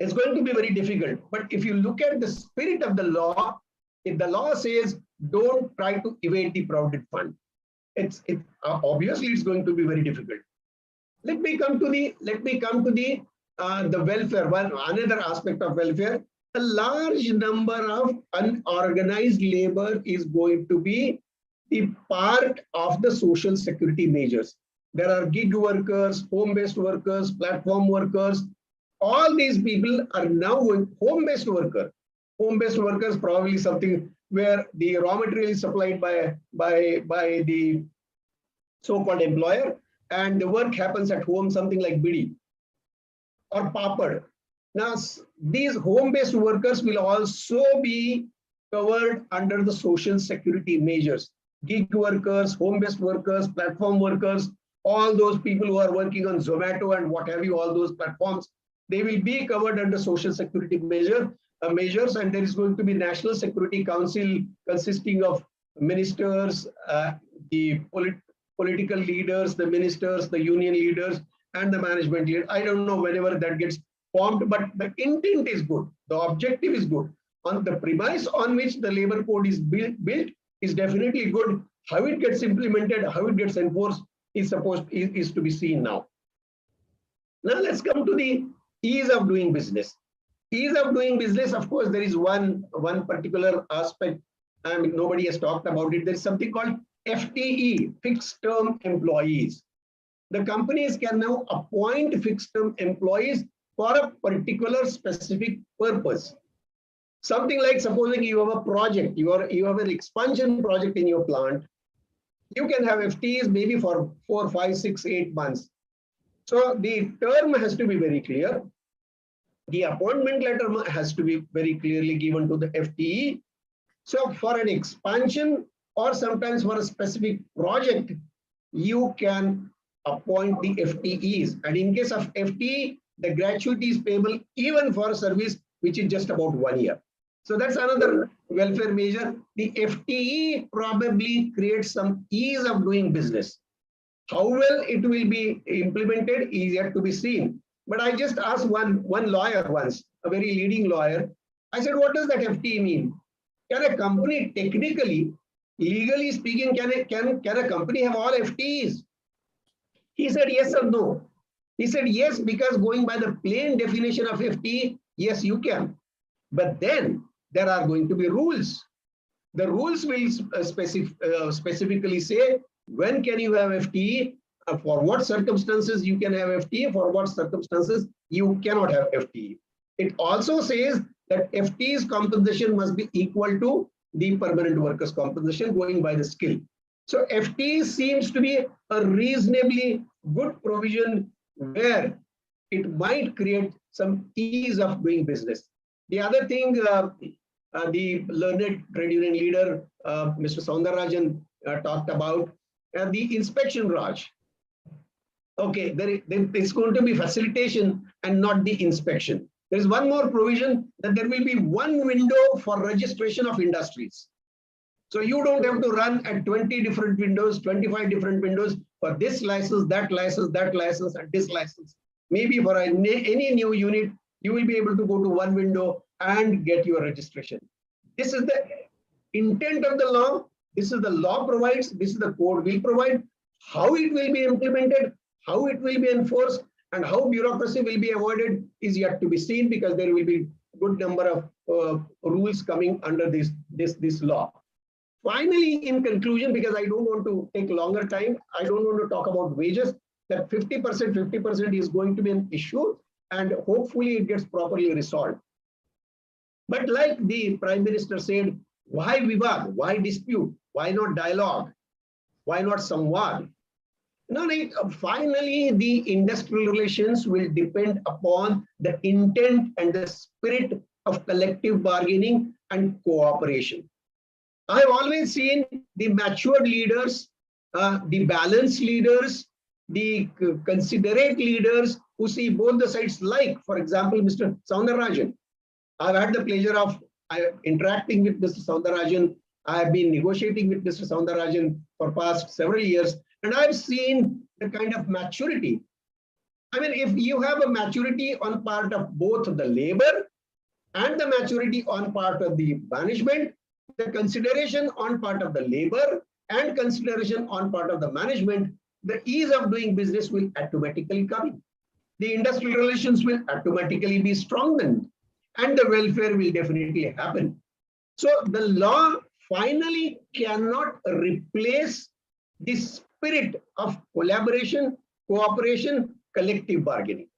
It's going to be very difficult. But if you look at the spirit of the law, if the law says don't try to evade the Provident Fund, obviously it's going to be very difficult. Let me come to the welfare. Another aspect of welfare. A large number of unorganized labor is going to be the part of the social security measures. There are gig workers, home-based workers, platform workers. All these people are now going home-based worker. Home-based workers probably something where the raw material is supplied by the so-called employer, and the work happens at home, something like bidi or papad. Now, these home-based workers will also be covered under the social security measures. Gig workers, home-based workers, platform workers, all those people who are working on Zomato and what have you, all those platforms, they will be covered under social security measures, and there is going to be National Security Council consisting of ministers, the political leaders, the ministers, the union leaders, and the management leader. I don't know whenever that gets formed, but the intent is good. The objective is good. On the premise on which the labor code is built is definitely good. How it gets implemented, how it gets enforced is to be seen now. Now let's come to the ease of doing business. Ease of doing business, of course, there is one particular aspect, and nobody has talked about it. There is something called FTE, fixed term employees. The companies can now appoint fixed term employees for a particular specific purpose. Something like supposing you have a project, you have an expansion project in your plant, you can have FTEs maybe for 4, 5, 6, 8 months. So the term has to be very clear. The appointment letter has to be very clearly given to the FTE. So for an expansion or sometimes for a specific project, you can appoint the FTEs. And in case of FTE, the gratuity is payable even for a service which is just about 1 year. So that's another welfare measure. The FTE probably creates some ease of doing business. How well it will be implemented is yet to be seen. But I just asked one lawyer once, a very leading lawyer. I said, what does that FTE mean? Can a company technically, legally speaking, can a company have all FTEs? He said yes or no. He said yes, because going by the plain definition of FTE, yes, you can. But then there are going to be rules. The rules will specifically say when can you have FTE, for what circumstances you can have FTE, for what circumstances you cannot have FTE. It also says that FTE's compensation must be equal to the permanent workers' compensation going by the skill. So FTE seems to be a reasonably good provision where it might create some ease of doing business. The other thing, the learned trade union leader, Mr. Soundarajan, talked about, the inspection Raj. Okay, there is going to be facilitation and not the inspection. There is one more provision that there will be one window for registration of industries. So you don't have to run at 20 different windows, 25 different windows for this license, that license, and this license. Maybe for any new unit, you will be able to go to one window and get your registration. This is the intent of the law. This is the law provides. This is the code will provide. How it will be implemented, how it will be enforced, and how bureaucracy will be avoided is yet to be seen, because there will be good number of rules coming under this law. Finally, in conclusion, because I don't want to take longer time, I don't want to talk about wages, that 50% is going to be an issue, and hopefully it gets properly resolved. But like the Prime Minister said, why vivad? Why dispute? Why not dialogue? Why not samvad? No, finally, the industrial relations will depend upon the intent and the spirit of collective bargaining and cooperation. I've always seen the matured leaders, the balanced leaders, the considerate leaders who see both the sides, like, for example, Mr. Soundarajan. I've had the pleasure of interacting with Mr. Soundarajan. I have been negotiating with Mr. Soundarajan for past several years, and I've seen the kind of maturity. I mean, if you have a maturity on part of both the labor and the maturity on part of the management, the consideration on part of the labor and consideration on part of the management, the ease of doing business will automatically come in. The industrial relations will automatically be strengthened, and the welfare will definitely happen. So the law finally cannot replace the spirit of collaboration, cooperation, collective bargaining.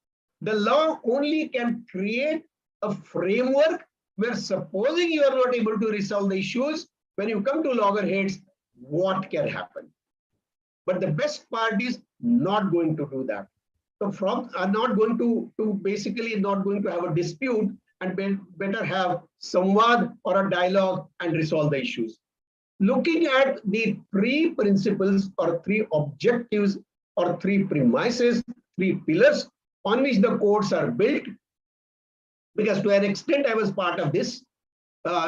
The law only can create a framework where, supposing you are not able to resolve the issues, when you come to loggerheads, what can happen? But the best part is not going to do that. So from are not going to basically not going to have a dispute, and better have samvad or a dialogue and resolve the issues. Looking at the three principles or three objectives or three premises, three pillars on which the codes are built, because to an extent I was part of this,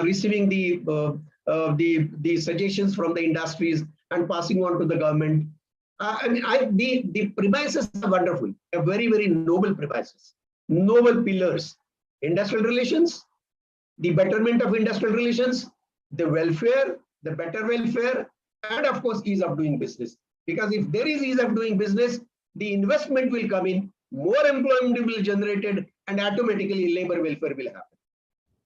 receiving the suggestions from the industries and passing on to the government. I mean, the premises are wonderful, a very, very noble premises, noble pillars: industrial relations, the betterment of industrial relations, the welfare, the better welfare, and of course, ease of doing business. Because if there is ease of doing business, the investment will come in, more employment will be generated, and automatically labor welfare will happen.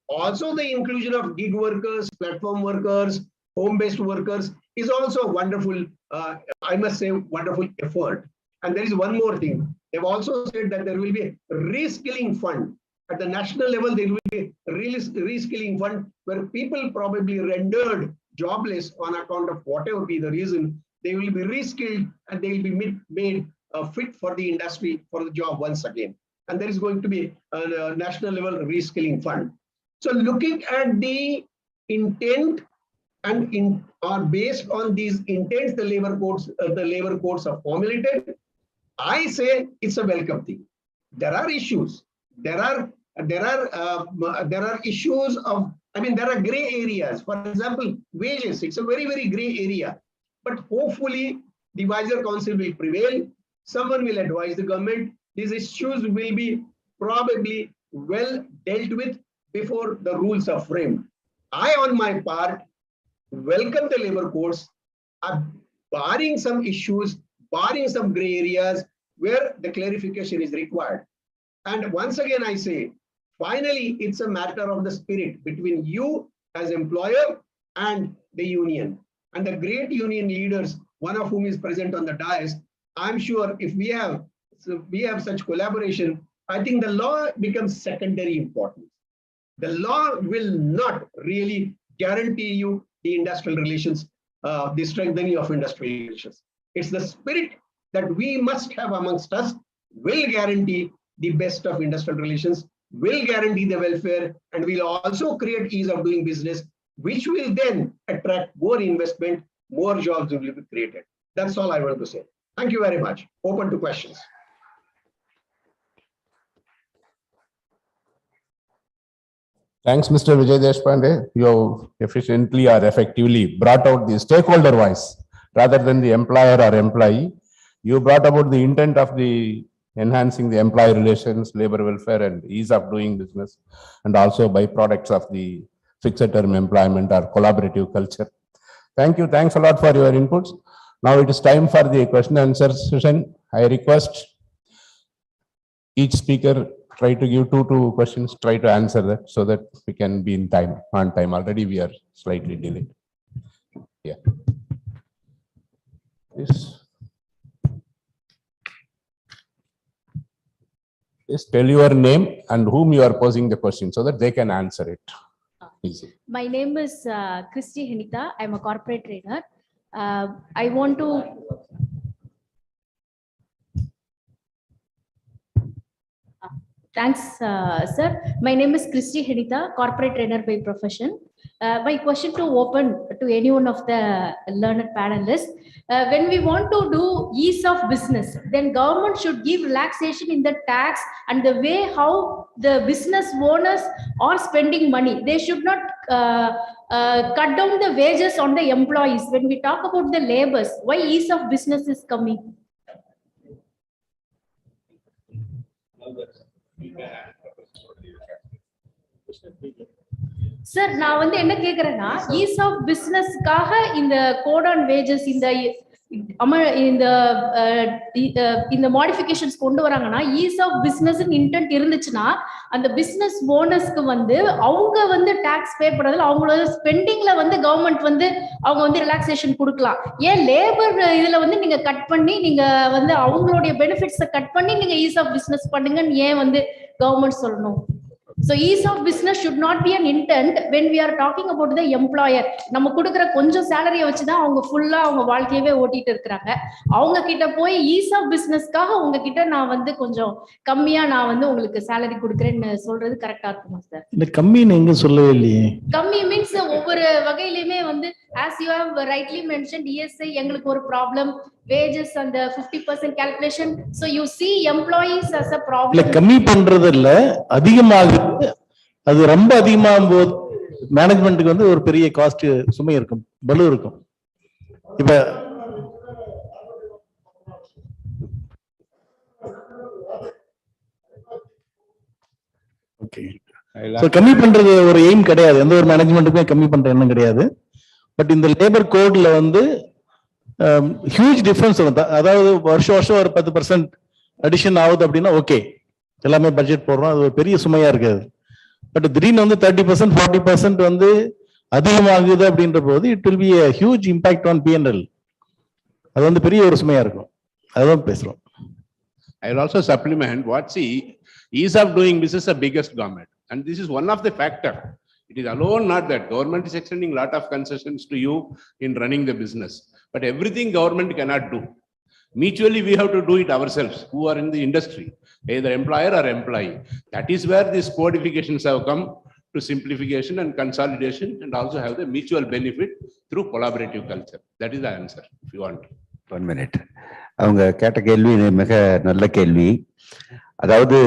Also, the inclusion of gig workers, platform workers, home-based workers is also a wonderful, I must say, wonderful effort. And there is one more thing. They've also said that there will be a reskilling fund. At the national level, there will be a reskilling fund where people probably rendered jobless on account of whatever be the reason, they will be reskilled and they will be made fit for the industry, for the job once again. And there is going to be a national level reskilling fund. So looking at the intent and based on these intents, the labor codes are formulated. I say it's a welcome thing. There are issues. There are issues of, I mean, there are gray areas. For example, wages, it's a very, very gray area. But hopefully the Wiser Council will prevail. Someone will advise the government. These issues will be probably well dealt with before the rules are framed. I, on my part, welcome the labor codes, barring some issues, barring some gray areas where the clarification is required. And once again, I say, finally, it's a matter of the spirit between you as employer and the union. And the great union leaders, one of whom is present on the dais, I'm sure if we have such collaboration, I think the law becomes secondary importance. The law will not really guarantee you the industrial relations, the strengthening of industrial relations. It's the spirit that we must have amongst us will guarantee the best of industrial relations, will guarantee the welfare, and will also create ease of doing business, which will then attract more investment, more jobs will be created. That's all I want to say. Thank you very much. Open to questions. Thanks, Mr. Vijay Deshpande. You have efficiently or effectively brought out the stakeholder voice rather than the employer or employee. You brought about the intent of the enhancing the employee relations, labor welfare, and ease of doing business, and also byproducts of the fixed term employment or collaborative culture. Thank you. Thanks a lot for your inputs. Now it is time for the question and answer session. I request each speaker try to give two questions, try to answer that so that we can be in time, on time. Already we are slightly delayed. Yeah. Please tell your name and whom you are posing the question so that they can answer it. Easy. My name is Christy Henita. I'm a corporate trainer. I want to. Thanks, sir. My name is Christy Henita, corporate trainer by profession. My question to open to any one of the learned panelists. When we want to do ease of business, then government should give relaxation in the tax and the way how the business owners are spending money. They should not cut down the wages on the employees. When we talk about the labors, why ease of business is coming? Sir, நான் வந்து என்ன கேக்குறேன்னா is of பிசினஸ்க்காக இந்த code on wages இந்த modifications கொண்டு வராங்கன்னா is of business intend இருந்துச்சுன்னா அந்த business ஓனர்ஸ்க்கு வந்து அவங்க வந்து டாக்ஸ் பே பண்றதுல அவங்களோட ஸ்பெண்டிங்ல வந்து கவர்மெண்ட் வந்து அவங்க வந்து ரிலாக்ஸேஷன் கொடுக்கலாம். ஏன் லேபர் இதுல வந்து நீங்க கட் பண்ணி நீங்க வந்து அவங்களுடைய பெனிஃபிட்ஸை கட் பண்ணி நீங்க ஈஸ் ஆஃப் பிசினஸ் பண்ணுங்கன்னு ஏன் வந்து கவர்மெண்ட் சொல்லணும்? So ease of business should not be an intent when we are talking about the employer. நம்ம கொடுக்கிற கொஞ்சம் சேலரியை வச்சுதான் அவங்க ஃபுல்லா அவங்க வாழ்க்கையவே ஓட்டிட்டு இருக்காங்க. அவங்க கிட்ட போய் ஈஸ் ஆஃப் பிசினஸ்க்காக உங்ககிட்ட நான் வந்து கொஞ்சம் கம்மியா நான் வந்து உங்களுக்கு சேலரி கொடுக்குறேன்னு சொல்றது கரெக்டா இருக்குமா சார்? இந்த கம்மின்னு எங்க சொல்லவே இல்லையே. கம்மி மீன்ஸ் ஒவ்வொரு வகையிலுமே வந்து as you have rightly mentioned ESI எங்களுக்கு ஒரு problem, wages and the 50% calculation, so you see employees as a problem. இல்ல கம்மி பண்றது இல்ல, அதிகமாகுது. அது ரொம்ப அதிகமாகும் போது மேனேஜ்மெண்ட்டுக்கு வந்து ஒரு பெரிய காஸ்ட் சுமை இருக்கும், பலு இருக்கும். இப்ப ஓகே, சோ கம்மி பண்றது ஒரு எய்ம் கிடையாது, எந்த ஒரு மேனேஜ்மெண்ட்டுக்குமே கம்மி பண்ற எண்ணம் கிடையாது. பட் இந்த லேபர் கோட்ல வந்து ஹியூஜ் டிஃபரன்ஸ் வரும். அதாவது வருஷம் ஒரு 10% அடிஷன் ஆகுது அப்படின்னா ஓகே, எல்லாமே பட்ஜெட் போடுறோம், அது ஒரு பெரிய சுமையா இருக்காது. பட் திடீர்னு வந்து 30% 40% வந்து அதிகமாகுது அப்படின்ற போது it will be a huge impact on P&L. அது வந்து பெரிய ஒரு சுமையா இருக்கும். அதான் பேசுறோம். I will also supplement what ease of doing business is the biggest government, and this is one of the factor. It is alone not that government is extending a lot of concessions to you in running the business, but everything government cannot do. Mutually we have to do it ourselves who are in the industry, either employer or employee. That is where these codifications have come to simplification and consolidation, and also have the mutual benefit through collaborative culture. That is the answer if you want. 1 minute. அவங்க கேட்ட கேள்வி மிக நல்ல கேள்வி. அதாவது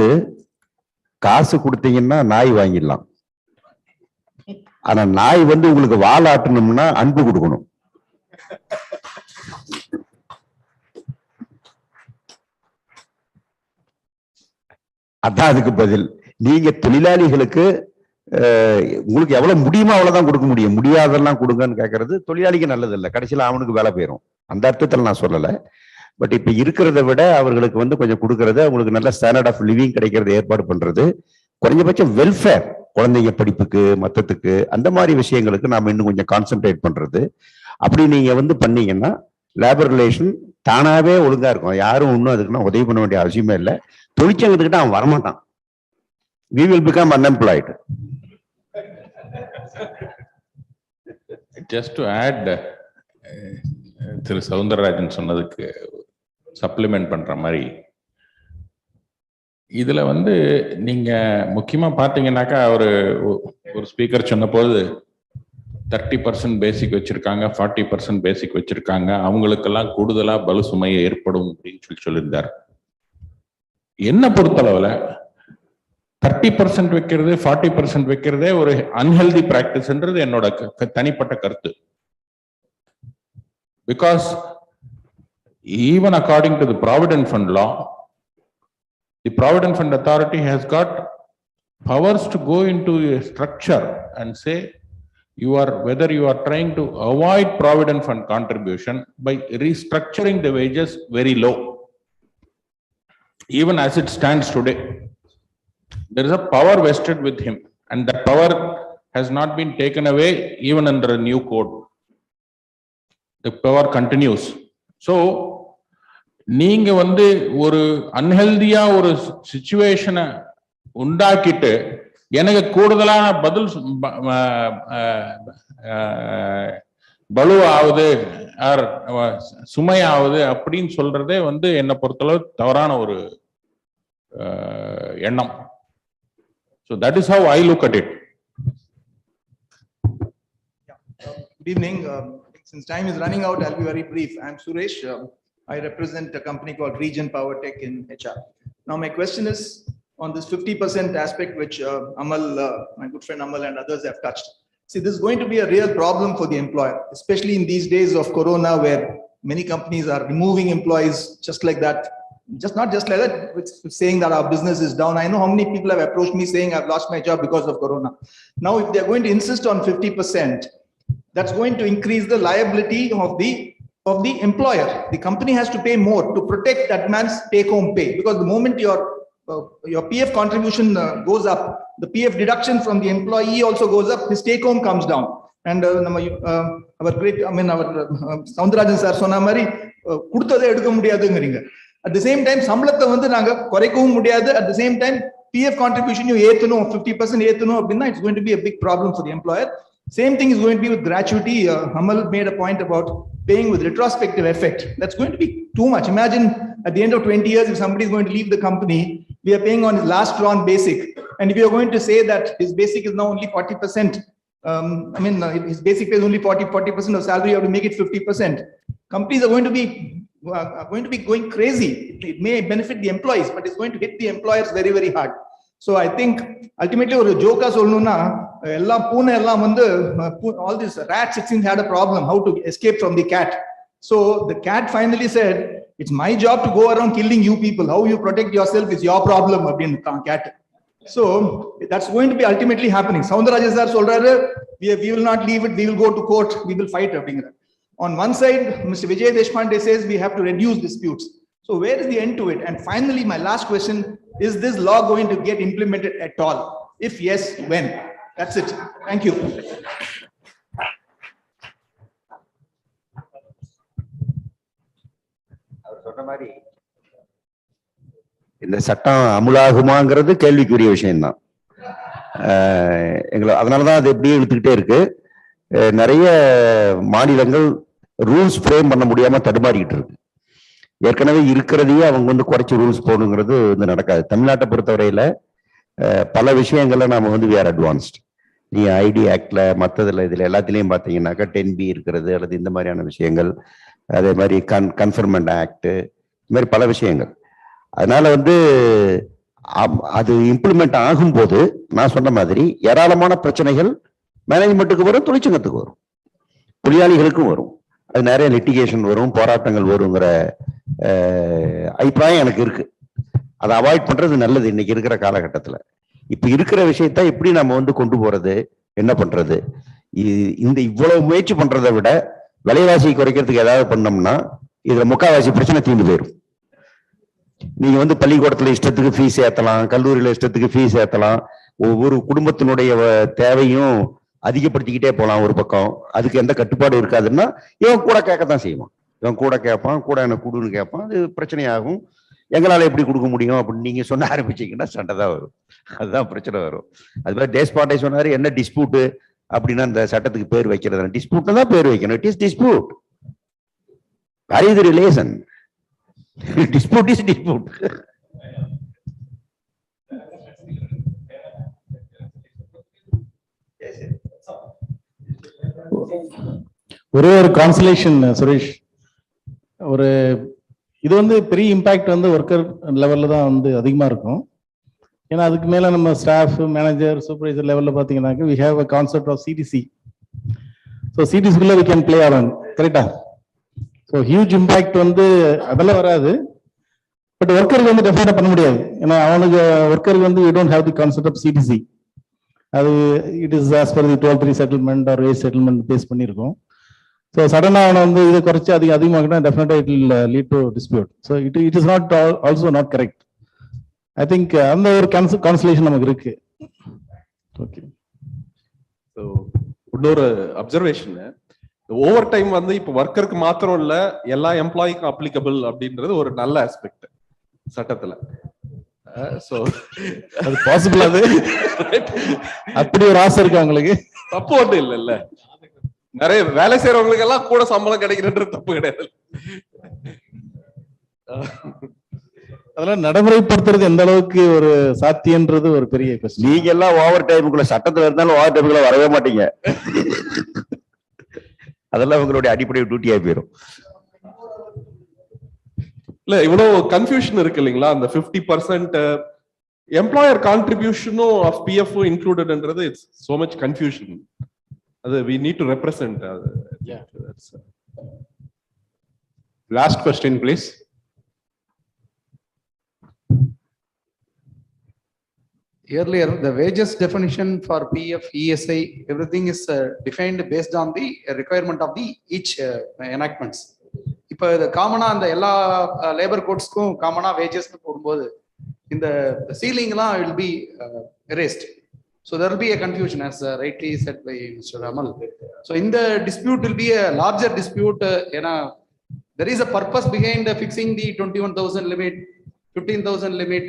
காசு கொடுத்தீங்கன்னா நாய் வாங்கிடலாம், ஆனா நாய் வந்து உங்களுக்கு வால் ஆட்டணும்னா அன்பு கொடுக்கணும். அதான் அதுக்கு பதில். நீங்க தொழிலாளிகளுக்கு உங்களுக்கு எவ்வளவு முடியுமோ அவ்வளவுதான் கொடுக்க முடியும், முடியாதெல்லாம் கொடுங்கன்னு கேட்கறது தொழிலாளிக்கு நல்லது இல்லை, கடைசியில் அவனுக்கு வேலை போயிடும். அந்த அர்த்தத்தில் நான் சொல்லலை. பட் இப்ப இருக்கிறத விட அவர்களுக்கு வந்து கொஞ்சம் கொடுக்கறது, அவங்களுக்கு நல்ல ஸ்டாண்டர்ட் ஆஃப் லிவிங் கிடைக்கிறது ஏற்பாடு பண்றது, குறைஞ்சபட்சம் வெல்ஃபேர், குழந்தைங்க படிப்புக்கு மத்தத்துக்கு அந்த மாதிரி விஷயங்களுக்கு நாம இன்னும் கொஞ்சம் கான்சென்ட்ரேட் பண்றது. அப்படி நீங்க வந்து பண்ணீங்கன்னா லேபர் ரிலேஷன் தானாவே ஒழுங்கா இருக்கும். யாரும் இன்னும் அதுக்குன்னா உதவி பண்ண வேண்டிய அவசியமே இல்லை. தொழிற்சங்கத்துக்கிட்ட அவன் வரமாட்டான். We will become unemployed. Just to add, திரு சவுந்தரராஜன் சொன்னதுக்கு சப்ளிமெண்ட் பண்ற மாதிரி, இதுல வந்து நீங்க முக்கியமா பாத்தீங்கன்னாக்கா ஒரு ஸ்பீக்கர் சொன்ன போது 30% பேசிக் வச்சிருக்காங்க, 40% பேசிக் வச்சிருக்காங்க, அவங்களுக்கெல்லாம் கூடுதலா பலு சுமையை ஏற்படும் அப்படின்னு சொல்லியிருந்தார். என்ன பொறுத்தளவுல 30% வைக்கிறது 40% வைக்கிறதே ஒரு அன்ஹெல்தி பிராக்டிஸ்ன்றது என்னோட தனிப்பட்ட கருத்து. Because even according to the Provident Fund law, the Provident Fund Authority has got powers to go into a structure and say whether you are trying to avoid Provident Fund contribution by restructuring the wages very low. Even as it stands today, there is a power vested with him, and that power has not been taken away even under a new code. The power continues. So, நீங்க ஒரு அன்ஹெல்தியா ஒரு சிச்சுவேஷனை உண்டாக்கிட்டு எனக்கு கூடுதலான பதில் பலுவாகுது சுமையாவது அப்படின்னு சொல்றதே என்னை பொறுத்தளவு தவறான ஒரு எண்ணம். So that is how I look at it. Good evening. Since time is running out, I'll be very brief. I'm Suresh. I represent a company called Region Power Tech in HR. Now my question is on this 50% aspect, which Amal, my good friend Amal and others have touched. See, this is going to be a real problem for the employer, especially in these days of Corona, where many companies are removing employees just like that. Not just like that, saying that our business is down. I know how many people have approached me saying I've lost my job because of Corona. Now, if they're going to insist on 50%, that's going to increase the liability of the employer. The company has to pay more to protect that man's take-home pay, because the moment your PF contribution goes up, the PF deduction from the employee also goes up, his take-home comes down. And our great, our Soundarajan sir sonna mari kudutade edukka mudiyadungiringa. At the same time, சம்பளத்தை நாங்க குறைக்கவும் முடியாது. At the same time, PF contribution you ஏத்தணும் 50% ஏத்தணும் அப்படின்னா it's going to be a big problem for the employer. Same thing is going to be with gratuity. Amal made a point about paying with retrospective effect. That's going to be too much. Imagine at the end of 20 years, if somebody is going to leave the company, we are paying on his last drawn basic. And if you are going to say that his basic is now only 40%, his basic pay is only 40% of salary, you have to make it 50%. Companies are going to be going crazy. It may benefit the employees, but it's going to hit the employers very, very hard. So I think ultimately ஒரு ஜோக்கா சொல்லணும்னா எல்லாம் பூனை எல்லாம் all these rats it seems had a problem how to escape from the cat. So the cat finally said, it's my job to go around killing you people. How you protect yourself is your problem அப்படினு cat. So that's going to be ultimately happening. Soundarajan sir சொல்றாரு we will not leave it, we will go to court, we will fight அப்படிங்கற. On one side, Mr. Vijay Deshpande says we have to reduce disputes. So where is the end to it? And finally, my last question, is this law going to get implemented at all? If yes, when? That's it. Thank you. இந்த சட்டம் அமுலாகுமாங்கிறது கேள்விக்குரிய விஷயம்தான். அதனாலதான் அது எப்படியே இழுத்துக்கிட்டே இருக்கு. நிறைய மாநிலங்கள் ரூல்ஸ் ஃப்ரேம் பண்ண முடியாம தடுமாறிக்கிட்டு இருக்கு. ஏற்கனவே இருக்கிறதையே அவங்க குறைச்சி ரூல்ஸ் போடுங்கிறது நடக்காது. தமிழ்நாட்டை பொறுத்தவரையில பல விஷயங்கள்ல நாம we are advanced. நீ ஐடி ஆக்ட்ல மற்றதுல இதுல எல்லாத்திலையும் பாத்தீங்கன்னாக்கா 10B இருக்கிறது அல்லது இந்த மாதிரியான விஷயங்கள், அதே மாதிரி கன்ஃபர்மெண்ட் ஆக்ட், இந்த மாதிரி பல விஷயங்கள். அதனால அது இம்ப்ளிமெண்ட் ஆகும்போது நான் சொன்ன மாதிரி ஏராளமான பிரச்சனைகள் மேனேஜ்மெண்ட்டுக்கு வரும், தொழிற்சங்கத்துக்கு வரும், தொழிலாளிகளுக்கும் வரும். அது நிறைய லிட்டிகேஷன் வரும், போராட்டங்கள் வருங்கிற அபிப்பிராயம் எனக்கு இருக்கு. அதை அவாய்ட் பண்றது நல்லது இன்னைக்கு இருக்கிற காலகட்டத்துல. இப்ப இருக்கிற விஷயத்த எப்படி நம்ம கொண்டு போறது, என்ன பண்றது? இந்த இவ்வளவு முயற்சி பண்றதை விட விலைவாசி குறைக்கிறதுக்கு ஏதாவது பண்ணோம்னா இதுல முக்காவாசி பிரச்சனை தீர்ந்து போயிடும். நீங்க பள்ளிக்கூடத்துல இஷ்டத்துக்கு ஃபீஸ் ஏத்தலாம், கல்லூரியில இஷ்டத்துக்கு ஃபீஸ் ஏத்தலாம், ஒவ்வொரு குடும்பத்தினுடைய தேவையும் அதிகப்படுத்திக்கிட்டே போலாம் ஒரு பக்கம். அதுக்கு எந்த கட்டுப்பாடு இருக்காதுன்னா இவன் கூட கேட்கத்தான் செய்வான். இவன் கூட கேட்பான், கூட எனக்கு கொடுன்னு கேட்பான். அது பிரச்சனையாகும். எங்களால எப்படி கொடுக்க முடியும் அப்படின்னு நீங்க சொன்ன ஆரம்பிச்சீங்கன்னா சண்டை தான் வரும். அதுதான் பிரச்சனை வரும். அது மாதிரி தேஷ்பாண்டே சொன்னாரு, என்ன டிஸ்பியூட் அப்படின்னா அந்த சட்டத்துக்கு பேர் வைக்கிறது டிஸ்பியூட் தான் பேர் வைக்கணும். It is dispute. Where is the relation? Dispute is dispute. ஒரே ஒரு கான்சலேஷன் சுரேஷ், இது பெரிய இம்பாக்ட் ஒர்க்கர் லெவல்ல தான் அதிகமா இருக்கும். ஏன்னா அதுக்கு மேல நம்ம ஸ்டாஃப் மேனேஜர் சூப்பர்வைசர் லெவல்ல பாத்தீங்கன்னாக்க we have a concept of CTC. So CTC குள்ள we can play around. கரெக்டா? So huge impact வந்து அதெல்லாம் வராது. பட் ஒர்க்கருக்கு வந்து டெஃபினட்டா பண்ண முடியாது. ஏன்னா அவனுக்கு ஒர்க்கருக்கு வந்து we don't have the concept of CTC. அது it is as per the 12(3) settlement or wage settlement பேஸ் பண்ணியிருக்கோம். ஸோ சடனா அவனை வந்து இதை குறைச்சி அதிகமாகினா டெஃபினட்டா it will lead to dispute. So it is not also not correct. I think அந்த ஒரு கான்சலேஷன் நமக்கு இருக்கு. ஓகே. ஸோ இன்னொரு அப்சர்வேஷன், ஓவர் டைம் வந்து இப்போ ஒர்க்கருக்கு மாத்திரம் இல்ல எல்லா எம்ப்ளாய்க்கும் அப்ளிகபிள் அப்படின்றது ஒரு நல்ல ஆஸ்பெக்ட் சட்டத்துல. சோ அது பாசிபிள், அது அப்படி ஒரு ஆசை இருக்கு அவங்களுக்கு. தப்பு ஒன்றும் இல்லைல்ல, நிறைய வேலை செய்யறவங்களுக்கு எல்லாம் கூட சம்பளம் கிடைக்கிறன்றது தப்பு கிடையாது. அதெல்லாம் நடைமுறைப்படுத்துறது எந்த அளவுக்கு ஒரு சாத்தியன்றது ஒரு பெரிய கொஸ்டின். நீங்க எல்லாம் ஓவர் டைமுக்குள்ள சட்டத்துல இருந்தாலும் ஓவர் டைமுக்குள்ள வரவே மாட்டீங்க. அதெல்லாம் உங்களுடைய அடிப்படை டியூட்டியா போயிடும். இல்ல இவ்வளவு கன்ஃபியூஷன் இருக்கு இல்லைங்களா, அந்த 50% எம்ப்ளாயர் கான்ட்ரிபியூஷனும் ஆஃப் PF இன்க்ளூடட்ன்றது இட்ஸ் சோ மச் கன்ஃபியூஷன். அது we need to represent. Last question, please. Earlier, the wages definition for PF, ESI, everything is defined based on the requirement of the each enactments. இப்போ இது காமனா அந்த எல்லா labour கோட்ஸ்க்கும் காமனா வேஜஸ்க்கு போடும்போது இந்த சீலிங்லாம் will be erased. So there will be a confusion, as rightly said by Mr. Ramal. So in the dispute will be a larger dispute. There is a purpose behind fixing the 21,000 limit, 15,000 limit.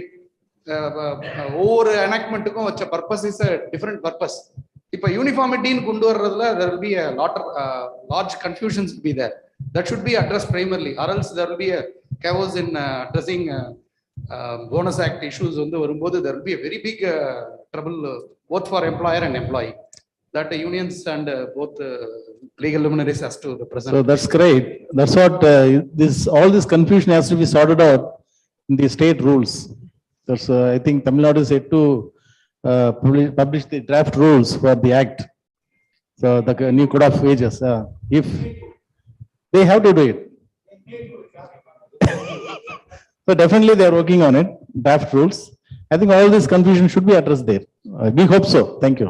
ஒவ்வொரு enactment-க்கும் வச்ச purpose is a different purpose. இப்போ யூனிஃபார்மிட்டின்னு கொண்டு வர்றதுல there will be a large confusions will be there. That should be addressed primarily, or else there will be a chaos in addressing bonus act issues. வந்து வரும்போது there will be a very big trouble both for employer and employee. That unions and both legal luminaries has to represent. So that's great. That's what all this confusion has to be sorted out in the state rules. That's I think Tamil Nadu is yet to publish the draft rules for the act. So the new code of wages, if they have to do it. So definitely they are working on it, draft rules. I think all this confusion should be addressed there. We hope so. Thank you.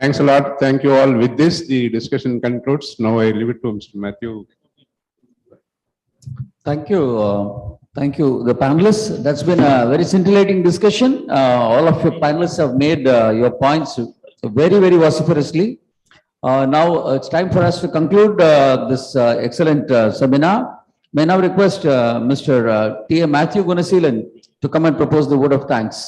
Thanks a lot. Thank you all. With this, the discussion concludes. Now I leave it to Mr. Matthew. Thank you. Thank you, the panelists. That's been a very scintillating discussion. All of your panelists have made your points very, very vociferously. Now it's time for us to conclude this excellent seminar. May now request Mr. T. A. Matthew Gunasilan to come and propose the vote of thanks.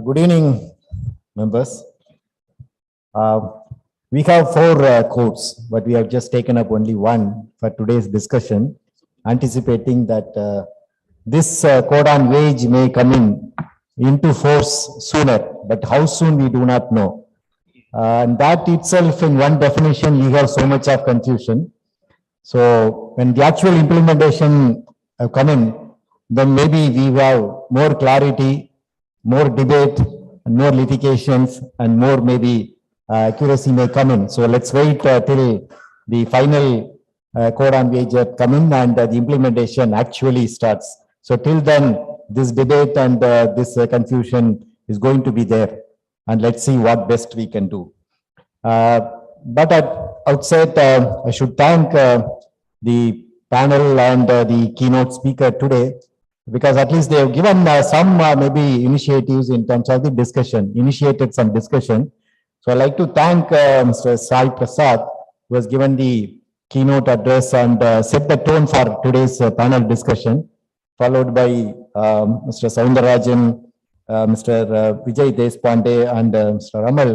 Good evening, members. We have 4 codes, but we have just taken up only one for today's discussion, anticipating that this code on wage may come into force sooner, but how soon we do not know. And that itself in one definition, we have so much of confusion. So when the actual implementation come in, then maybe we have more clarity, more debate, and more litigations, and more maybe accuracy may come in. So let's wait till the final code on wage come in and the implementation actually starts. So till then, this debate and this confusion is going to be there, and let's see what best we can do. But at outset, I should thank the panel and the keynote speaker today, because at least they have given some maybe initiatives in terms of the discussion, initiated some discussion. So I'd like to thank Mr. Sai Prasad, who has given the keynote address and set the tone for today's panel discussion, followed by Mr. Soundarajan, Mr. Vijay Deshpande, and Mr. Ramal,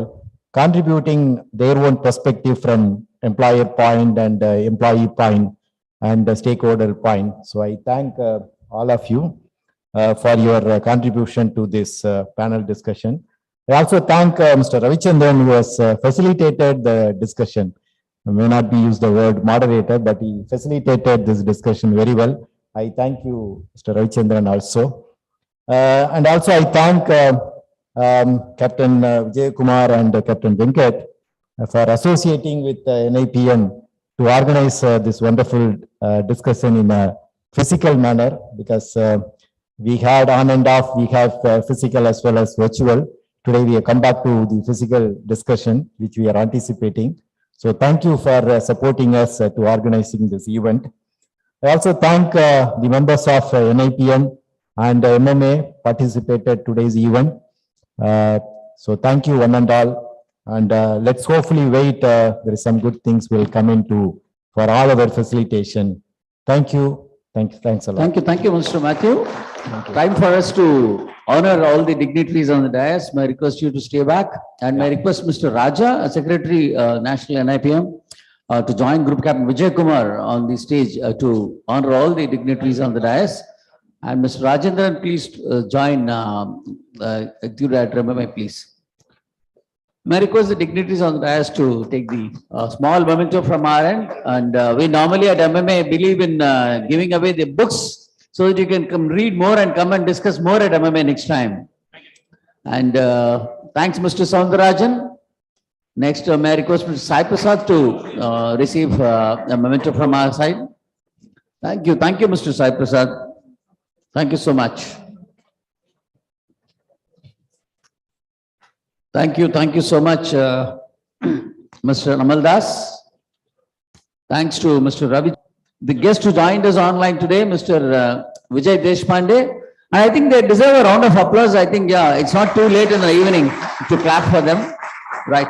contributing their own perspective from employer point and employee point and stakeholder point. So I thank all of you for your contribution to this panel discussion. I also thank Mr. Ravichandran who has facilitated the discussion. I may not be used the word moderator, but he facilitated this discussion very well. I thank you, Mr. Ravichandran also. And also I thank Captain Vijay Kumar and Captain Venkat for associating with NIPM to organize this wonderful discussion in a physical manner, because we had on and off, we have physical as well as virtual. Today we have come back to the physical discussion, which we are anticipating. So thank you for supporting us to organizing this event. I also thank the members of NIPM and MMA participated today's event. So thank you one and all. And let's hopefully wait. There is some good things will come into for all our facilitation. Thank you. Thanks a lot. Thank you, Mr. Matthew. Time for us to honor all the dignitaries on the dais. May I request you to stay back, and may I request Mr. Raja, Secretary, National NIPM, to join Group Captain Vijay Kumar on the stage to honor all the dignitaries on the dais. And Mr. Rajendran, please join Executive Director MMA, please. May I request the dignitaries on the dais to take the small memento from our end. And we normally at MMA believe in giving away the books so that you can come read more and come and discuss more at MMA next time. And thanks, Mr. Soundarajan. Next, may I request Mr. Sai Prasad to receive a memento from our side. Thank you, Mr. Sai Prasad. Thank you so much. Thank you so much, Mr. Amaldas. Thanks to Mr. Ravi. The guest who joined us online today, Mr. Vijay Deshpande. And I think they deserve a round of applause. I think, yeah, it's not too late in the evening to clap for them. Right.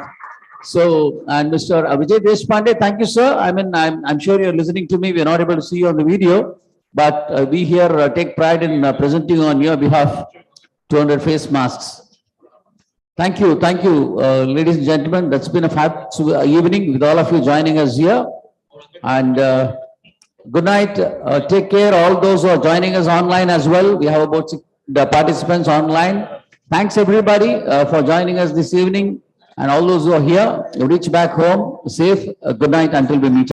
So, and Mr. Vijay Deshpande, thank you, sir. I mean, I'm sure you're listening to me. We're not able to see you on the video, but we here take pride in presenting on your behalf 200 face masks. Thank you, ladies and gentlemen. That's been a fabulous evening with all of you joining us here. And good night. Take care. All those who are joining us online as well. We have about the participants online. Thanks everybody for joining us this evening. And all those who are here, reach back home safe. Good night until we meet.